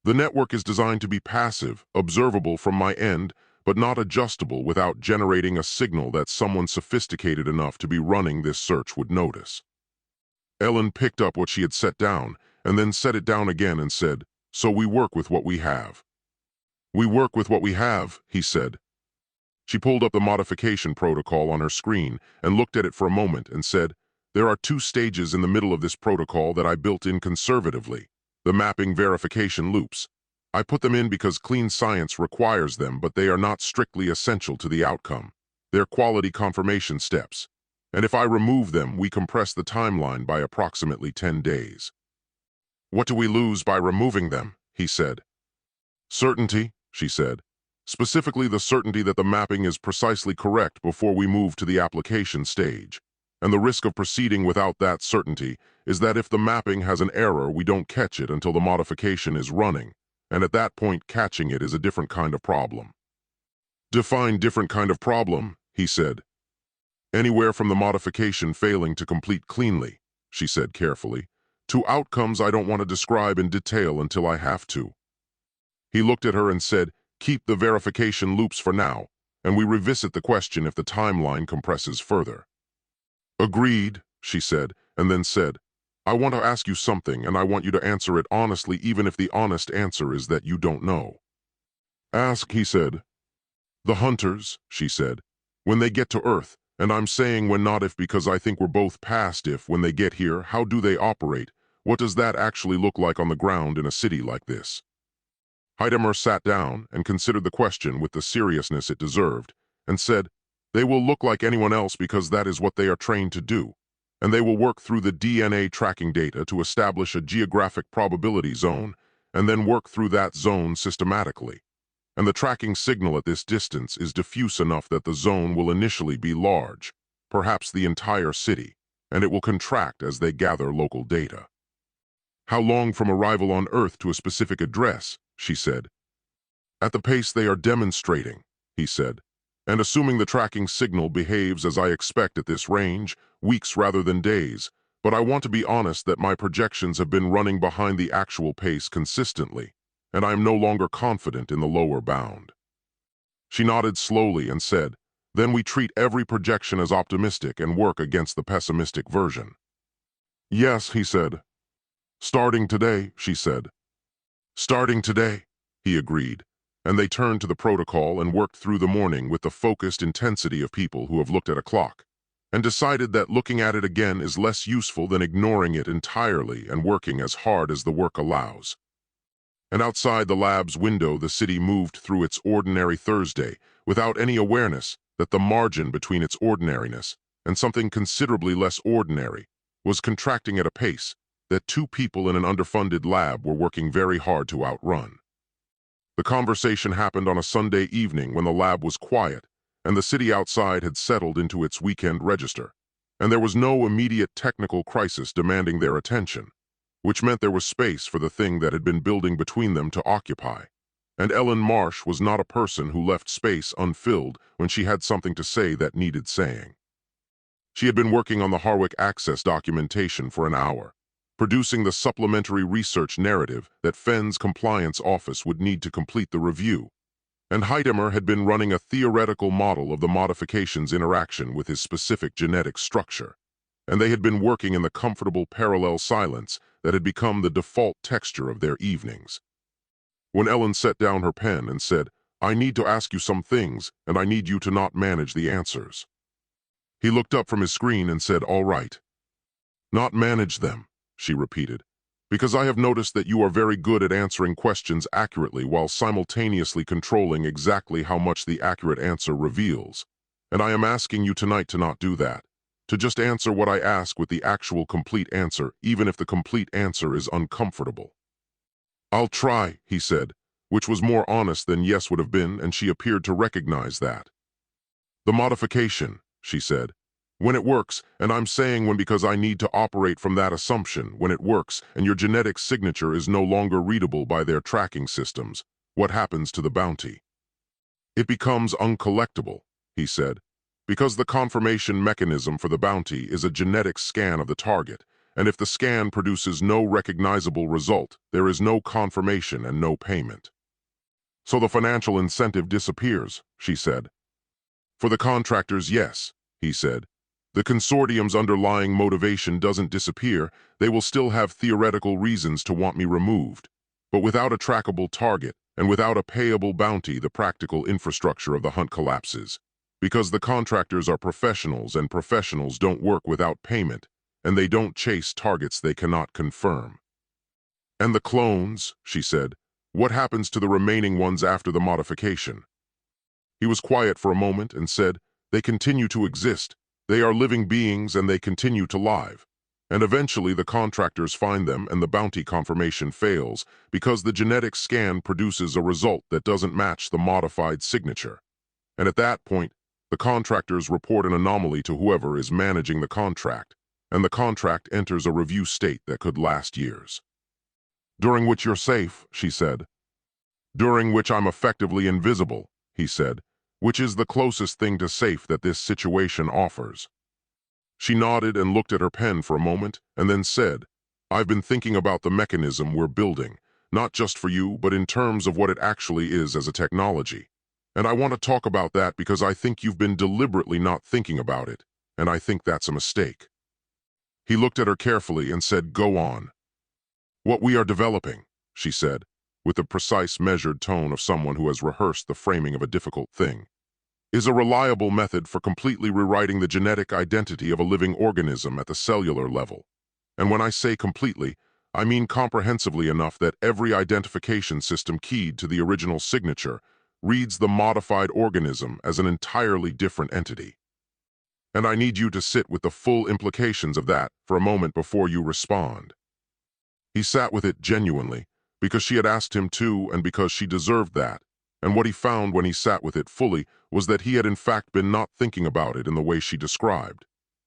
The network is designed to be passive, observable from my end, but not adjustable without generating a signal that someone sophisticated enough to be running this search would notice. Ellen picked up what she had set down, and then set it down again and said, so we work with what we have. We work with what we have, he said. She pulled up the modification protocol on her screen and looked at it for a moment and said, there are 2 stages in the middle of this protocol that I built in conservatively, the mapping verification loops. I put them in because clean science requires them, but they are not strictly essential to the outcome. They're quality confirmation steps. And if I remove them, we compress the timeline by approximately 10 days. What do we lose by removing them? He said. Certainty, she said. Specifically the certainty that the mapping is precisely correct before we move to the application stage. And the risk of proceeding without that certainty is that if the mapping has an error, we don't catch it until the modification is running, and at that point catching it is a different kind of problem. Define different kind of problem, he said. Anywhere from the modification failing to complete cleanly, she said carefully, to outcomes I don't want to describe in detail until I have to. He looked at her and said, keep the verification loops for now, and we revisit the question if the timeline compresses further. Agreed, she said, and then said, I want to ask you something, and I want you to answer it honestly, even if the honest answer is that you don't know. Ask, he said. The hunters, she said, when they get to Earth, and I'm saying when, not if, because I think we're both past if, when they get here, how do they operate? What does that actually look like on the ground in a city like this? Hytemer sat down and considered the question with the seriousness it deserved, and said, they will look like anyone else because that is what they are trained to do, and they will work through the DNA tracking data to establish a geographic probability zone, and then work through that zone systematically. And the tracking signal at this distance is diffuse enough that the zone will initially be large, perhaps the entire city, and it will contract as they gather local data. How long from arrival on Earth to a specific address? She said. At the pace they are demonstrating, he said, and assuming the tracking signal behaves as I expect at this range, weeks rather than days, but I want to be honest that my projections have been running behind the actual pace consistently, and I am no longer confident in the lower bound. She nodded slowly and said, then we treat every projection as optimistic and work against the pessimistic version. Yes, he said. Starting today, she said. Starting today, he agreed, and they turned to the protocol and worked through the morning with the focused intensity of people who have looked at a clock, and decided that looking at it again is less useful than ignoring it entirely and working as hard as the work allows. And outside the lab's window, the city moved through its ordinary Thursday without any awareness that the margin between its ordinariness and something considerably less ordinary was contracting at a pace that 2 people in an underfunded lab were working very hard to outrun. The conversation happened on a Sunday evening when the lab was quiet and the city outside had settled into its weekend register, and there was no immediate technical crisis demanding their attention, which meant there was space for the thing that had been building between them to occupy. And Ellen Marsh was not a person who left space unfilled when she had something to say that needed saying. She had been working on the Harwick access documentation for an hour, producing the supplementary research narrative that Fenn's compliance office would need to complete the review. And Hytemer had been running a theoretical model of the modification's interaction with his specific genetic structure, and they had been working in the comfortable parallel silence that had become the default texture of their evenings. When Ellen set down her pen and said, "I need to ask you some things, and I need you to not manage the answers," he looked up from his screen and said, "All right." "Not manage them," she repeated, "because I have noticed that you are very good at answering questions accurately while simultaneously controlling exactly how much the accurate answer reveals. And I am asking you tonight to not do that, to just answer what I ask with the actual complete answer, even if the complete answer is uncomfortable." "I'll try," he said, which was more honest than yes would have been, and she appeared to recognize that. "The modification," she said, "when it works, and I'm saying when because I need to operate from that assumption, when it works and your genetic signature is no longer readable by their tracking systems, what happens to the bounty?" "It becomes uncollectible," he said, "because the confirmation mechanism for the bounty is a genetic scan of the target, and if the scan produces no recognizable result, there is no confirmation and no payment." "So the financial incentive disappears," she said. "For the contractors, yes," he said. "The consortium's underlying motivation doesn't disappear. They will still have theoretical reasons to want me removed. But without a trackable target, and without a payable bounty, the practical infrastructure of the hunt collapses. Because the contractors are professionals, and professionals don't work without payment, and they don't chase targets they cannot confirm." "And the clones," she said, "what happens to the remaining ones after the modification?" He was quiet for a moment and said, "They continue to exist. They are living beings and they continue to live. And eventually the contractors find them and the bounty confirmation fails because the genetic scan produces a result that doesn't match the modified signature. And at that point, the contractors report an anomaly to whoever is managing the contract, and the contract enters a review state that could last years." "During which you're safe," she said. "During which I'm effectively invisible," he said, "which is the closest thing to safe that this situation offers." She nodded and looked at her pen for a moment, and then said, "I've been thinking about the mechanism we're building, not just for you, but in terms of what it actually is as a technology. And I want to talk about that because I think you've been deliberately not thinking about it, and I think that's a mistake." He looked at her carefully and said, "Go on." "What we are developing," she said, with the precise, measured tone of someone who has rehearsed the framing of a difficult thing, "is a reliable method for completely rewriting the genetic identity of a living organism at the cellular level. And when I say completely, I mean comprehensively enough that every identification system keyed to the original signature reads the modified organism as an entirely different entity. And I need you to sit with the full implications of that for a moment before you respond." He sat with it genuinely, because she had asked him to and because she deserved that, and what he found when he sat with it fully was that he had in fact been not thinking about it in the way she described,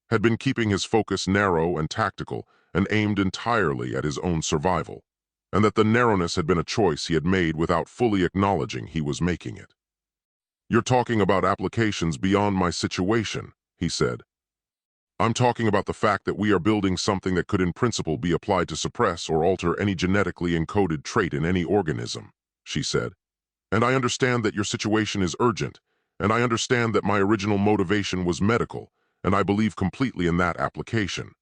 had been keeping his focus narrow and tactical and aimed entirely at his own survival, and that the narrowness had been a choice he had made without fully acknowledging he was making it. "You're talking about applications beyond my situation," he said. "I'm talking about the fact that we are building something that could in principle be applied to suppress or alter any genetically encoded trait in any organism," she said. "And I understand that your situation is urgent, and I understand that my original motivation was medical, and I believe completely in that application.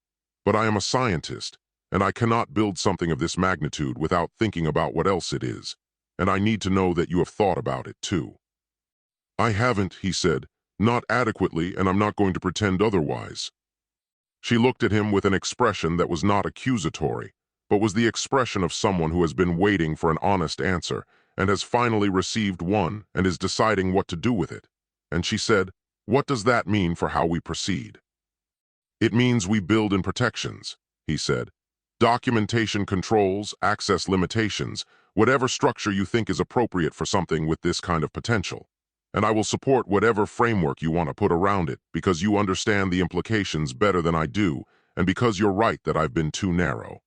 But I am a scientist, and I cannot build something of this magnitude without thinking about what else it is, and I need to know that you have thought about it too." "I haven't," he said, "not adequately, and I'm not going to pretend otherwise." She looked at him with an expression that was not accusatory, but was the expression of someone who has been waiting for an honest answer and has finally received one and is deciding what to do with it. And she said, "What does that mean for how we proceed?" "It means we build in protections," he said. "Documentation controls, access limitations, whatever structure you think is appropriate for something with this kind of potential. And I will support whatever framework you want to put around it because you understand the implications better than I do, and because you're right that I've been too narrow."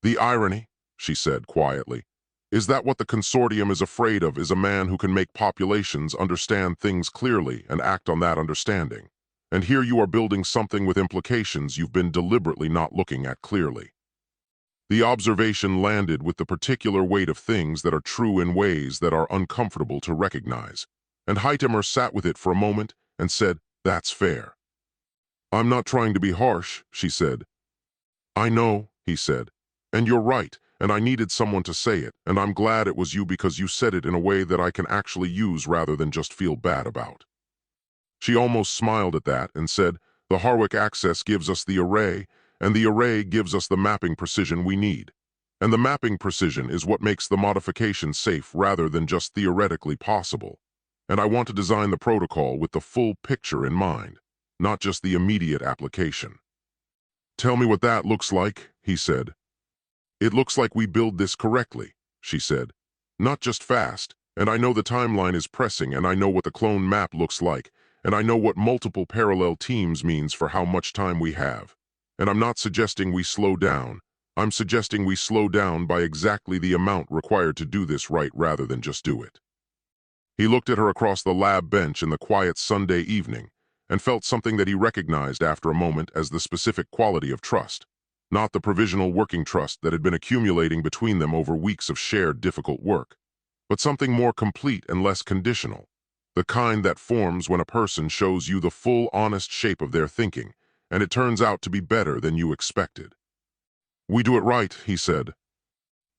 "The irony," she said quietly, "is that what the consortium is afraid of is a man who can make populations understand things clearly and act on that understanding. And here you are building something with implications you've been deliberately not looking at clearly. The observation landed with the particular weight of things that are true in ways that are uncomfortable to recognize. And Hytemer sat with it for a moment and said, "That's fair." "I'm not trying to be harsh," she said. "I know," he said. "And you're right, and I needed someone to say it, and I'm glad it was you because you said it in a way that I can actually use rather than just feel bad about." She almost smiled at that and said, "The Harwick access gives us the array, and the array gives us the mapping precision we need. And the mapping precision is what makes the modification safe rather than just theoretically possible. And I want to design the protocol with the full picture in mind, not just the immediate application." "Tell me what that looks like," he said. "It looks like we build this correctly," she said. "Not just fast, and I know the timeline is pressing, and I know what the clone map looks like, and I know what multiple parallel teams means for how much time we have. And I'm not suggesting we slow down. I'm suggesting we slow down by exactly the amount required to do this right rather than just do it." He looked at her across the lab bench in the quiet Sunday evening and felt something that he recognized after a moment as the specific quality of trust, not the provisional working trust that had been accumulating between them over weeks of shared difficult work, but something more complete and less conditional, the kind that forms when a person shows you the full, honest shape of their thinking, and it turns out to be better than you expected. "We do it right," he said.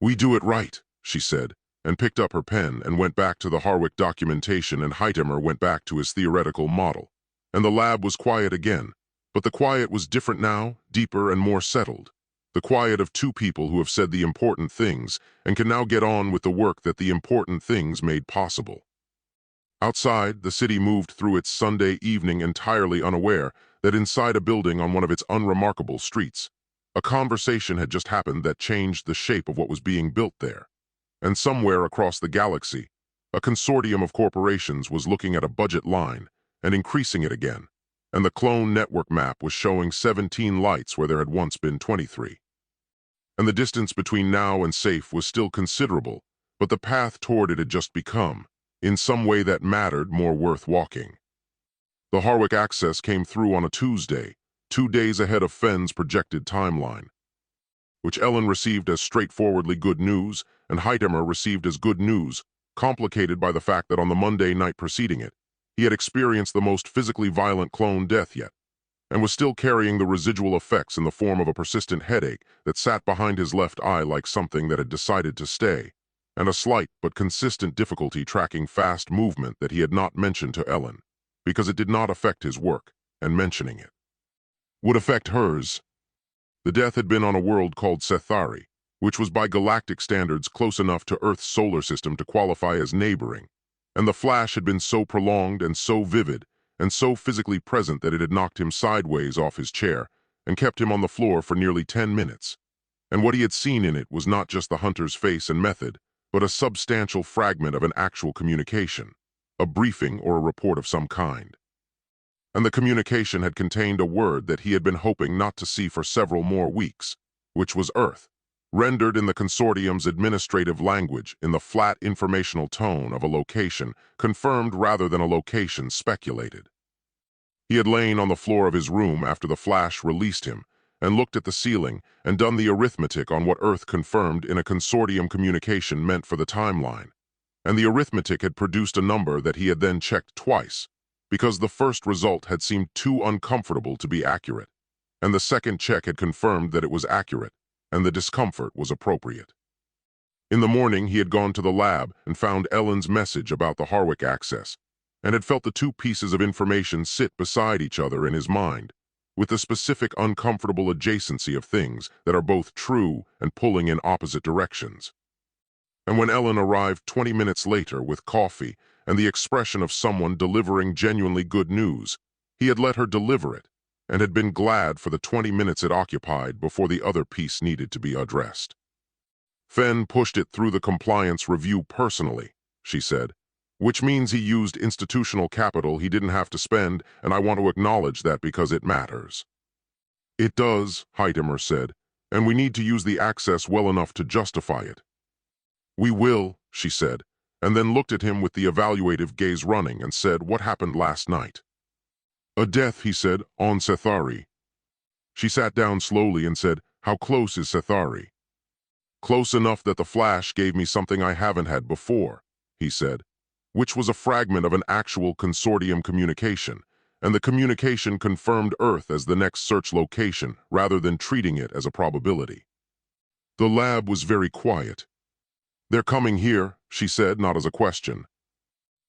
"We do it right," she said, and picked up her pen and went back to the Harwick documentation, and Hytemer went back to his theoretical model. And the lab was quiet again, but the quiet was different now, deeper and more settled. The quiet of two people who have said the important things and can now get on with the work that the important things made possible. Outside, the city moved through its Sunday evening entirely unaware that inside a building on one of its unremarkable streets, a conversation had just happened that changed the shape of what was being built there. And somewhere across the galaxy, a consortium of corporations was looking at a budget line and increasing it again, and the clone network map was showing 17 lights where there had once been 23. And the distance between now and safe was still considerable, but the path toward it had just become, in some way that mattered, more worth walking. The Harwick access came through on a Tuesday, 2 days ahead of Fenn's projected timeline, which Ellen received as straightforwardly good news and Hytemer received as good news, complicated by the fact that on the Monday night preceding it, he had experienced the most physically violent clone death yet, and was still carrying the residual effects in the form of a persistent headache that sat behind his left eye like something that had decided to stay, and a slight but consistent difficulty tracking fast movement that he had not mentioned to Ellen, because it did not affect his work, and mentioning it would affect hers. The death had been on a world called Sethari, which was by galactic standards close enough to Earth's solar system to qualify as neighboring, and the flash had been so prolonged and so vivid and so physically present that it had knocked him sideways off his chair and kept him on the floor for nearly 10 minutes. And what he had seen in it was not just the hunter's face and method, but a substantial fragment of an actual communication, a briefing or a report of some kind. And the communication had contained a word that he had been hoping not to see for several more weeks, which was Earth, rendered in the consortium's administrative language in the flat informational tone of a location confirmed rather than a location speculated. He had lain on the floor of his room after the flash released him and looked at the ceiling and done the arithmetic on what Earth confirmed in a consortium communication meant for the timeline. And the arithmetic had produced a number that he had then checked twice, because the first result had seemed too uncomfortable to be accurate, and the second check had confirmed that it was accurate, and the discomfort was appropriate. In the morning, he had gone to the lab and found Ellen's message about the Harwick access, and had felt the two pieces of information sit beside each other in his mind, with the specific uncomfortable adjacency of things that are both true and pulling in opposite directions. And when Ellen arrived 20 minutes later with coffee and the expression of someone delivering genuinely good news, he had let her deliver it, and had been glad for the 20 minutes it occupied before the other piece needed to be addressed. "Fenn pushed it through the compliance review personally," she said, "which means he used institutional capital he didn't have to spend, and I want to acknowledge that because it matters." "It does," Hytemer said, "and we need to use the access well enough to justify it." "We will," she said, and then looked at him with the evaluative gaze running and said, "What happened last night?" "A death," he said, "on Sethari." She sat down slowly and said, "How close is Sethari?" Close enough that the flash gave me something I haven't had before, he said, which was a fragment of an actual consortium communication, and the communication confirmed Earth as the next search location rather than treating it as a probability. The lab was very quiet. "They're coming here," she said, not as a question.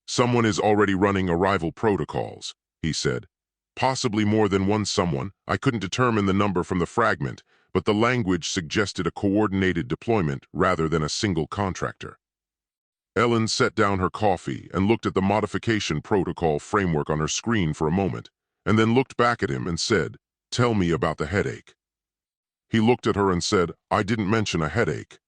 "Someone is already running arrival protocols," he said. "Possibly more than one someone. I couldn't determine the number from the fragment, but the language suggested a coordinated deployment rather than a single contractor." Ellen set down her coffee and looked at the modification protocol framework on her screen for a moment, and then looked back at him and said, "Tell me about the headache." He looked at her and said, "I didn't mention a headache.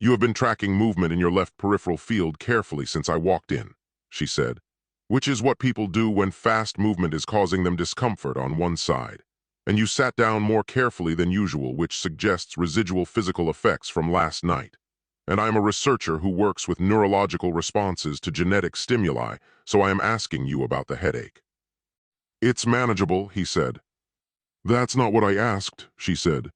You have been tracking movement in your left peripheral field carefully since I walked in," she said, "which is what people do when fast movement is causing them discomfort on one side. And you sat down more carefully than usual, which suggests residual physical effects from last night. And I am a researcher who works with neurological responses to genetic stimuli, so I am asking you about the headache." "It's manageable," he said. "That's not what I asked," she said.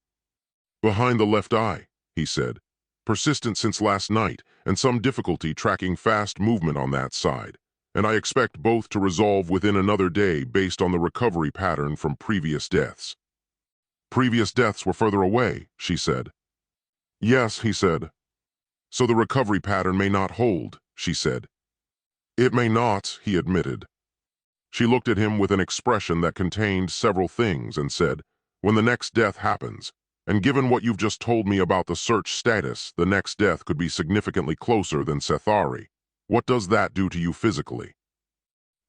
"Behind the left eye," he said. "Persistent since last night, and some difficulty tracking fast movement on that side. And I expect both to resolve within another day based on the recovery pattern from previous deaths." "Previous deaths were further away," she said. "Yes," he said. "So the recovery pattern may not hold," she said. "It may not," he admitted. She looked at him with an expression that contained several things and said, "When the next death happens, and given what you've just told me about the search status, the next death could be significantly closer than Sethari. What does that do to you physically?"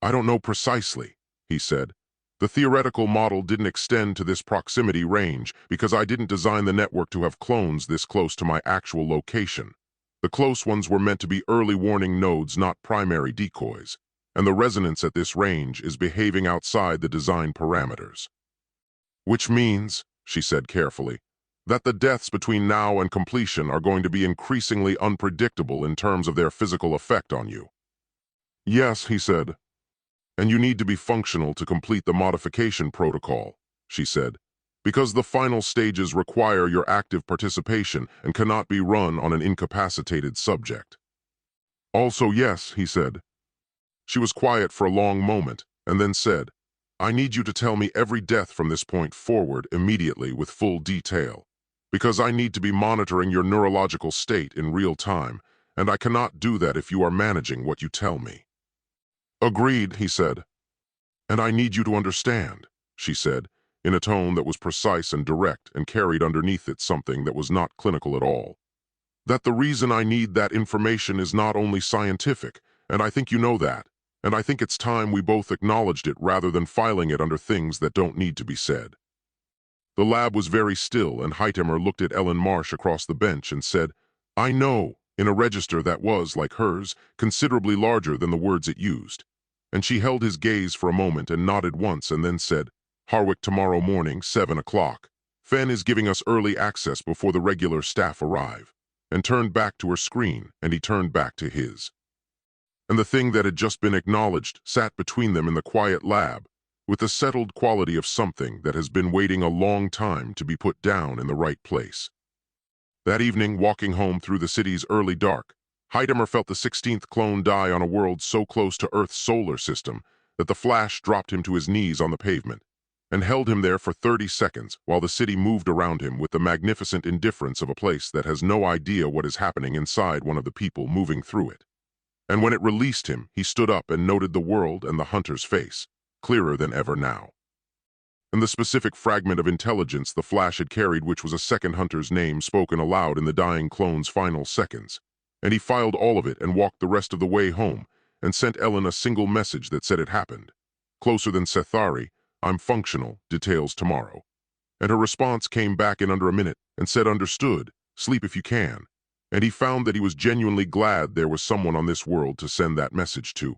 "I don't know precisely," he said. "The theoretical model didn't extend to this proximity range because I didn't design the network to have clones this close to my actual location. The close ones were meant to be early warning nodes, not primary decoys, and the resonance at this range is behaving outside the design parameters. Which means," she said carefully, "that the deaths between now and completion are going to be increasingly unpredictable in terms of their physical effect on you." "Yes," he said. "And you need to be functional to complete the modification protocol," she said, "because the final stages require your active participation and cannot be run on an incapacitated subject." "Also yes," he said. She was quiet for a long moment, and then said, "I need you to tell me every death from this point forward immediately with full detail, because I need to be monitoring your neurological state in real time, and I cannot do that if you are managing what you tell me." "Agreed," he said. "And I need you to understand," she said, in a tone that was precise and direct and carried underneath it something that was not clinical at all, "that the reason I need that information is not only scientific, and I think you know that, and I think it's time we both acknowledged it rather than filing it under things that don't need to be said." The lab was very still, and Hytemer looked at Ellen Marsh across the bench and said, "I know," in a register that was, like hers, considerably larger than the words it used. And she held his gaze for a moment and nodded once and then said, "Harwick, tomorrow morning, 7 o'clock. Fen is giving us early access before the regular staff arrive," and turned back to her screen, and he turned back to his. And the thing that had just been acknowledged sat between them in the quiet lab, with the settled quality of something that has been waiting a long time to be put down in the right place. That evening, walking home through the city's early dark, Hytemer felt the 16th clone die on a world so close to Earth's solar system that the flash dropped him to his knees on the pavement, and held him there for 30 seconds while the city moved around him with the magnificent indifference of a place that has no idea what is happening inside one of the people moving through it. And when it released him, he stood up and noted the world and the hunter's face, clearer than ever now. And the specific fragment of intelligence the flash had carried, which was a second hunter's name spoken aloud in the dying clone's final seconds. And he filed all of it and walked the rest of the way home, and sent Ellen a single message that said it happened. "Closer than Sethari, I'm functional, details tomorrow." And her response came back in under a minute and said, "Understood, sleep if you can." And he found that he was genuinely glad there was someone on this world to send that message to.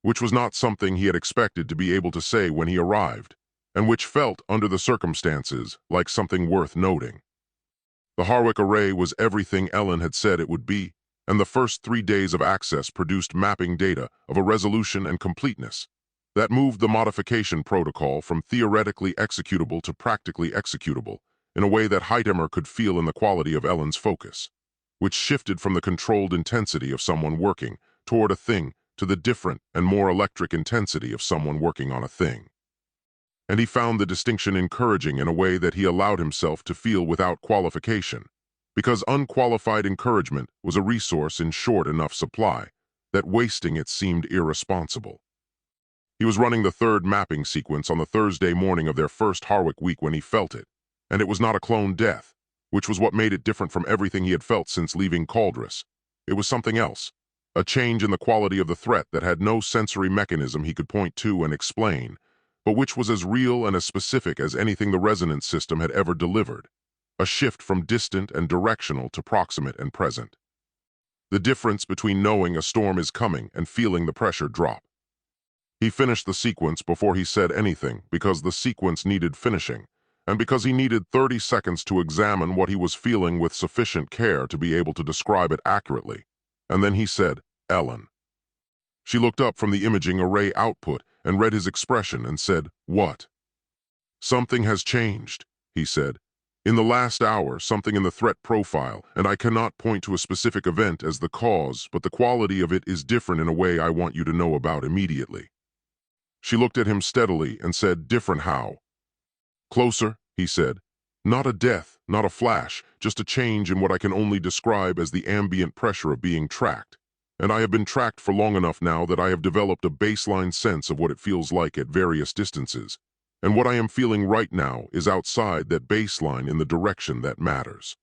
Which was not something he had expected to be able to say when he arrived, and which felt, under the circumstances, like something worth noting. The Harwick array was everything Ellen had said it would be, and the first 3 days of access produced mapping data of a resolution and completeness that moved the modification protocol from theoretically executable to practically executable, in a way that Hytemer could feel in the quality of Ellen's focus, which shifted from the controlled intensity of someone working toward a thing to the different and more electric intensity of someone working on a thing. And he found the distinction encouraging in a way that he allowed himself to feel without qualification, because unqualified encouragement was a resource in short enough supply that wasting it seemed irresponsible. He was running the third mapping sequence on the Thursday morning of their first Harwick week when he felt it, and it was not a clone death, which was what made it different from everything he had felt since leaving Caldress. It was something else, a change in the quality of the threat that had no sensory mechanism he could point to and explain, but which was as real and as specific as anything the resonance system had ever delivered, a shift from distant and directional to proximate and present. The difference between knowing a storm is coming and feeling the pressure drop. He finished the sequence before he said anything because the sequence needed finishing, and because he needed 30 seconds to examine what he was feeling with sufficient care to be able to describe it accurately. And then he said, "Ellen." She looked up from the imaging array output and read his expression and said, "What?" "Something has changed," he said. "In the last hour, something in the threat profile, and I cannot point to a specific event as the cause, but the quality of it is different in a way I want you to know about immediately." She looked at him steadily and said, "Different how?" "Closer," he said. "Not a death, not a flash, just a change in what I can only describe as the ambient pressure of being tracked. And I have been tracked for long enough now that I have developed a baseline sense of what it feels like at various distances. And what I am feeling right now is outside that baseline in the direction that matters."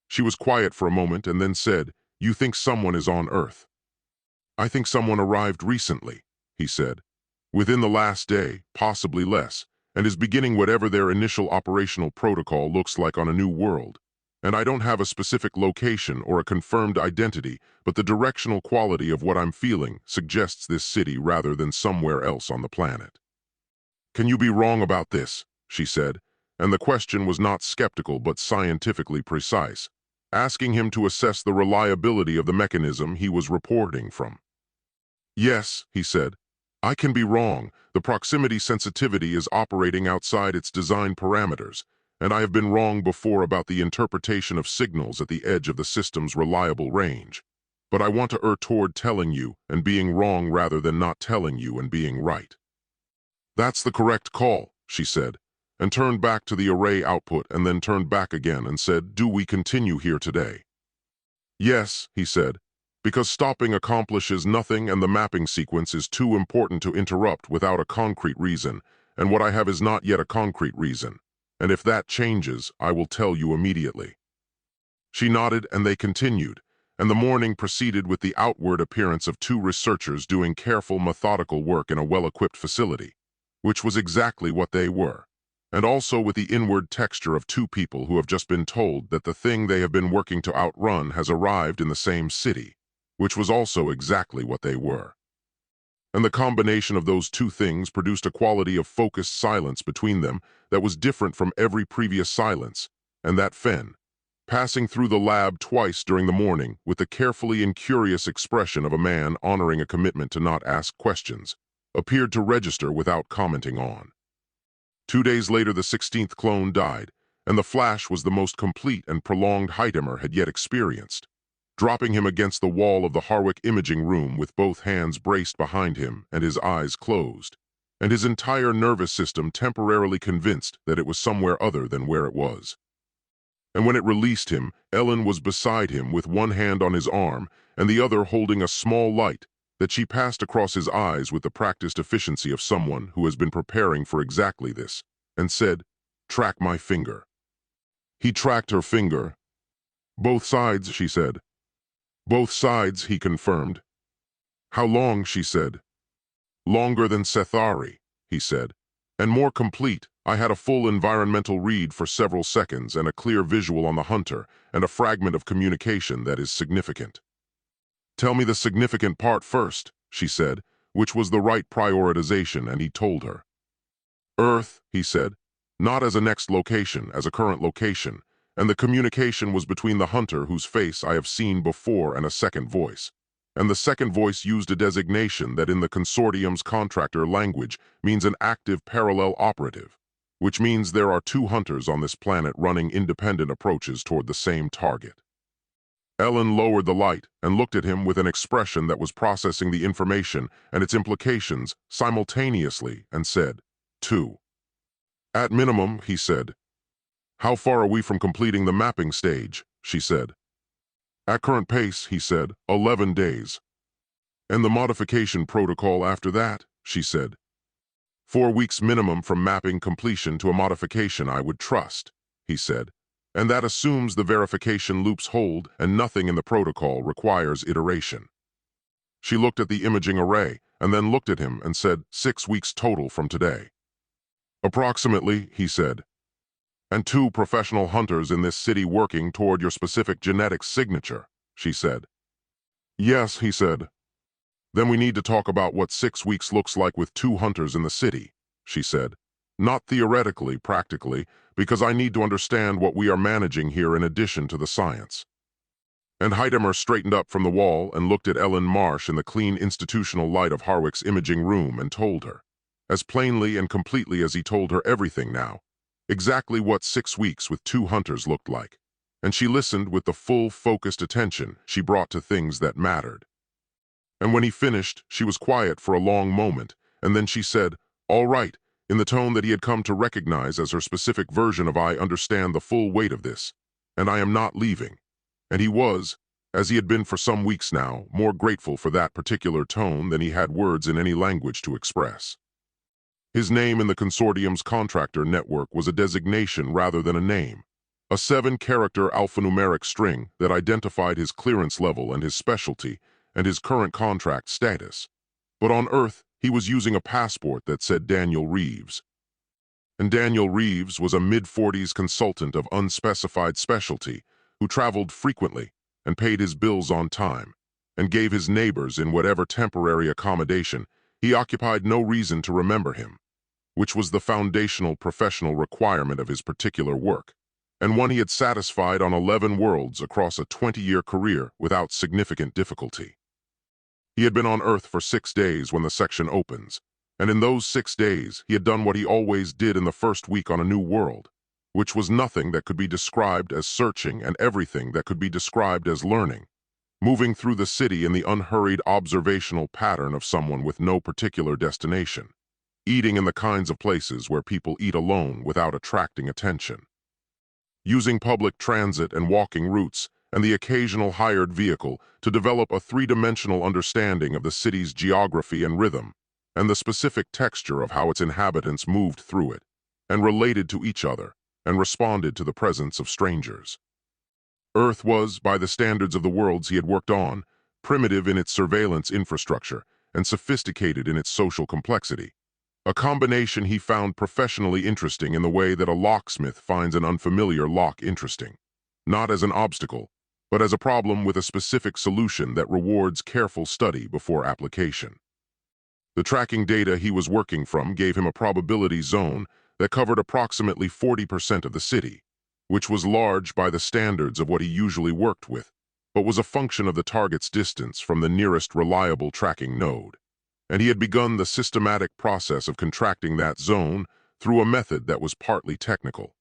She was quiet for a moment and then said, "You think someone is on Earth?" "I think someone arrived recently," he said. "Within the last day, possibly less, and is beginning whatever their initial operational protocol looks like on a new world. And I don't have a specific location or a confirmed identity, but the directional quality of what I'm feeling suggests this city rather than somewhere else on the planet." "Can you be wrong about this?" she said, and the question was not skeptical but scientifically precise, asking him to assess the reliability of the mechanism he was reporting from. "Yes," he said. "I can be wrong. The proximity sensitivity is operating outside its design parameters, and I have been wrong before about the interpretation of signals at the edge of the system's reliable range. But I want to err toward telling you and being wrong rather than not telling you and being right." "That's the correct call," she said, and turned back to the array output and then turned back again and said, "Do we continue here today?" "Yes," he said, "because stopping accomplishes nothing and the mapping sequence is too important to interrupt without a concrete reason, and what I have is not yet a concrete reason. And if that changes, I will tell you immediately." She nodded and they continued, and the morning proceeded with the outward appearance of two researchers doing careful, methodical work in a well-equipped facility, which was exactly what they were, and also with the inward texture of two people who have just been told that the thing they have been working to outrun has arrived in the same city, which was also exactly what they were. And the combination of those two things produced a quality of focused silence between them that was different from every previous silence, and that Fenn, passing through the lab twice during the morning with the carefully incurious expression of a man honoring a commitment to not ask questions, appeared to register without commenting on. 2 days later, the 16th clone died, and the flash was the most complete and prolonged Hytemer had yet experienced, dropping him against the wall of the Harwick imaging room with both hands braced behind him and his eyes closed, and his entire nervous system temporarily convinced that it was somewhere other than where it was. And when it released him, Ellen was beside him with one hand on his arm and the other holding a small light that she passed across his eyes with the practiced efficiency of someone who has been preparing for exactly this, and said, "Track my finger." He tracked her finger. "Both sides," she said. "Both sides," he confirmed. "How long?" she said. "Longer than Sethari," he said, "and more complete. I had a full environmental read for several seconds and a clear visual on the hunter and a fragment of communication that is significant." "Tell me the significant part first," she said, which was the right prioritization, and he told her. "Earth," he said, "not as a next location, as a current location, and the communication was between the hunter whose face I have seen before and a second voice. And the second voice used a designation that in the consortium's contractor language means an active parallel operative. which means there are two hunters on this planet running independent approaches toward the same target. Ellen lowered the light and looked at him with an expression that was processing the information and its implications simultaneously and said, "Two." "At minimum," he said. "How far are we from completing the mapping stage?" she said. "At current pace," he said, 11 days. "And the modification protocol after that?" she said. 4 weeks minimum from mapping completion to a modification I would trust," he said. "And that assumes the verification loops hold and nothing in the protocol requires iteration." She looked at the imaging array and then looked at him and said, 6 weeks total from today." "Approximately," he said. "And 2 professional hunters in this city working toward your specific genetic signature," she said. "Yes," he said. "Then we need to talk about what 6 weeks looks like with 2 hunters in the city," she said. "Not theoretically, practically, because I need to understand what we are managing here in addition to the science." And Hytemer straightened up from the wall and looked at Ellen Marsh in the clean institutional light of Harwick's imaging room and told her, as plainly and completely as he told her everything now, exactly what 6 weeks with 2 hunters looked like. And she listened with the full, focused attention she brought to things that mattered. And when he finished, she was quiet for a long moment, and then she said, "All right," in the tone that he had come to recognize as her specific version of "I understand the full weight of this, and I am not leaving." And he was, as he had been for some weeks now, more grateful for that particular tone than he had words in any language to express. His name in the consortium's contractor network was a designation rather than a name, a 7-character alphanumeric string that identified his clearance level and his specialty and his current contract status. But on Earth, he was using a passport that said Daniel Reeves. And Daniel Reeves was a mid-40s consultant of unspecified specialty who traveled frequently and paid his bills on time and gave his neighbors in whatever temporary accommodation he occupied no reason to remember him, which was the foundational professional requirement of his particular work, and one he had satisfied on 11 worlds across a 20-year career without significant difficulty. He had been on Earth for 6 days when the section opens, and in those 6 days he had done what he always did in the first week on a new world, which was nothing that could be described as searching and everything that could be described as learning, moving through the city in the unhurried observational pattern of someone with no particular destination, eating in the kinds of places where people eat alone without attracting attention, using public transit and walking routes and the occasional hired vehicle to develop a 3-dimensional understanding of the city's geography and rhythm, and the specific texture of how its inhabitants moved through it, and related to each other, and responded to the presence of strangers. Earth was, by the standards of the worlds he had worked on, primitive in its surveillance infrastructure and sophisticated in its social complexity, a combination he found professionally interesting in the way that a locksmith finds an unfamiliar lock interesting, not as an obstacle, but as a problem with a specific solution that rewards careful study before application. The tracking data he was working from gave him a probability zone that covered approximately 40% of the city, which was large by the standards of what he usually worked with, but was a function of the target's distance from the nearest reliable tracking node. And he had begun the systematic process of contracting that zone through a method that was partly technical,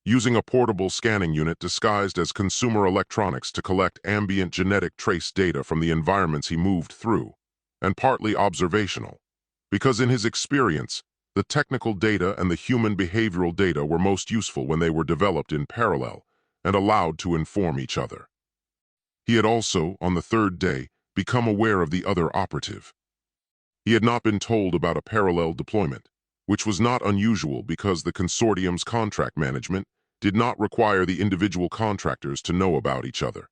using a portable scanning unit disguised as consumer electronics to collect ambient genetic trace data from the environments he moved through, and partly observational, because in his experience, the technical data and the human behavioral data were most useful when they were developed in parallel and allowed to inform each other. He had also, on the 3rd day, become aware of the other operative. He had not been told about a parallel deployment, which was not unusual because the consortium's contract management did not require the individual contractors to know about each other,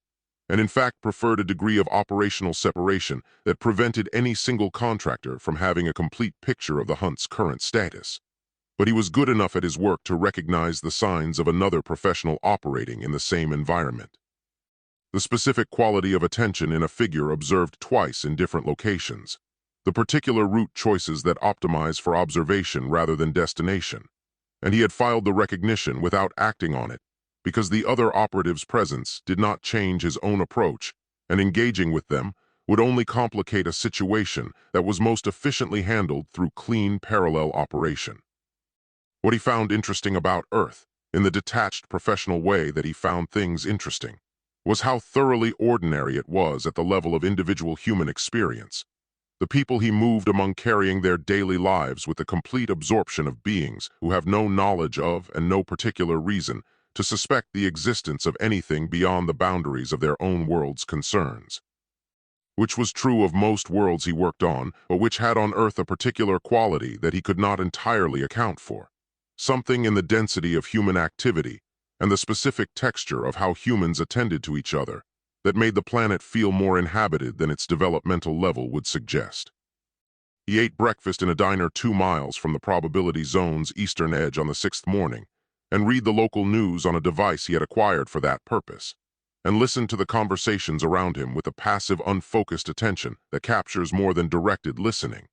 and in fact preferred a degree of operational separation that prevented any single contractor from having a complete picture of the hunt's current status. But he was good enough at his work to recognize the signs of another professional operating in the same environment. The specific quality of attention in a figure observed twice in different locations, the particular route choices that optimize for observation rather than destination, and he had filed the recognition without acting on it because the other operative's presence did not change his own approach, and engaging with them would only complicate a situation that was most efficiently handled through clean parallel operation. What he found interesting about Earth, in the detached professional way that he found things interesting, was how thoroughly ordinary it was at the level of individual human experience. The people he moved among carrying their daily lives with the complete absorption of beings who have no knowledge of and no particular reason to suspect the existence of anything beyond the boundaries of their own world's concerns. Which was true of most worlds he worked on, but which had on Earth a particular quality that he could not entirely account for. Something in the density of human activity and the specific texture of how humans attended to each other that made the planet feel more inhabited than its developmental level would suggest. He ate breakfast in a diner 2 miles from the probability zone's eastern edge on the 6th morning, and read the local news on a device he had acquired for that purpose, and listened to the conversations around him with a passive, unfocused attention that captures more than directed listening.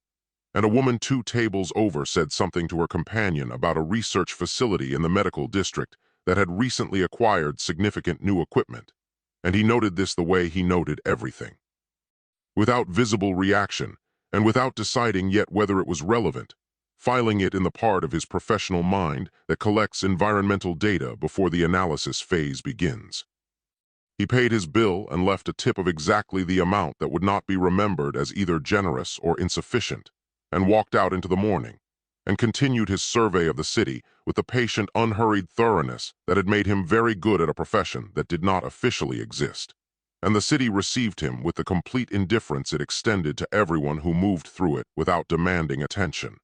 And a woman 2 tables over said something to her companion about a research facility in the medical district that had recently acquired significant new equipment. And he noted this the way he noted everything. Without visible reaction, and without deciding yet whether it was relevant, filing it in the part of his professional mind that collects environmental data before the analysis phase begins. He paid his bill and left a tip of exactly the amount that would not be remembered as either generous or insufficient, and walked out into the morning, and continued his survey of the city with the patient, unhurried thoroughness that had made him very good at a profession that did not officially exist. And the city received him with the complete indifference it extended to everyone who moved through it without demanding attention.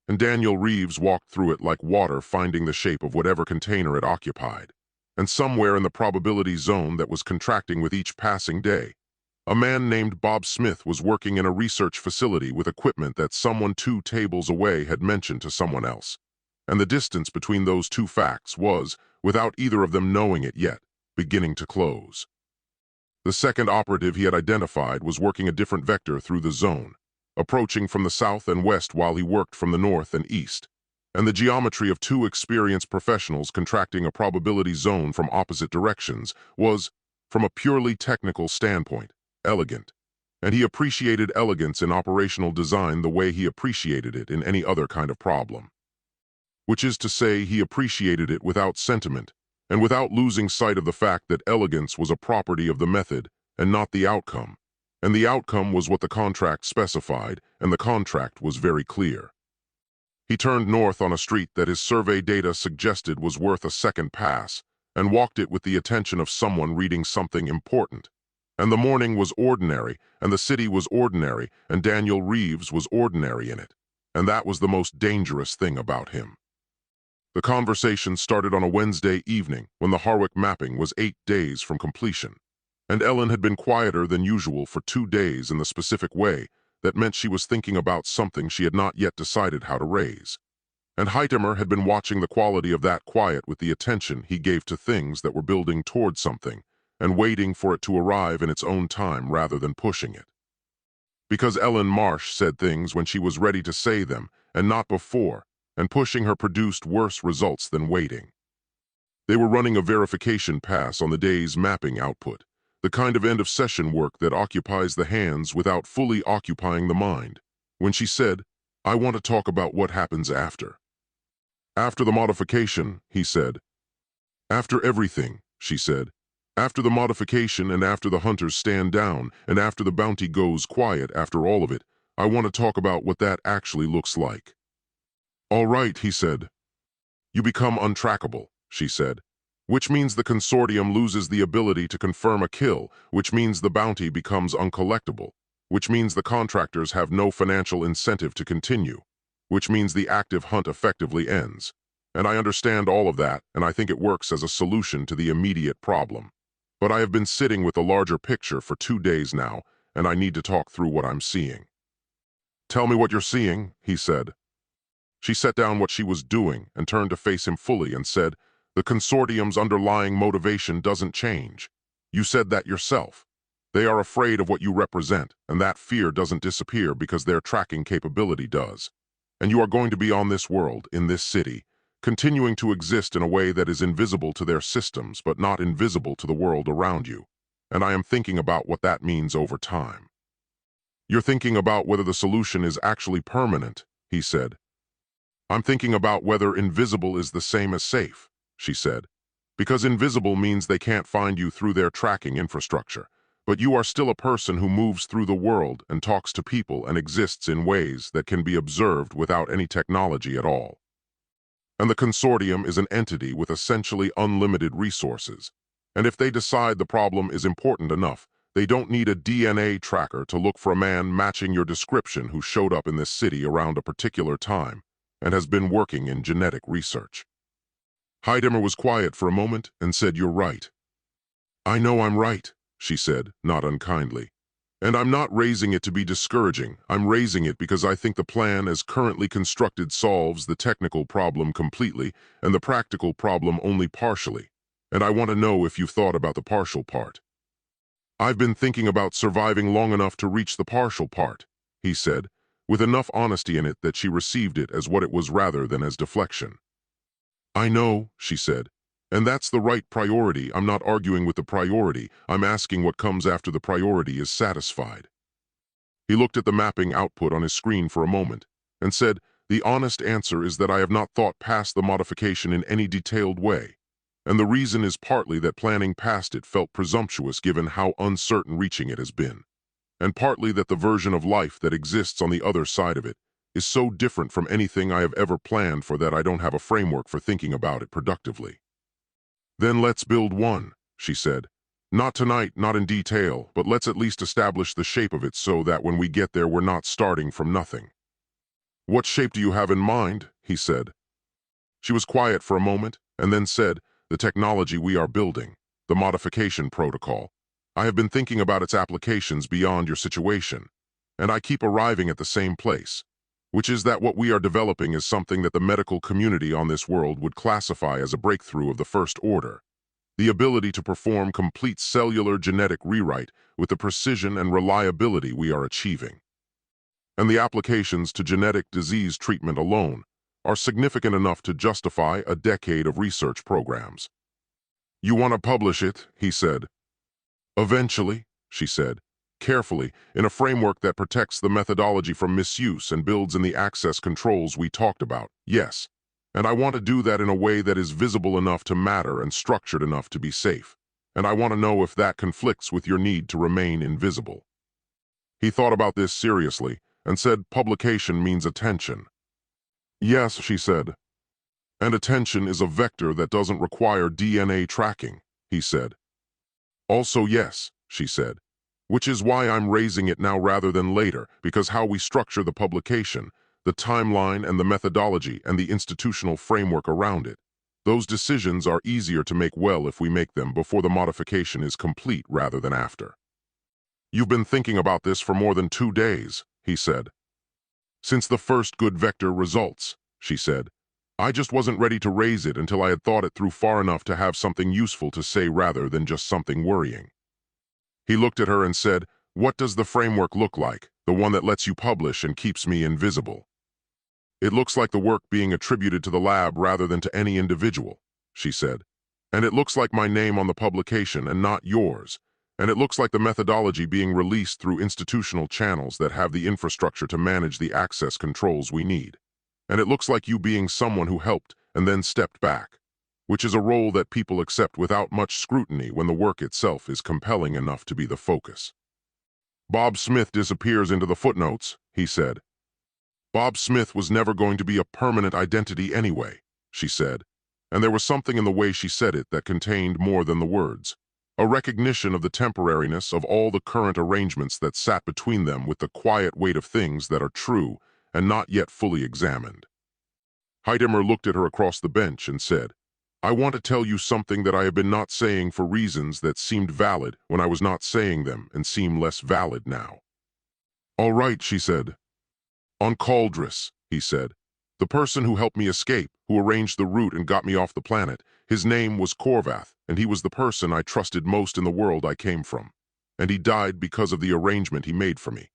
And Daniel Reeves walked through it like water finding the shape of whatever container it occupied. And somewhere in the probability zone that was contracting with each passing day, a man named Bob Smith was working in a research facility with equipment that someone 2 tables away had mentioned to someone else. And the distance between those 2 facts was, without either of them knowing it yet, beginning to close. The second operative he had identified was working a different vector through the zone, approaching from the south and west while he worked from the north and east. And the geometry of 2 experienced professionals contracting a probability zone from opposite directions was, from a purely technical standpoint, elegant, and he appreciated elegance in operational design the way he appreciated it in any other kind of problem. Which is to say, he appreciated it without sentiment, and without losing sight of the fact that elegance was a property of the method and not the outcome, and the outcome was what the contract specified, and the contract was very clear. He turned north on a street that his survey data suggested was worth a second pass, and walked it with the attention of someone reading something important. And the morning was ordinary, and the city was ordinary, and Daniel Reeves was ordinary in it. And that was the most dangerous thing about him. The conversation started on a Wednesday evening when the Harwick mapping was 8 days from completion. And Ellen had been quieter than usual for 2 days in the specific way that meant she was thinking about something she had not yet decided how to raise. And Hytemer had been watching the quality of that quiet with the attention he gave to things that were building toward something, and waiting for it to arrive in its own time rather than pushing it. Because Ellen Marsh said things when she was ready to say them, and not before, and pushing her produced worse results than waiting. They were running a verification pass on the day's mapping output, the kind of end-of-session work that occupies the hands without fully occupying the mind, when she said, "I want to talk about what happens after." "After the modification," he said. "After everything," she said. "After the modification and after the hunters stand down and after the bounty goes quiet after all of it, I want to talk about what that actually looks like." "All right," he said. "You become untrackable," she said, "which means the consortium loses the ability to confirm a kill, which means the bounty becomes uncollectible, which means the contractors have no financial incentive to continue, which means the active hunt effectively ends. And I understand all of that, and I think it works as a solution to the immediate problem. But I have been sitting with the larger picture for 2 days now, and I need to talk through what I'm seeing." "Tell me what you're seeing," he said. She set down what she was doing and turned to face him fully and said, "The consortium's underlying motivation doesn't change. You said that yourself. They are afraid of what you represent, and that fear doesn't disappear because their tracking capability does. And you are going to be on this world, in this city, continuing to exist in a way that is invisible to their systems but not invisible to the world around you. And I am thinking about what that means over time." "You're thinking about whether the solution is actually permanent," he said. I'm thinking about whether invisible is the same as safe, she said. Because invisible means they can't find you through their tracking infrastructure. But you are still a person who moves through the world and talks to people and exists in ways that can be observed without any technology at all. And the consortium is an entity with essentially unlimited resources. And if they decide the problem is important enough, they don't need a DNA tracker to look for a man matching your description who showed up in this city around a particular time and has been working in genetic research. Hytemer was quiet for a moment and said, "You're right." "I know I'm right," she said, not unkindly. "And I'm not raising it to be discouraging. I'm raising it because I think the plan as currently constructed solves the technical problem completely and the practical problem only partially. And I want to know if you've thought about the partial part." "I've been thinking about surviving long enough to reach the partial part," he said, with enough honesty in it that she received it as what it was rather than as deflection. "I know," she said. "And that's the right priority. I'm not arguing with the priority. I'm asking what comes after the priority is satisfied." He looked at the mapping output on his screen for a moment and said, "The honest answer is that I have not thought past the modification in any detailed way. And the reason is partly that planning past it felt presumptuous given how uncertain reaching it has been. And partly that the version of life that exists on the other side of it is so different from anything I have ever planned for that I don't have a framework for thinking about it productively." "Then let's build one," she said. "Not tonight, not in detail, but let's at least establish the shape of it so that when we get there we're not starting from nothing." "What shape do you have in mind?" he said. She was quiet for a moment and then said, "The technology we are building, the modification protocol. I have been thinking about its applications beyond your situation, and I keep arriving at the same place, which is that what we are developing is something that the medical community on this world would classify as a breakthrough of the first order. The ability to perform complete cellular genetic rewrite with the precision and reliability we are achieving. And the applications to genetic disease treatment alone are significant enough to justify a decade of research programs." "You want to publish it," he said. "Eventually," she said, carefully, in a framework that protects the methodology from misuse and builds in the access controls we talked about, yes. And I want to do that in a way that is visible enough to matter and structured enough to be safe. And I want to know if that conflicts with your need to remain invisible." He thought about this seriously and said, "Publication means attention." "Yes," she said. "And attention is a vector that doesn't require DNA tracking," he said. "Also yes," she said. "Which is why I'm raising it now rather than later, because how we structure the publication, the timeline and the methodology and the institutional framework around it, those decisions are easier to make well if we make them before the modification is complete rather than after." "You've been thinking about this for more than 2 days," he said. "Since the first good vector results," she said. "I just wasn't ready to raise it until I had thought it through far enough to have something useful to say rather than just something worrying." He looked at her and said, "What does the framework look like, the one that lets you publish and keeps me invisible?" "It looks like the work being attributed to the lab rather than to any individual," she said. "And it looks like my name on the publication and not yours. And it looks like the methodology being released through institutional channels that have the infrastructure to manage the access controls we need. And it looks like you being someone who helped and then stepped back, which is a role that people accept without much scrutiny when the work itself is compelling enough to be the focus." "Bob Smith disappears into the footnotes," he said. "Bob Smith was never going to be a permanent identity anyway," she said, and there was something in the way she said it that contained more than the words, a recognition of the temporariness of all the current arrangements that sat between them with the quiet weight of things that are true and not yet fully examined. Hytemer looked at her across the bench and said, "I want to tell you something that I have been not saying for reasons that seemed valid when I was not saying them and seem less valid now." "All right," she said. "On Caldris," he said. "The person who helped me escape, who arranged the route and got me off the planet, his name was Korvath, and he was the person I trusted most in the world I came from. And he died because of the arrangement he made for me.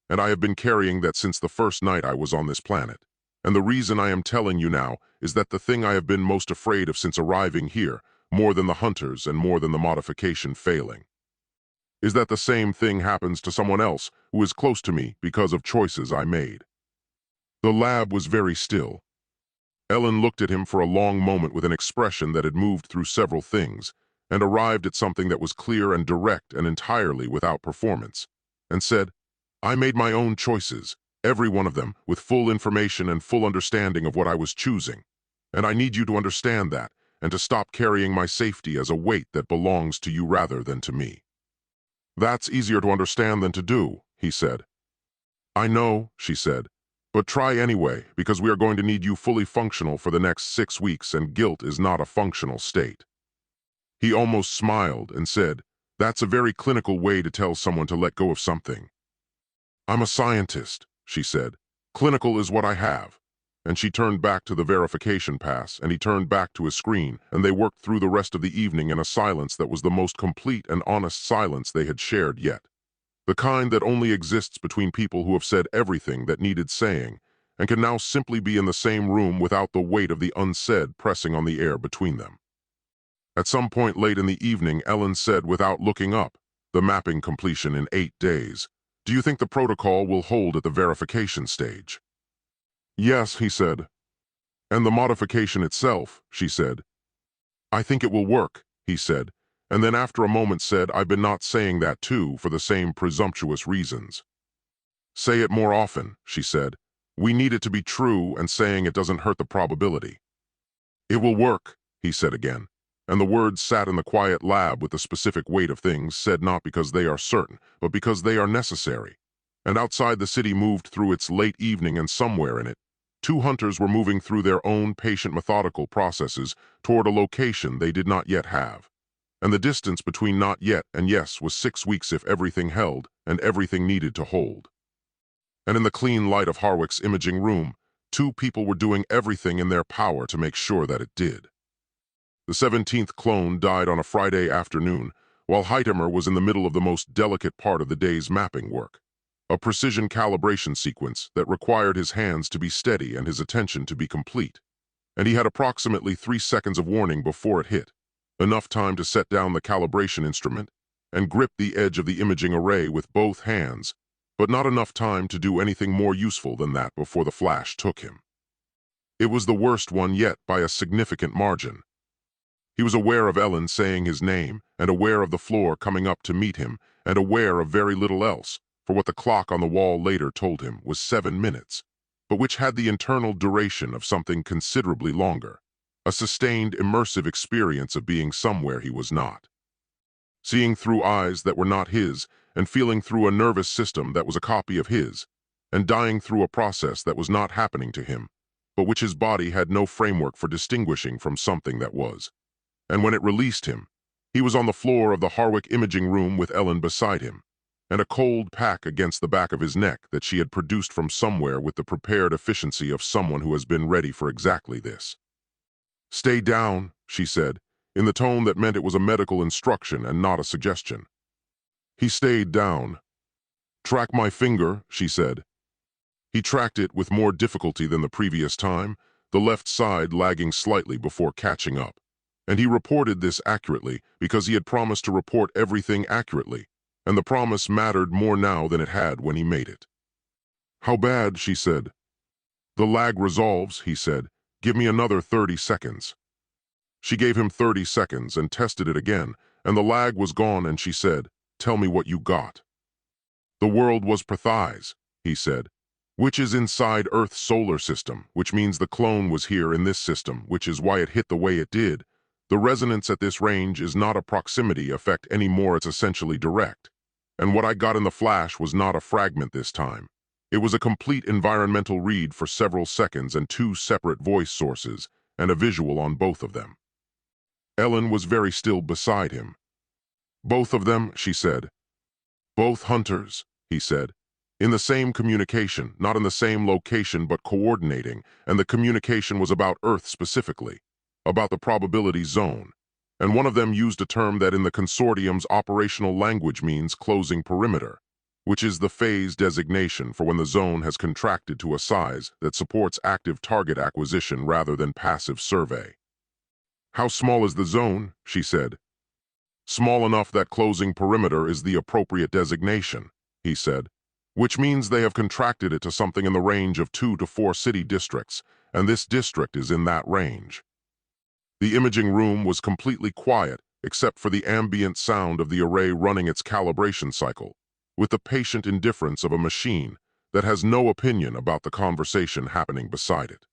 And I have been carrying that since the first night I was on this planet. And the reason I am telling you now is that the thing I have been most afraid of since arriving here, more than the hunters and more than the modification failing, is that the same thing happens to someone else who is close to me because of choices I made." The lab was very still. Ellen looked at him for a long moment with an expression that had moved through several things, and arrived at something that was clear and direct and entirely without performance, and said, "I made my own choices, every one of them, with full information and full understanding of what I was choosing. And I need you to understand that, and to stop carrying my safety as a weight that belongs to you rather than to me." "That's easier to understand than to do," he said. "I know," she said, "but try anyway, because we are going to need you fully functional for the next 6 weeks, and guilt is not a functional state." He almost smiled and said, "That's a very clinical way to tell someone to let go of something." "I'm a scientist," she said. "Clinical is what I have." And she turned back to the verification pass, and he turned back to his screen, and they worked through the rest of the evening in a silence that was the most complete and honest silence they had shared yet. The kind that only exists between people who have said everything that needed saying, and can now simply be in the same room without the weight of the unsaid pressing on the air between them. At some point late in the evening, Ellen said without looking up, "The mapping completion in 8 days. Do you think the protocol will hold at the verification stage?" "Yes," he said. "And the modification itself," she said. "I think it will work," he said, and then after a moment said, "I've been not saying that too for the same presumptuous reasons." "Say it more often," she said. "We need it to be true, and saying it doesn't hurt the probability." "It will work," he said again, and the words sat in the quiet lab with the specific weight of things said not because they are certain, but because they are necessary. And outside the city moved through its late evening, and somewhere in it, 2 hunters were moving through their own patient methodical processes toward a location they did not yet have. And the distance between not yet and yes was 6 weeks if everything held, and everything needed to hold. And in the clean light of Harwick's imaging room, 2 people were doing everything in their power to make sure that it did. The 17th clone died on a Friday afternoon, while Hytemer was in the middle of the most delicate part of the day's mapping work, a precision calibration sequence that required his hands to be steady and his attention to be complete. And he had approximately 3 seconds of warning before it hit, enough time to set down the calibration instrument and grip the edge of the imaging array with both hands, but not enough time to do anything more useful than that before the flash took him. It was the worst one yet by a significant margin. He was aware of Ellen saying his name, and aware of the floor coming up to meet him, and aware of very little else, for what the clock on the wall later told him was 7 minutes, but which had the internal duration of something considerably longer, a sustained, immersive experience of being somewhere he was not. Seeing through eyes that were not his, and feeling through a nervous system that was a copy of his, and dying through a process that was not happening to him, but which his body had no framework for distinguishing from something that was. And when it released him, he was on the floor of the Harwick imaging room with Ellen beside him, and a cold pack against the back of his neck that she had produced from somewhere with the prepared efficiency of someone who has been ready for exactly this. "Stay down," she said, in the tone that meant it was a medical instruction and not a suggestion. He stayed down. "Track my finger," she said. He tracked it with more difficulty than the previous time, the left side lagging slightly before catching up. And he reported this accurately because he had promised to report everything accurately, and the promise mattered more now than it had when he made it. "How bad?" she said. "The lag resolves," he said. "Give me another 30 seconds." She gave him 30 seconds and tested it again, and the lag was gone, and she said, "Tell me what you got." "The world was Prathais," he said, "which is inside Earth's solar system, which means the clone was here in this system, which is why it hit the way it did. The resonance at this range is not a proximity effect anymore, it's essentially direct. And what I got in the flash was not a fragment this time. It was a complete environmental read for several seconds and 2 separate voice sources, and a visual on both of them." Ellen was very still beside him. "Both of them," she said. "Both hunters," he said. "In the same communication, not in the same location but coordinating, and the communication was about Earth specifically, about the probability zone. And one of them used a term that in the consortium's operational language means closing perimeter, which is the phase designation for when the zone has contracted to a size that supports active target acquisition rather than passive survey." "How small is the zone?" she said. "Small enough that closing perimeter is the appropriate designation," he said, "which means they have contracted it to something in the range of 2 to 4 city districts, and this district is in that range. The imaging room was completely quiet, except for the ambient sound of the array running its calibration cycle, with the patient indifference of a machine that has no opinion about the conversation happening beside it.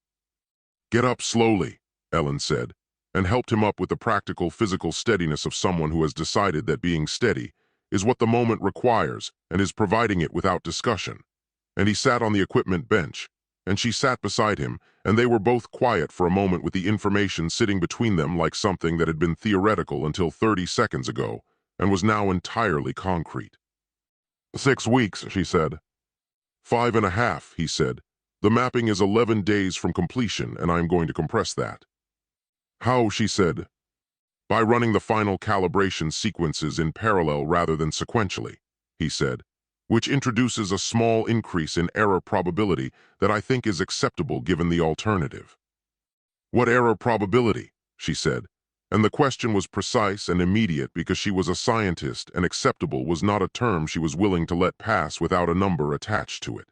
"Get up slowly," Ellen said, and helped him up with the practical physical steadiness of someone who has decided that being steady is what the moment requires and is providing it without discussion. And he sat on the equipment bench, and she sat beside him, and they were both quiet for a moment with the information sitting between them like something that had been theoretical until 30 seconds ago and was now entirely concrete. 6 weeks, she said. 5.5, he said. The mapping is 11 days from completion, and I am going to compress that. How, she said. By running the final calibration sequences in parallel rather than sequentially, he said, which introduces a small increase in error probability that I think is acceptable given the alternative. What error probability? She said, and the question was precise and immediate because she was a scientist and acceptable was not a term she was willing to let pass without a number attached to it.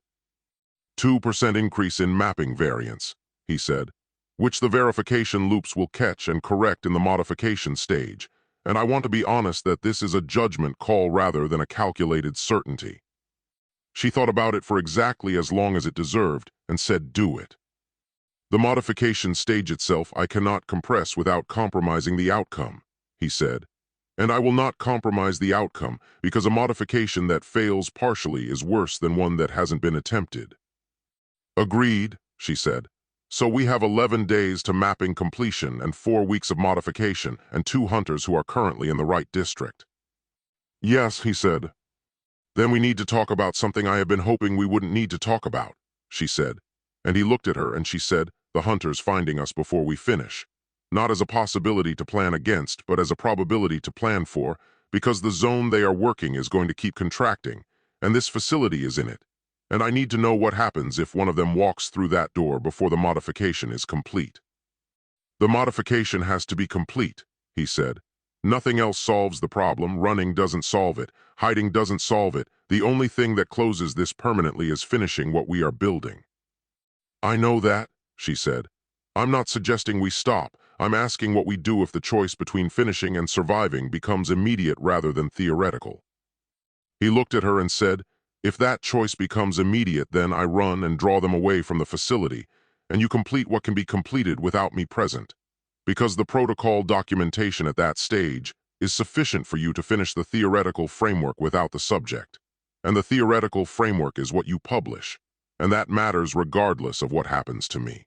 2% increase in mapping variance, he said, which the verification loops will catch and correct in the modification stage, and I want to be honest that this is a judgment call rather than a calculated certainty. She thought about it for exactly as long as it deserved and said, do it. The modification stage itself I cannot compress without compromising the outcome, he said, and I will not compromise the outcome because a modification that fails partially is worse than one that hasn't been attempted. Agreed, she said. So we have 11 days to mapping completion and 4 weeks of modification and 2 hunters who are currently in the right district. Yes, he said. Then we need to talk about something I have been hoping we wouldn't need to talk about, she said. And he looked at her and she said, the hunters finding us before we finish. Not as a possibility to plan against, but as a probability to plan for, because the zone they are working is going to keep contracting, and this facility is in it. And I need to know what happens if one of them walks through that door before the modification is complete. The modification has to be complete, he said. Nothing else solves the problem, running doesn't solve it, hiding doesn't solve it, the only thing that closes this permanently is finishing what we are building. I know that, she said. I'm not suggesting we stop, I'm asking what we do if the choice between finishing and surviving becomes immediate rather than theoretical. He looked at her and said, if that choice becomes immediate, then I run and draw them away from the facility, and you complete what can be completed without me present, because the protocol documentation at that stage is sufficient for you to finish the theoretical framework without the subject, and the theoretical framework is what you publish, and that matters regardless of what happens to me.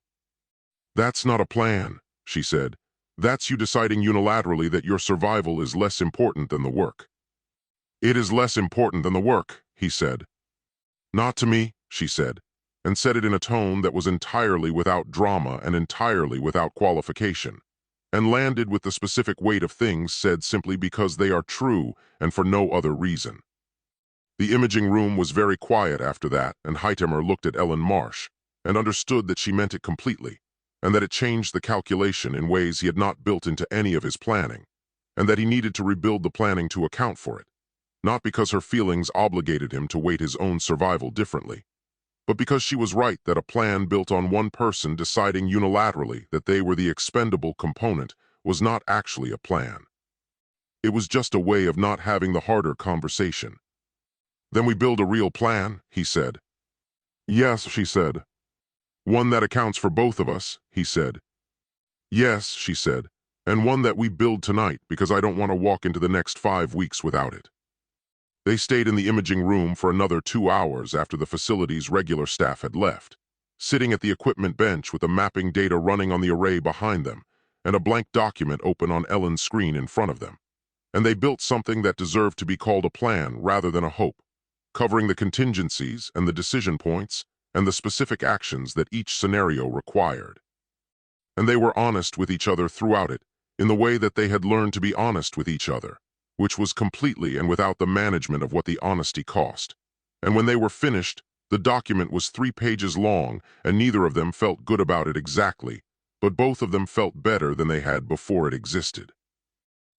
That's not a plan, she said. That's you deciding unilaterally that your survival is less important than the work. It is less important than the work, he said. Not to me, she said, and said it in a tone that was entirely without drama and entirely without qualification, and landed with the specific weight of things said simply because they are true and for no other reason. The imaging room was very quiet after that, and Hytemer looked at Ellen Marsh and understood that she meant it completely, and that it changed the calculation in ways he had not built into any of his planning, and that he needed to rebuild the planning to account for it. Not because her feelings obligated him to weight his own survival differently, but because she was right that a plan built on one person deciding unilaterally that they were the expendable component was not actually a plan. It was just a way of not having the harder conversation. Then we build a real plan, he said. Yes, she said. One that accounts for both of us, he said. Yes, she said, and one that we build tonight because I don't want to walk into the next 5 weeks without it. They stayed in the imaging room for another 2 hours after the facility's regular staff had left, sitting at the equipment bench with the mapping data running on the array behind them and a blank document open on Ellen's screen in front of them. And they built something that deserved to be called a plan rather than a hope, covering the contingencies and the decision points and the specific actions that each scenario required. And they were honest with each other throughout it, in the way that they had learned to be honest with each other, which was completely and without the management of what the honesty cost. And when they were finished, the document was 3 pages long, and neither of them felt good about it exactly, but both of them felt better than they had before it existed.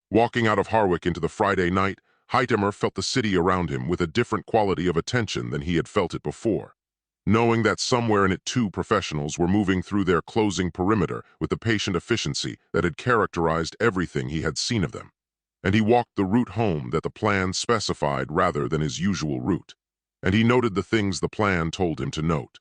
Walking out of Harwick into the Friday night, Hytemer felt the city around him with a different quality of attention than he had felt it before. knowing that somewhere in it two professionals were moving through their closing perimeter with the patient efficiency that had characterized everything he had seen of them. And he walked the route home that the plan specified rather than his usual route. And he noted the things the plan told him to note.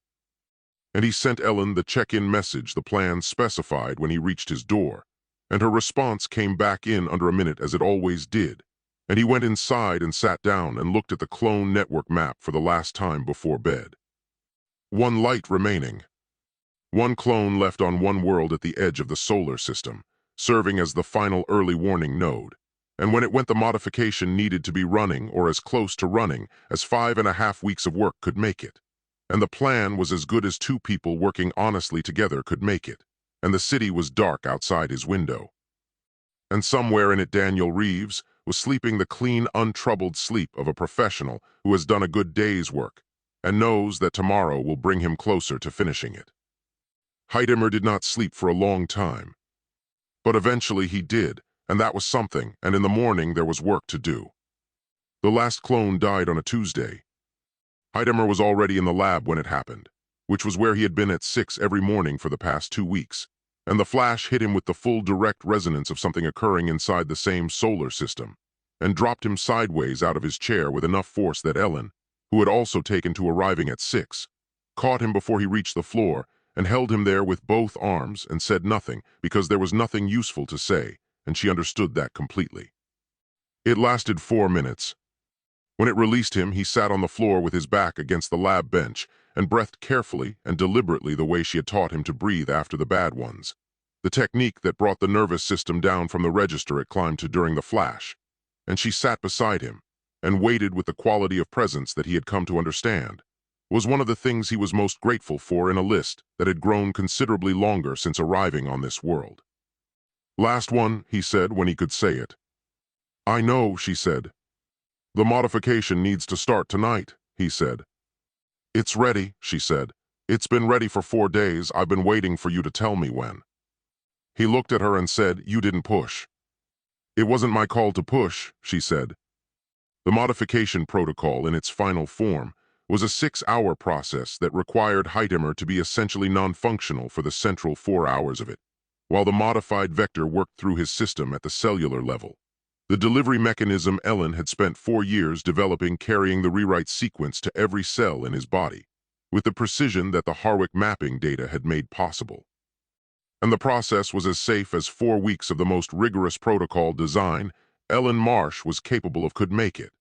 And he sent Ellen the check-in message the plan specified when he reached his door, and her response came back in under a minute as it always did. And he went inside and sat down and looked at the clone network map for the last time before bed. One light remaining. One clone left on one world at the edge of the solar system, serving as the final early warning node. And when it went, the modification needed to be running or as close to running as 5.5 weeks of work could make it. And the plan was as good as two people working honestly together could make it. And the city was dark outside his window. And somewhere in it Daniel Reeves was sleeping the clean, untroubled sleep of a professional who has done a good day's work and knows that tomorrow will bring him closer to finishing it. Hytemer did not sleep for a long time. But eventually he did, and that was something, and in the morning there was work to do. The last clone died on a Tuesday. Hytemer was already in the lab when it happened, which was where he had been at 6 every morning for the past 2 weeks, and the flash hit him with the full direct resonance of something occurring inside the same solar system, and dropped him sideways out of his chair with enough force that Ellen, who had also taken to arriving at 6, caught him before he reached the floor and held him there with both arms and said nothing because there was nothing useful to say, and she understood that completely. It lasted 4 minutes. When it released him, he sat on the floor with his back against the lab bench and breathed carefully and deliberately the way she had taught him to breathe after the bad ones, the technique that brought the nervous system down from the register it climbed to during the flash. And she sat beside him and waited with the quality of presence that he had come to understand was one of the things he was most grateful for in a list that had grown considerably longer since arriving on this world. "Last one," he said when he could say it. "I know," she said. "The modification needs to start tonight," he said. "It's ready," she said. "It's been ready for 4 days. I've been waiting for you to tell me when." He looked at her and said, "You didn't push." "It wasn't my call to push," she said. The modification protocol in its final form was a 6-hour process that required Hytemer to be essentially non-functional for the central 4 hours of it, while the modified vector worked through his system at the cellular level. The delivery mechanism Ellen had spent 4 years developing, carrying the rewrite sequence to every cell in his body, with the precision that the Harwick mapping data had made possible. And the process was as safe as 4 weeks of the most rigorous protocol design Ellen Marsh was capable of could make it,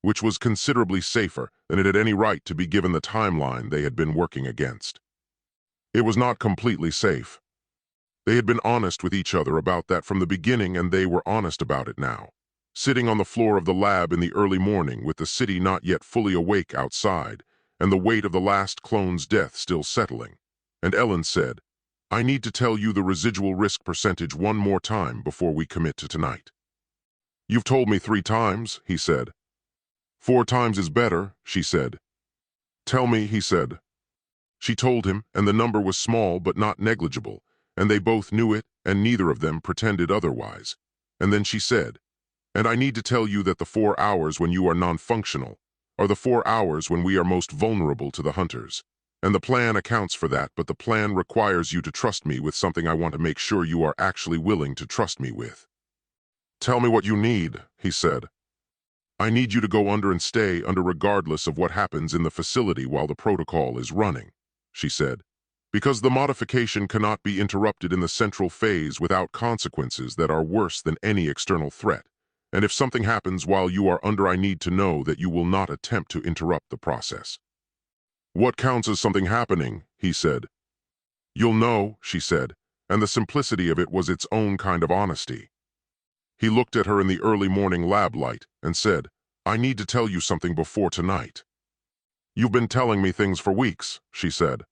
which was considerably safer than it had any right to be given the timeline they had been working against. It was not completely safe. They had been honest with each other about that from the beginning, and they were honest about it now, sitting on the floor of the lab in the early morning with the city not yet fully awake outside and the weight of the last clone's death still settling. And Ellen said, "I need to tell you the residual risk percentage one more time before we commit to tonight." "You've told me 3 times," he said. 4 times is better," she said. "Tell me," he said. She told him, and the number was small but not negligible, and they both knew it, and neither of them pretended otherwise. And then she said, "And I need to tell you that the 4 hours when you are non-functional are the 4 hours when we are most vulnerable to the hunters. And the plan accounts for that, but the plan requires you to trust me with something I want to make sure you are actually willing to trust me with." "Tell me what you need," he said. "I need you to go under and stay under regardless of what happens in the facility while the protocol is running," she said, "because the modification cannot be interrupted in the central phase without consequences that are worse than any external threat. And if something happens while you are under, I need to know that you will not attempt to interrupt the process." "What counts as something happening?" he said. "You'll know," she said, and the simplicity of it was its own kind of honesty. He looked at her in the early morning lab light and said, "I need to tell you something before tonight." "You've been telling me things for weeks," she said.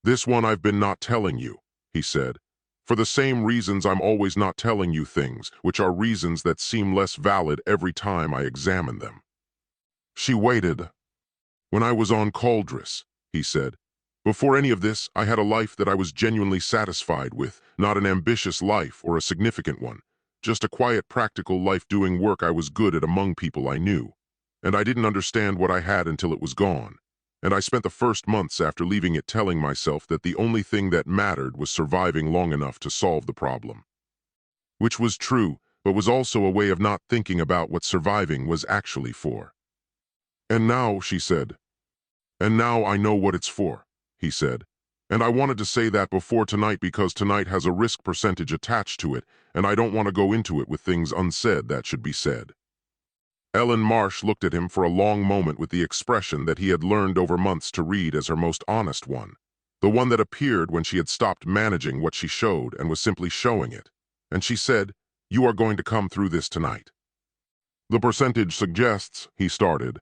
"This one I've been not telling you," he said, "for the same reasons I'm always not telling you things, which are reasons that seem less valid every time I examine them." She waited. "When I was on Cauldress," he said, "before any of this, I had a life that I was genuinely satisfied with, not an ambitious life or a significant one. Just a quiet, practical life doing work I was good at among people I knew. And I didn't understand what I had until it was gone. And I spent the first months after leaving it telling myself that the only thing that mattered was surviving long enough to solve the problem. Which was true, but was also a way of not thinking about what surviving was actually for. And now, she said. And now I know what it's for, he said. And I wanted to say that before tonight because tonight has a risk percentage attached to it, and I don't want to go into it with things unsaid that should be said. Ellen Marsh looked at him for a long moment with the expression that he had learned over months to read as her most honest one, the one that appeared when she had stopped managing what she showed and was simply showing it. And she said, "You are going to come through this tonight." "The percentage suggests," he started.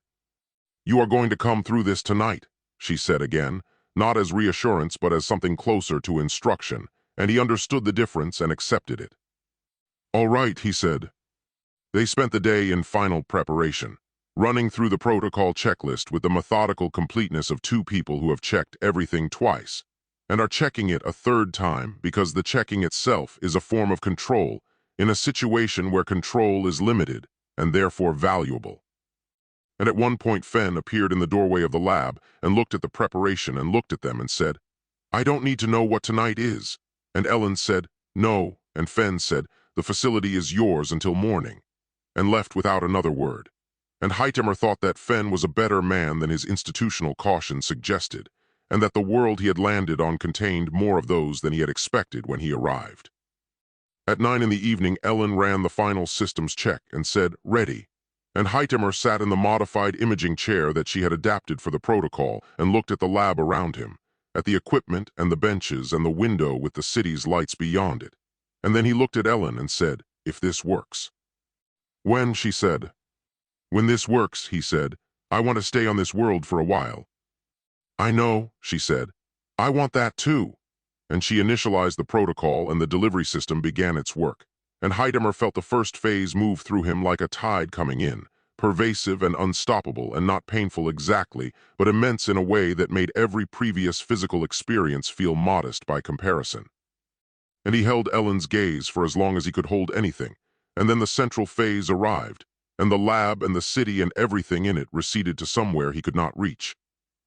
"You are going to come through this tonight," she said again, not as reassurance but as something closer to instruction, and he understood the difference and accepted it. "All right," he said. They spent the day in final preparation, running through the protocol checklist with the methodical completeness of two people who have checked everything twice, and are checking it a third time because the checking itself is a form of control in a situation where control is limited and therefore valuable. And at one point Fen appeared in the doorway of the lab and looked at the preparation and looked at them and said, "I don't need to know what tonight is." And Ellen said, "No," and Fen said, "The facility is yours until morning," and left without another word. And Hytemer thought that Fen was a better man than his institutional caution suggested, and that the world he had landed on contained more of those than he had expected when he arrived. At 9 in the evening, Ellen ran the final systems check and said, "Ready." And Hytemer sat in the modified imaging chair that she had adapted for the protocol and looked at the lab around him, at the equipment and the benches and the window with the city's lights beyond it. And then he looked at Ellen and said, "If this works." "When," she said. "When this works," he said. "I want to stay on this world for a while." "I know," she said. "I want that too." And she initialized the protocol and the delivery system began its work. And Hytemer felt the first phase move through him like a tide coming in, pervasive and unstoppable and not painful exactly, but immense in a way that made every previous physical experience feel modest by comparison. And he held Ellen's gaze for as long as he could hold anything, and then the central phase arrived, and the lab and the city and everything in it receded to somewhere he could not reach.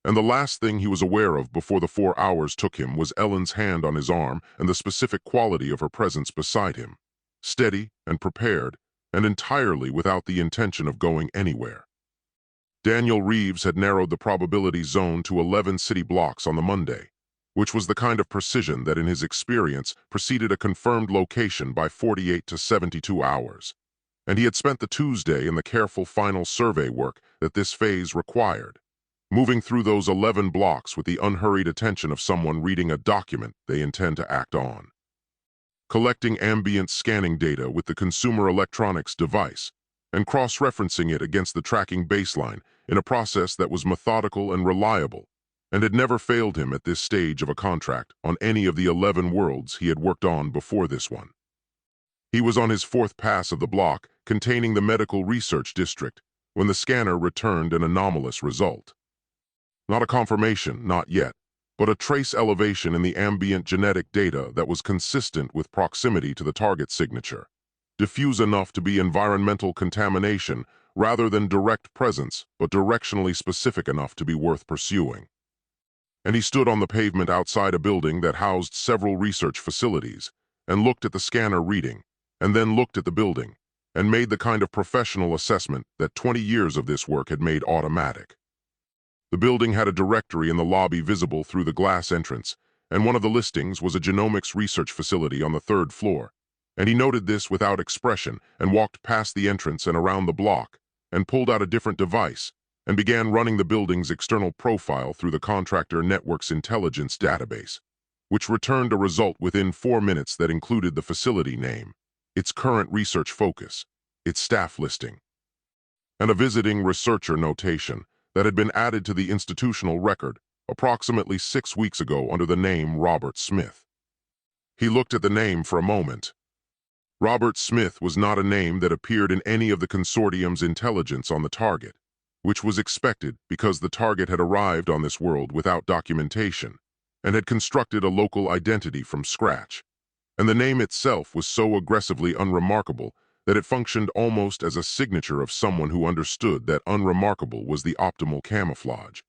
And the last thing he was aware of before the 4 hours took him was Ellen's hand on his arm and the specific quality of her presence beside him, steady and prepared, and entirely without the intention of going anywhere. Daniel Reeves had narrowed the probability zone to 11 city blocks on the Monday, which was the kind of precision that in his experience preceded a confirmed location by 48 to 72 hours. And he had spent the Tuesday in the careful final survey work that this phase required, moving through those 11 blocks with the unhurried attention of someone reading a document they intend to act on, collecting ambient scanning data with the consumer electronics device, and cross-referencing it against the tracking baseline in a process that was methodical and reliable, and had never failed him at this stage of a contract on any of the 11 worlds he had worked on before this one. He was on his 4th pass of the block containing the medical research district when the scanner returned an anomalous result. Not a confirmation, not yet, but a trace elevation in the ambient genetic data that was consistent with proximity to the target signature, diffuse enough to be environmental contamination rather than direct presence, but directionally specific enough to be worth pursuing. And he stood on the pavement outside a building that housed several research facilities, and looked at the scanner reading, and then looked at the building, and made the kind of professional assessment that 20 years of this work had made automatic. The building had a directory in the lobby visible through the glass entrance, and one of the listings was a genomics research facility on the 3rd floor, and he noted this without expression and walked past the entrance and around the block, and pulled out a different device, and began running the building's external profile through the contractor network's intelligence database, which returned a result within 4 minutes that included the facility name, its current research focus, its staff listing, and a visiting researcher notation that had been added to the institutional record approximately 6 weeks ago under the name Robert Smith. He looked at the name for a moment. Robert Smith was not a name that appeared in any of the consortium's intelligence on the target, which was expected because the target had arrived on this world without documentation and had constructed a local identity from scratch. And the name itself was so aggressively unremarkable that it functioned almost as a signature of someone who understood that unremarkable was the optimal camouflage.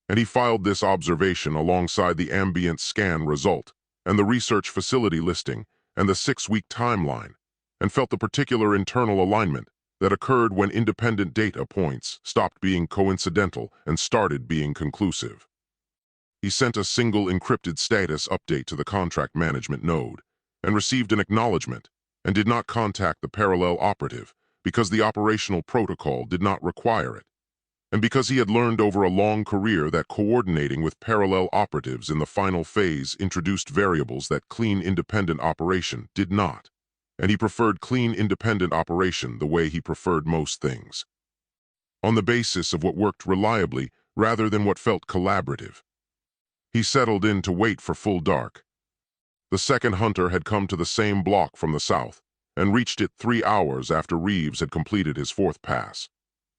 and he filed this observation alongside the ambient scan result and the research facility listing and the 6-week timeline, and felt the particular internal alignment that occurred when independent data points stopped being coincidental and started being conclusive. He sent a single encrypted status update to the contract management node and received an acknowledgement, and did not contact the parallel operative because the operational protocol did not require it, and because he had learned over a long career that coordinating with parallel operatives in the final phase introduced variables that clean independent operation did not, and he preferred clean independent operation the way he preferred most things, on the basis of what worked reliably rather than what felt collaborative. He settled in to wait for full dark. The second hunter had come to the same block from the south and reached it 3 hours after Reeves had completed his 4th pass,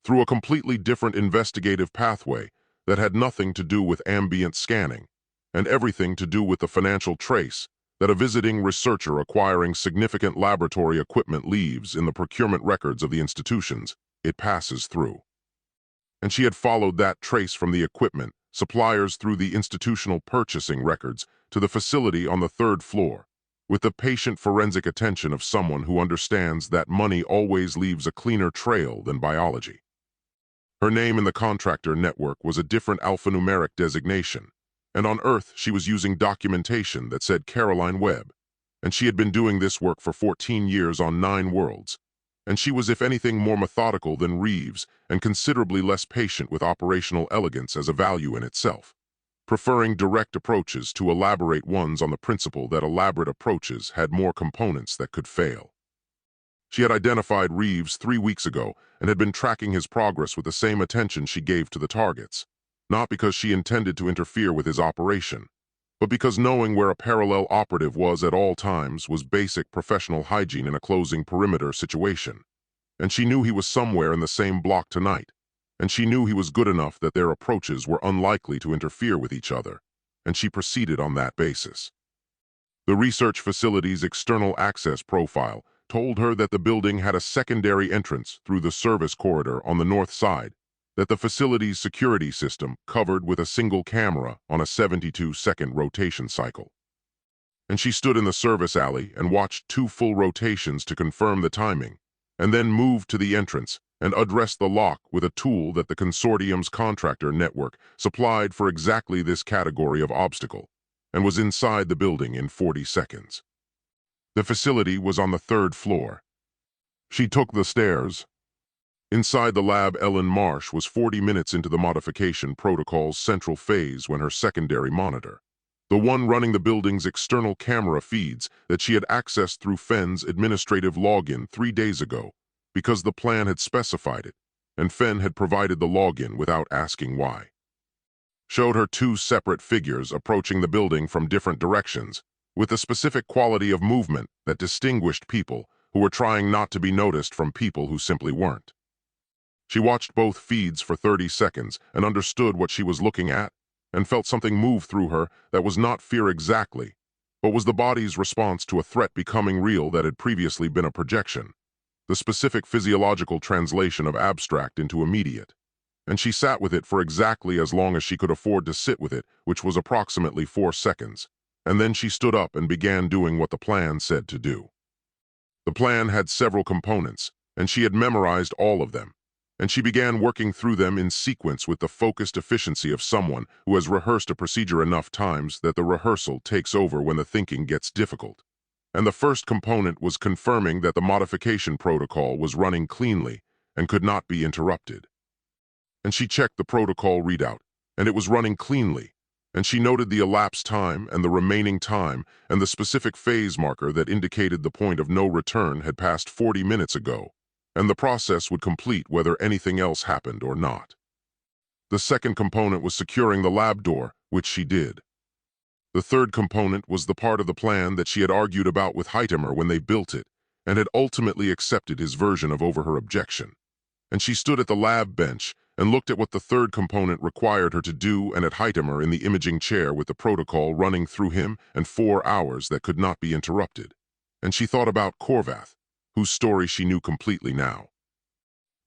through a completely different investigative pathway that had nothing to do with ambient scanning and everything to do with the financial trace that a visiting researcher acquiring significant laboratory equipment leaves in the procurement records of the institutions it passes through. And she had followed that trace from the equipment suppliers through the institutional purchasing records to the facility on the 3rd floor, with the patient forensic attention of someone who understands that money always leaves a cleaner trail than biology. Her name in the contractor network was a different alphanumeric designation, and on Earth she was using documentation that said Caroline Webb, and she had been doing this work for 14 years on 9 worlds, and she was if anything more methodical than Reeves and considerably less patient with operational elegance as a value in itself, preferring direct approaches to elaborate ones on the principle that elaborate approaches had more components that could fail. She had identified Reeves 3 weeks ago and had been tracking his progress with the same attention she gave to the targets, not because she intended to interfere with his operation, but because knowing where a parallel operative was at all times was basic professional hygiene in a closing perimeter situation. And she knew he was somewhere in the same block tonight, and she knew he was good enough that their approaches were unlikely to interfere with each other, and she proceeded on that basis. The research facility's external access profile told her that the building had a secondary entrance through the service corridor on the north side, that the facility's security system covered with a single camera on a 72-second rotation cycle. And she stood in the service alley and watched 2 full rotations to confirm the timing, and then moved to the entrance and addressed the lock with a tool that the consortium's contractor network supplied for exactly this category of obstacle, and was inside the building in 40 seconds. The facility was on the 3rd floor. She took the stairs. Inside the lab, Ellen Marsh was 40 minutes into the modification protocol's central phase when her secondary monitor, the one running the building's external camera feeds that she had accessed through Fenn's administrative login 3 days ago, because the plan had specified it, and Fenn had provided the login without asking why, showed her 2 separate figures approaching the building from different directions, with a specific quality of movement that distinguished people who were trying not to be noticed from people who simply weren't. She watched both feeds for 30 seconds and understood what she was looking at, and felt something move through her that was not fear exactly, but was the body's response to a threat becoming real that had previously been a projection, the specific physiological translation of abstract into immediate. And she sat with it for exactly as long as she could afford to sit with it, which was approximately 4 seconds, and then she stood up and began doing what the plan said to do. The plan had several components, and she had memorized all of them, and she began working through them in sequence with the focused efficiency of someone who has rehearsed a procedure enough times that the rehearsal takes over when the thinking gets difficult. And the first component was confirming that the modification protocol was running cleanly and could not be interrupted. And she checked the protocol readout, and it was running cleanly, and she noted the elapsed time and the remaining time and the specific phase marker that indicated the point of no return had passed 40 minutes ago, and the process would complete whether anything else happened or not. The second component was securing the lab door, which she did. The third component was the part of the plan that she had argued about with Hytemer when they built it, and had ultimately accepted his version of over her objection. And she stood at the lab bench and looked at what the third component required her to do, and at Hytemer in the imaging chair with the protocol running through him and 4 hours that could not be interrupted. And she thought about Korvath, whose story she knew completely now.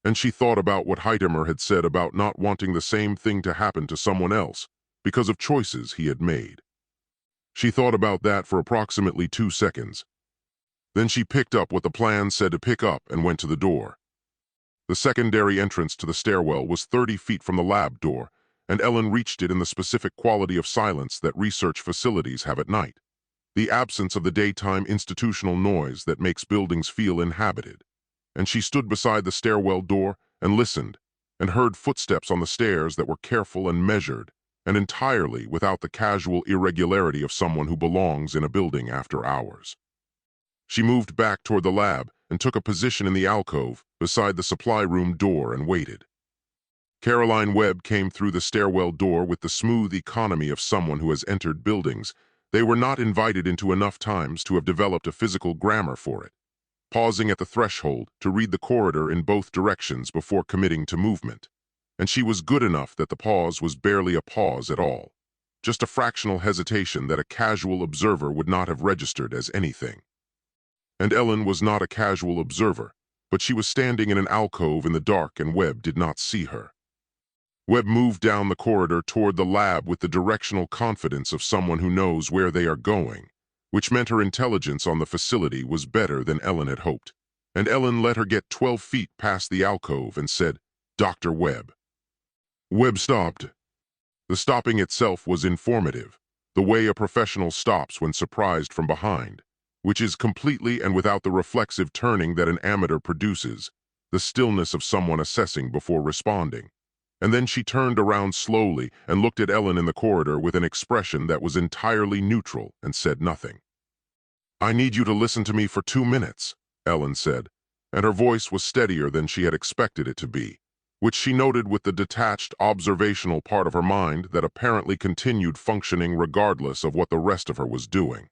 And she thought about what Hytemer had said about not wanting the same thing to happen to someone else because of choices he had made. She thought about that for approximately 2 seconds. Then she picked up what the plan said to pick up and went to the door. The secondary entrance to the stairwell was 30 feet from the lab door, and Ellen reached it in the specific quality of silence that research facilities have at night, the absence of the daytime institutional noise that makes buildings feel inhabited. And she stood beside the stairwell door and listened, and heard footsteps on the stairs that were careful and measured, and entirely without the casual irregularity of someone who belongs in a building after hours. She moved back toward the lab and took a position in the alcove beside the supply room door and waited. Caroline Webb came through the stairwell door with the smooth economy of someone who has entered buildings they were not invited into enough times to have developed a physical grammar for it, pausing at the threshold to read the corridor in both directions before committing to movement. And she was good enough that the pause was barely a pause at all, just a fractional hesitation that a casual observer would not have registered as anything. And Ellen was not a casual observer, but she was standing in an alcove in the dark and Webb did not see her. Webb moved down the corridor toward the lab with the directional confidence of someone who knows where they are going, which meant her intelligence on the facility was better than Ellen had hoped. And Ellen let her get 12 feet past the alcove and said, "Dr. Webb." Webb stopped. The stopping itself was informative, the way a professional stops when surprised from behind, which is completely and without the reflexive turning that an amateur produces, the stillness of someone assessing before responding. And then she turned around slowly and looked at Ellen in the corridor with an expression that was entirely neutral and said nothing. "I need you to listen to me for 2 minutes, Ellen said, and her voice was steadier than she had expected it to be, which she noted with the detached, observational part of her mind that apparently continued functioning regardless of what the rest of her was doing.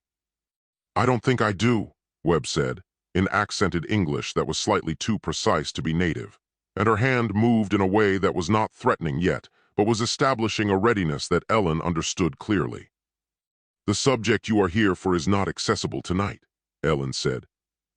"I don't think I do," Webb said, in accented English that was slightly too precise to be native, and her hand moved in a way that was not threatening yet, but was establishing a readiness that Ellen understood clearly. "The subject you are here for is not accessible tonight," Ellen said.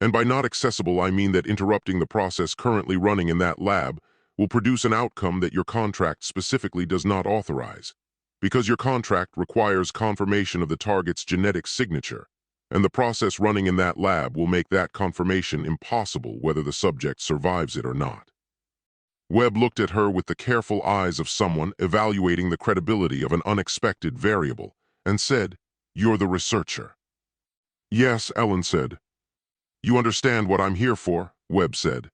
"And by not accessible, I mean that interrupting the process currently running in that lab will produce an outcome that your contract specifically does not authorize, because your contract requires confirmation of the target's genetic signature, and the process running in that lab will make that confirmation impossible whether the subject survives it or not." Webb looked at her with the careful eyes of someone evaluating the credibility of an unexpected variable, and said, "You're the researcher." "Yes," Ellen said. "You understand what I'm here for," Webb said.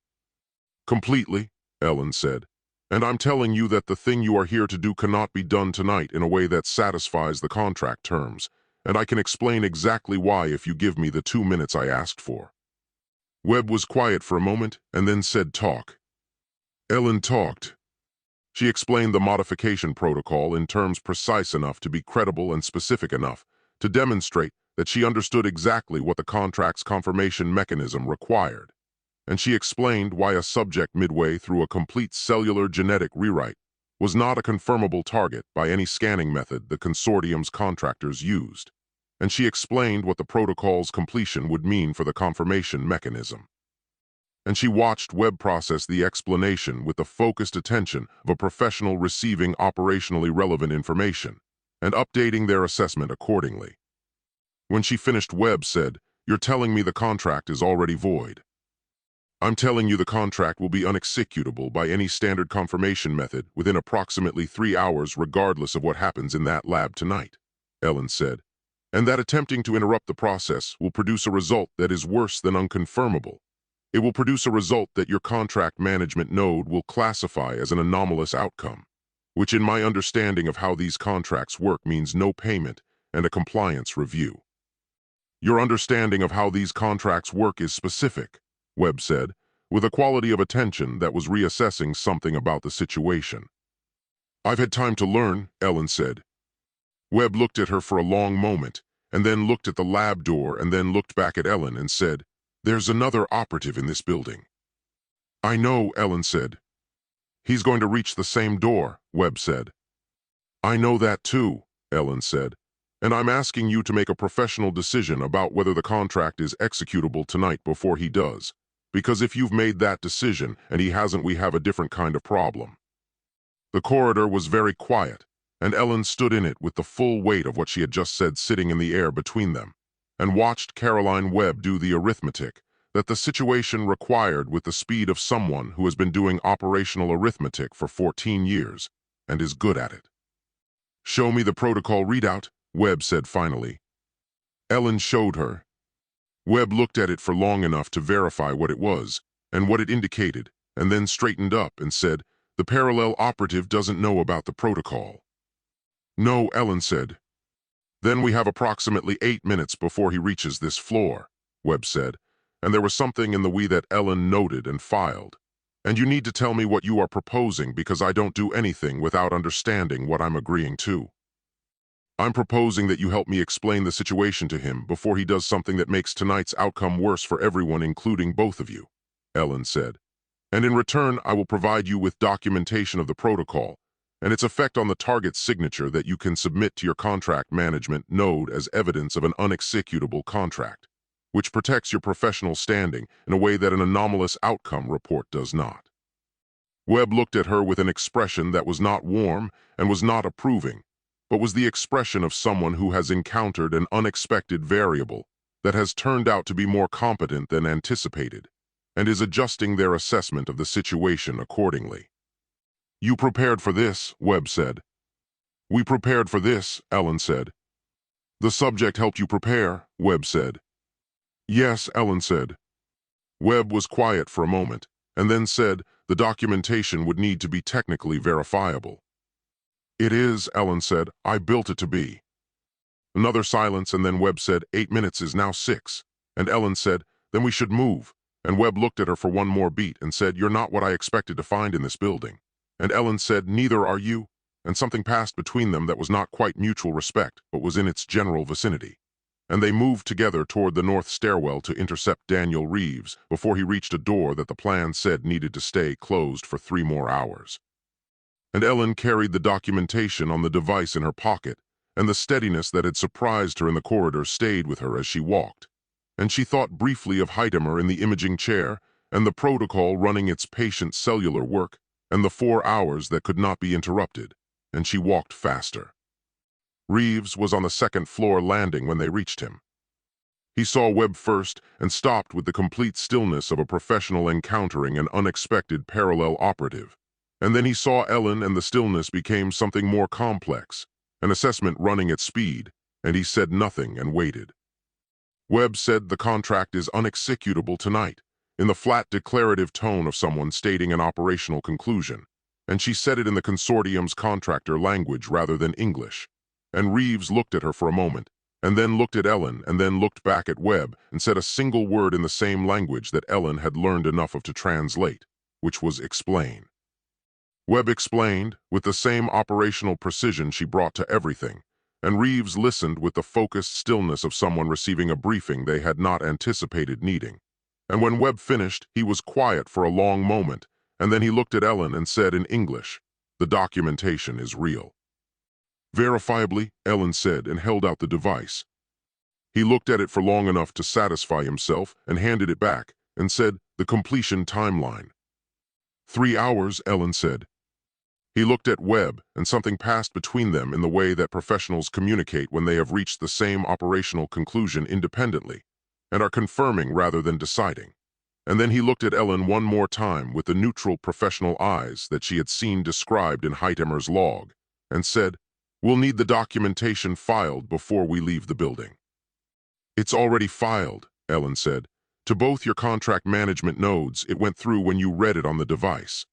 "Completely," Ellen said. "And I'm telling you that the thing you are here to do cannot be done tonight in a way that satisfies the contract terms, and I can explain exactly why if you give me the 2 minutes I asked for." Webb was quiet for a moment and then said, "Talk." Ellen talked. She explained the modification protocol in terms precise enough to be credible and specific enough to demonstrate that she understood exactly what the contract's confirmation mechanism required. And she explained why a subject midway through a complete cellular genetic rewrite was not a confirmable target by any scanning method the consortium's contractors used. And she explained what the protocol's completion would mean for the confirmation mechanism. And she watched Webb process the explanation with the focused attention of a professional receiving operationally relevant information and updating their assessment accordingly. When she finished, Webb said, "You're telling me the contract is already void." "I'm telling you the contract will be unexecutable by any standard confirmation method within approximately 3 hours regardless of what happens in that lab tonight," Ellen said, "and that attempting to interrupt the process will produce a result that is worse than unconfirmable. It will produce a result that your contract management node will classify as an anomalous outcome, which in my understanding of how these contracts work means no payment and a compliance review." "Your understanding of how these contracts work is specific," Webb said, with a quality of attention that was reassessing something about the situation. "I've had time to learn," Ellen said. Webb looked at her for a long moment, and then looked at the lab door and then looked back at Ellen and said, "There's another operative in this building." "I know," Ellen said. "He's going to reach the same door," Webb said. "I know that too," Ellen said, "and I'm asking you to make a professional decision about whether the contract is executable tonight before he does. Because if you've made that decision and he hasn't, we have a different kind of problem. The corridor was very quiet, and Ellen stood in it with the full weight of what she had just said sitting in the air between them, and watched Caroline Webb do the arithmetic that the situation required with the speed of someone who has been doing operational arithmetic for 14 years and is good at it. "Show me the protocol readout," Webb said finally. Ellen showed her. Webb looked at it for long enough to verify what it was and what it indicated, and then straightened up and said, "The parallel operative doesn't know about the protocol." "No," Ellen said. "Then we have approximately 8 minutes before he reaches this floor," Webb said, and there was something in the way that Ellen noted and filed. "And you need to tell me what you are proposing, because I don't do anything without understanding what I'm agreeing to." "I'm proposing that you help me explain the situation to him before he does something that makes tonight's outcome worse for everyone, including both of you," Ellen said. "And in return, I will provide you with documentation of the protocol and its effect on the target's signature that you can submit to your contract management node as evidence of an unexecutable contract, which protects your professional standing in a way that an anomalous outcome report does not." Webb looked at her with an expression that was not warm and was not approving, but was the expression of someone who has encountered an unexpected variable that has turned out to be more competent than anticipated, and is adjusting their assessment of the situation accordingly. "You prepared for this," Webb said. "We prepared for this," Ellen said. "The subject helped you prepare," Webb said. "Yes," Ellen said. Webb was quiet for a moment, and then said the documentation would need to be technically verifiable. "It is," Ellen said. "I built it to be." Another silence, and then Webb said, 8 minutes is now 6. And Ellen said, "Then we should move." And Webb looked at her for one more beat and said, "You're not what I expected to find in this building." And Ellen said, "Neither are you." And something passed between them that was not quite mutual respect, but was in its general vicinity. And they moved together toward the north stairwell to intercept Daniel Reeves before he reached a door that the plan said needed to stay closed for 3 more hours. And Ellen carried the documentation on the device in her pocket, and the steadiness that had surprised her in the corridor stayed with her as she walked. And she thought briefly of Hytemer in the imaging chair, and the protocol running its patient cellular work, and the 4 hours that could not be interrupted, and she walked faster. Reeves was on the 2nd floor landing when they reached him. He saw Webb first and stopped with the complete stillness of a professional encountering an unexpected parallel operative. And then he saw Ellen, and the stillness became something more complex, an assessment running at speed, and he said nothing and waited. Webb said, "The contract is unexecutable tonight," in the flat declarative tone of someone stating an operational conclusion, and she said it in the consortium's contractor language rather than English. And Reeves looked at her for a moment, and then looked at Ellen, and then looked back at Webb and said a single word in the same language that Ellen had learned enough of to translate, which was explain. Webb explained with the same operational precision she brought to everything, and Reeves listened with the focused stillness of someone receiving a briefing they had not anticipated needing. And when Webb finished, he was quiet for a long moment, and then he looked at Ellen and said in English, "The documentation is real." "Verifiably," Ellen said, and held out the device. He looked at it for long enough to satisfy himself and handed it back and said, "The completion timeline." 3 hours, Ellen said. He looked at Webb, and something passed between them in the way that professionals communicate when they have reached the same operational conclusion independently, and are confirming rather than deciding. And then he looked at Ellen one more time with the neutral professional eyes that she had seen described in Hytemer's log, and said, "We'll need the documentation filed before we leave the building." "It's already filed," Ellen said. "To both your contract management nodes, it went through when you read it on the device."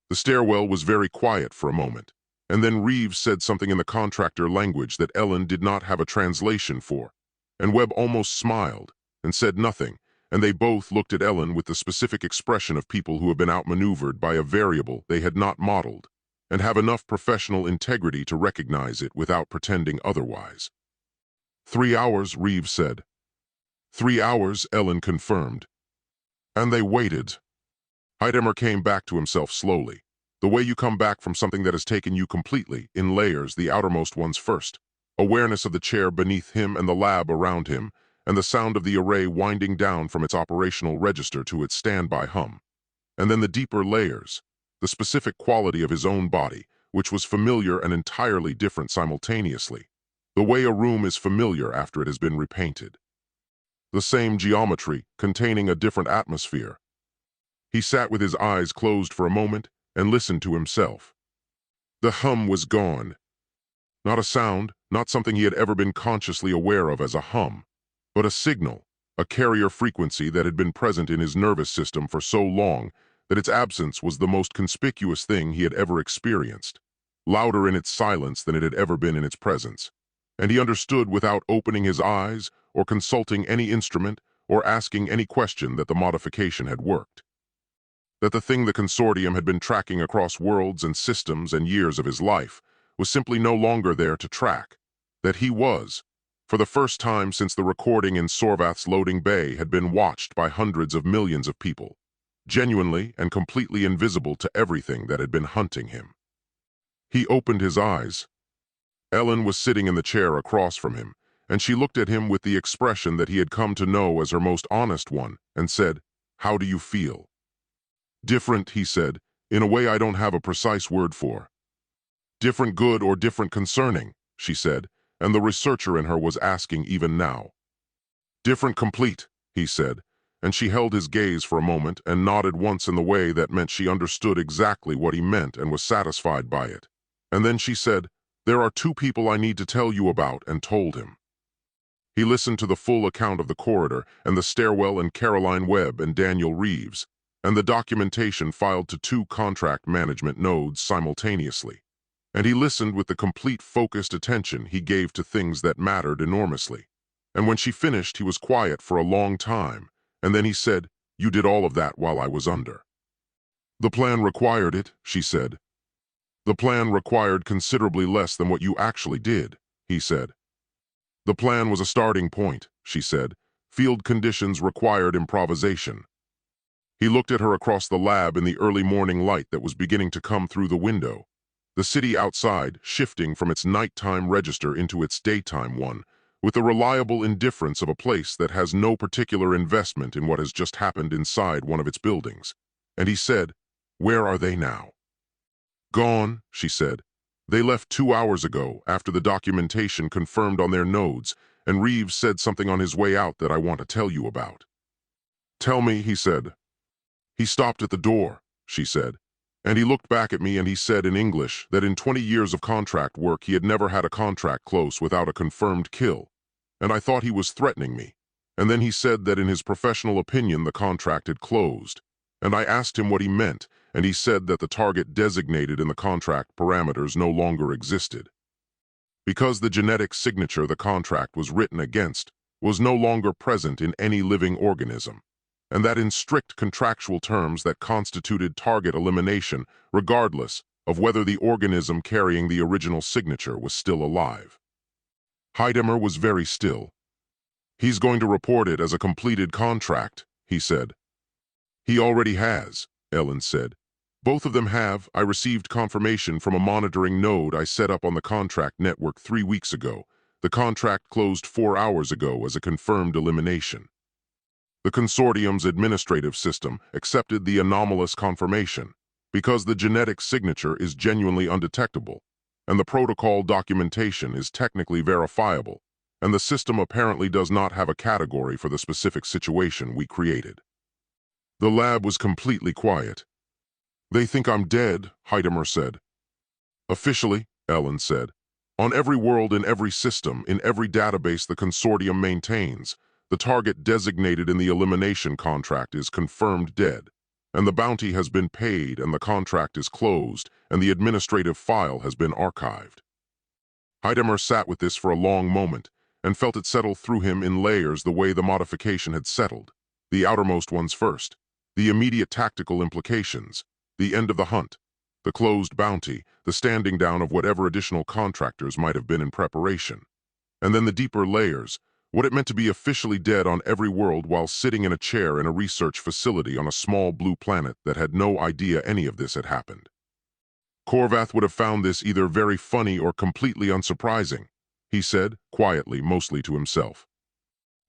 The stairwell was very quiet for a moment, and then Reeves said something in the contractor language that Ellen did not have a translation for, and Webb almost smiled and said nothing, and they both looked at Ellen with the specific expression of people who have been outmaneuvered by a variable they had not modeled, and have enough professional integrity to recognize it without pretending otherwise. 3 hours, Reeves said. 3 hours, Ellen confirmed. And they waited. Hytemer came back to himself slowly. The way you come back from something that has taken you completely, in layers, the outermost ones first. Awareness of the chair beneath him and the lab around him, and the sound of the array winding down from its operational register to its standby hum. And then the deeper layers, the specific quality of his own body, which was familiar and entirely different simultaneously. The way a room is familiar after it has been repainted. The same geometry, containing a different atmosphere. He sat with his eyes closed for a moment and listened to himself. The hum was gone. Not a sound, not something he had ever been consciously aware of as a hum, but a signal, a carrier frequency that had been present in his nervous system for so long that its absence was the most conspicuous thing he had ever experienced, louder in its silence than it had ever been in its presence. And he understood without opening his eyes or consulting any instrument or asking any question that the modification had worked. That the thing the consortium had been tracking across worlds and systems and years of his life was simply no longer there to track. That he was, for the first time since the recording in Sorvath's loading bay had been watched by hundreds of millions of people, genuinely and completely invisible to everything that had been hunting him. He opened his eyes. Ellen was sitting in the chair across from him, and she looked at him with the expression that he had come to know as her most honest one, and said, "How do you feel?" "Different," he said, "in a way I don't have a precise word for." "Different good or different concerning," she said, and the researcher in her was asking even now. "Different complete," he said, and she held his gaze for a moment and nodded once in the way that meant she understood exactly what he meant and was satisfied by it. And then she said, "There are two people I need to tell you about," and told him. He listened to the full account of the corridor and the stairwell and Caroline Webb and Daniel Reeves, and the documentation filed to two contract management nodes simultaneously. And he listened with the complete focused attention he gave to things that mattered enormously. And when she finished, he was quiet for a long time, and then he said, "You did all of that while I was under." "The plan required it," she said. "The plan required considerably less than what you actually did," he said. "The plan was a starting point," she said. "Field conditions required improvisation." He looked at her across the lab in the early morning light that was beginning to come through the window. The city outside shifting from its nighttime register into its daytime one, with the reliable indifference of a place that has no particular investment in what has just happened inside one of its buildings. And he said, "Where are they now?" "Gone," she said. "They left 2 hours ago after the documentation confirmed on their nodes, and Reeves said something on his way out that I want to tell you about." "Tell me," he said. "He stopped at the door," she said. And he looked back at me and he said in English that in 20 years of contract work he had never had a contract close without a confirmed kill. And I thought he was threatening me. And then he said that in his professional opinion the contract had closed. And I asked him what he meant, and he said that the target designated in the contract parameters no longer existed. Because the genetic signature the contract was written against was no longer present in any living organism, and that in strict contractual terms that constituted target elimination regardless of whether the organism carrying the original signature was still alive. Hytemer was very still. "He's going to report it as a completed contract," he said. "He already has," Ellen said. "Both of them have. I received confirmation from a monitoring node I set up on the contract network 3 weeks ago. The contract closed 4 hours ago as a confirmed elimination." The consortium's administrative system accepted the anomalous confirmation because the genetic signature is genuinely undetectable, and the protocol documentation is technically verifiable, and the system apparently does not have a category for the specific situation we created. The lab was completely quiet. "They think I'm dead," Hytemer said. "Officially," Ellen said, "on every world in every system, in every database the consortium maintains, the target designated in the elimination contract is confirmed dead, and the bounty has been paid and the contract is closed and the administrative file has been archived." Hytemer sat with this for a long moment and felt it settle through him in layers the way the modification had settled, the outermost ones first, the immediate tactical implications, the end of the hunt, the closed bounty, the standing down of whatever additional contractors might have been in preparation, and then the deeper layers, what it meant to be officially dead on every world while sitting in a chair in a research facility on a small blue planet that had no idea any of this had happened. Sorvath would have found this either very funny or completely unsurprising, he said, quietly, mostly to himself.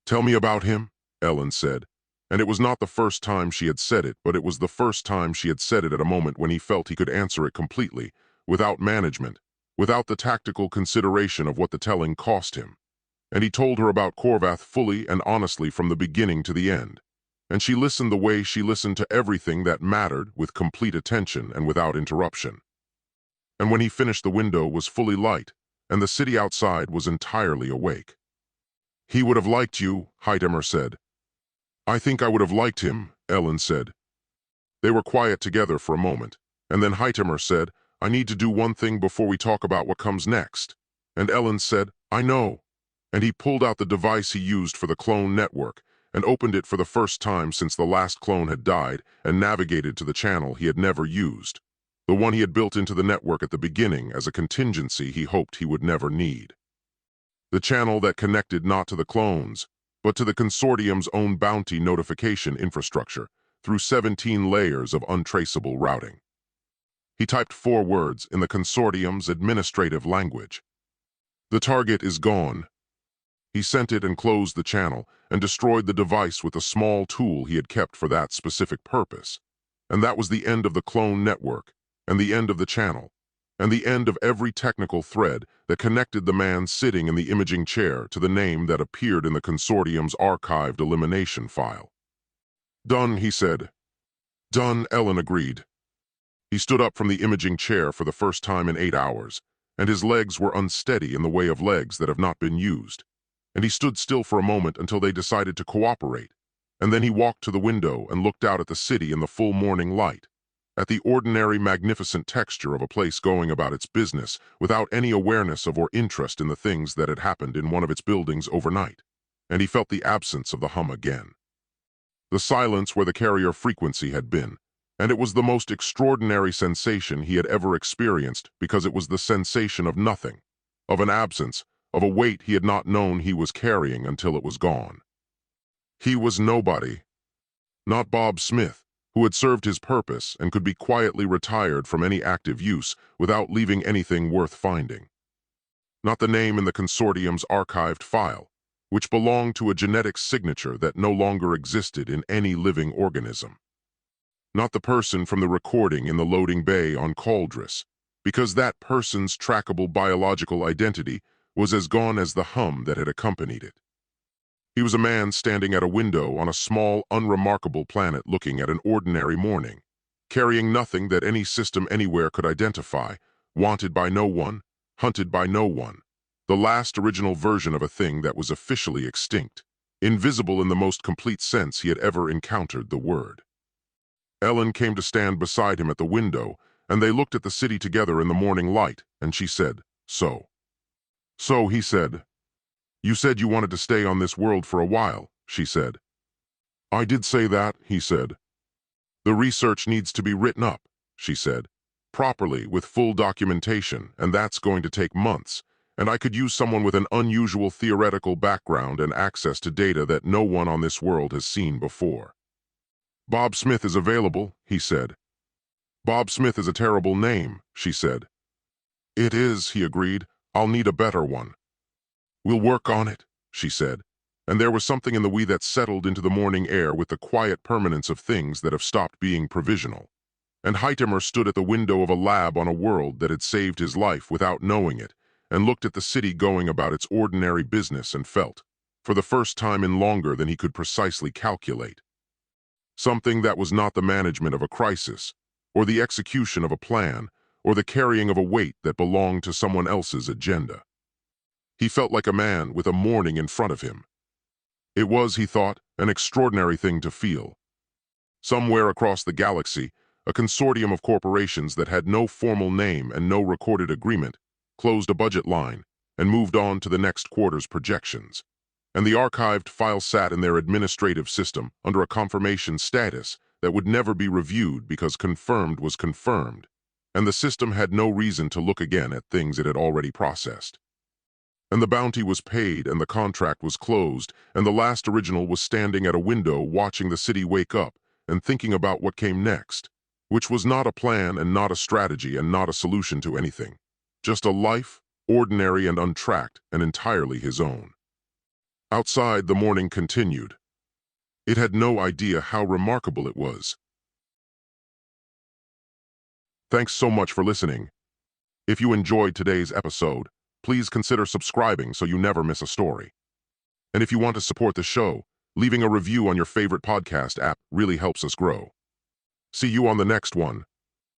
Tell me about him, Ellen said. And it was not the first time she had said it, but it was the first time she had said it at a moment when he felt he could answer it completely, without management, without the tactical consideration of what the telling cost him. And he told her about Corvath fully and honestly from the beginning to the end. And she listened the way she listened to everything that mattered, with complete attention and without interruption. And when he finished, the window was fully light, and the city outside was entirely awake. He would have liked you, Hytemer said. I think I would have liked him, Ellen said. They were quiet together for a moment, and then Hytemer said, I need to do one thing before we talk about what comes next. And Ellen said, I know. And he pulled out the device he used for the clone network and opened it for the first time since the last clone had died and navigated to the channel he had never used, the one he had built into the network at the beginning as a contingency he hoped he would never need. The channel that connected not to the clones, but to the consortium's own bounty notification infrastructure through 17 layers of untraceable routing. He typed 4 words in the consortium's administrative language. The target is gone. He sent it and closed the channel and destroyed the device with a small tool he had kept for that specific purpose. And that was the end of the clone network, and the end of the channel, and the end of every technical thread that connected the man sitting in the imaging chair to the name that appeared in the consortium's archived elimination file. Done, he said. Done, Ellen agreed. He stood up from the imaging chair for the first time in 8 hours, and his legs were unsteady in the way of legs that have not been used. And he stood still for a moment until they decided to cooperate, and then he walked to the window and looked out at the city in the full morning light, at the ordinary magnificent texture of a place going about its business without any awareness of or interest in the things that had happened in one of its buildings overnight, and he felt the absence of the hum again. The silence where the carrier frequency had been, and it was the most extraordinary sensation he had ever experienced because it was the sensation of nothing, of an absence, of a weight he had not known he was carrying until it was gone. He was nobody. Not Bob Smith, who had served his purpose and could be quietly retired from any active use without leaving anything worth finding. Not the name in the consortium's archived file, which belonged to a genetic signature that no longer existed in any living organism. Not the person from the recording in the loading bay on Cauldress, because that person's trackable biological identity was as gone as the hum that had accompanied it. He was a man standing at a window on a small, unremarkable planet looking at an ordinary morning, carrying nothing that any system anywhere could identify, wanted by no one, hunted by no one, the last original version of a thing that was officially extinct, invisible in the most complete sense he had ever encountered the word. Ellen came to stand beside him at the window, and they looked at the city together in the morning light, and she said, So, he said. You said you wanted to stay on this world for a while, she said. I did say that, he said. The research needs to be written up, she said, properly with full documentation, and that's going to take months, and I could use someone with an unusual theoretical background and access to data that no one on this world has seen before. Bob Smith is available, he said. Bob Smith is a terrible name, she said. It is, he agreed. I'll need a better one. We'll work on it, she said, and there was something in the we that settled into the morning air with the quiet permanence of things that have stopped being provisional. And Hytemer stood at the window of a lab on a world that had saved his life without knowing it, and looked at the city going about its ordinary business and felt, for the first time in longer than he could precisely calculate, something that was not the management of a crisis, or the execution of a plan, or the carrying of a weight that belonged to someone else's agenda. He felt like a man with a morning in front of him. It was, he thought, an extraordinary thing to feel. Somewhere across the galaxy, a consortium of corporations that had no formal name and no recorded agreement closed a budget line and moved on to the next quarter's projections. And the archived file sat in their administrative system under a confirmation status that would never be reviewed because confirmed was confirmed, and the system had no reason to look again at things it had already processed. And the bounty was paid, and the contract was closed, and the last original was standing at a window watching the city wake up and thinking about what came next, which was not a plan and not a strategy and not a solution to anything, just a life, ordinary and untracked and entirely his own. Outside, the morning continued. It had no idea how remarkable it was. Thanks so much for listening. If you enjoyed today's episode, please consider subscribing so you never miss a story. And if you want to support the show, leaving a review on your favorite podcast app really helps us grow. See you on the next one.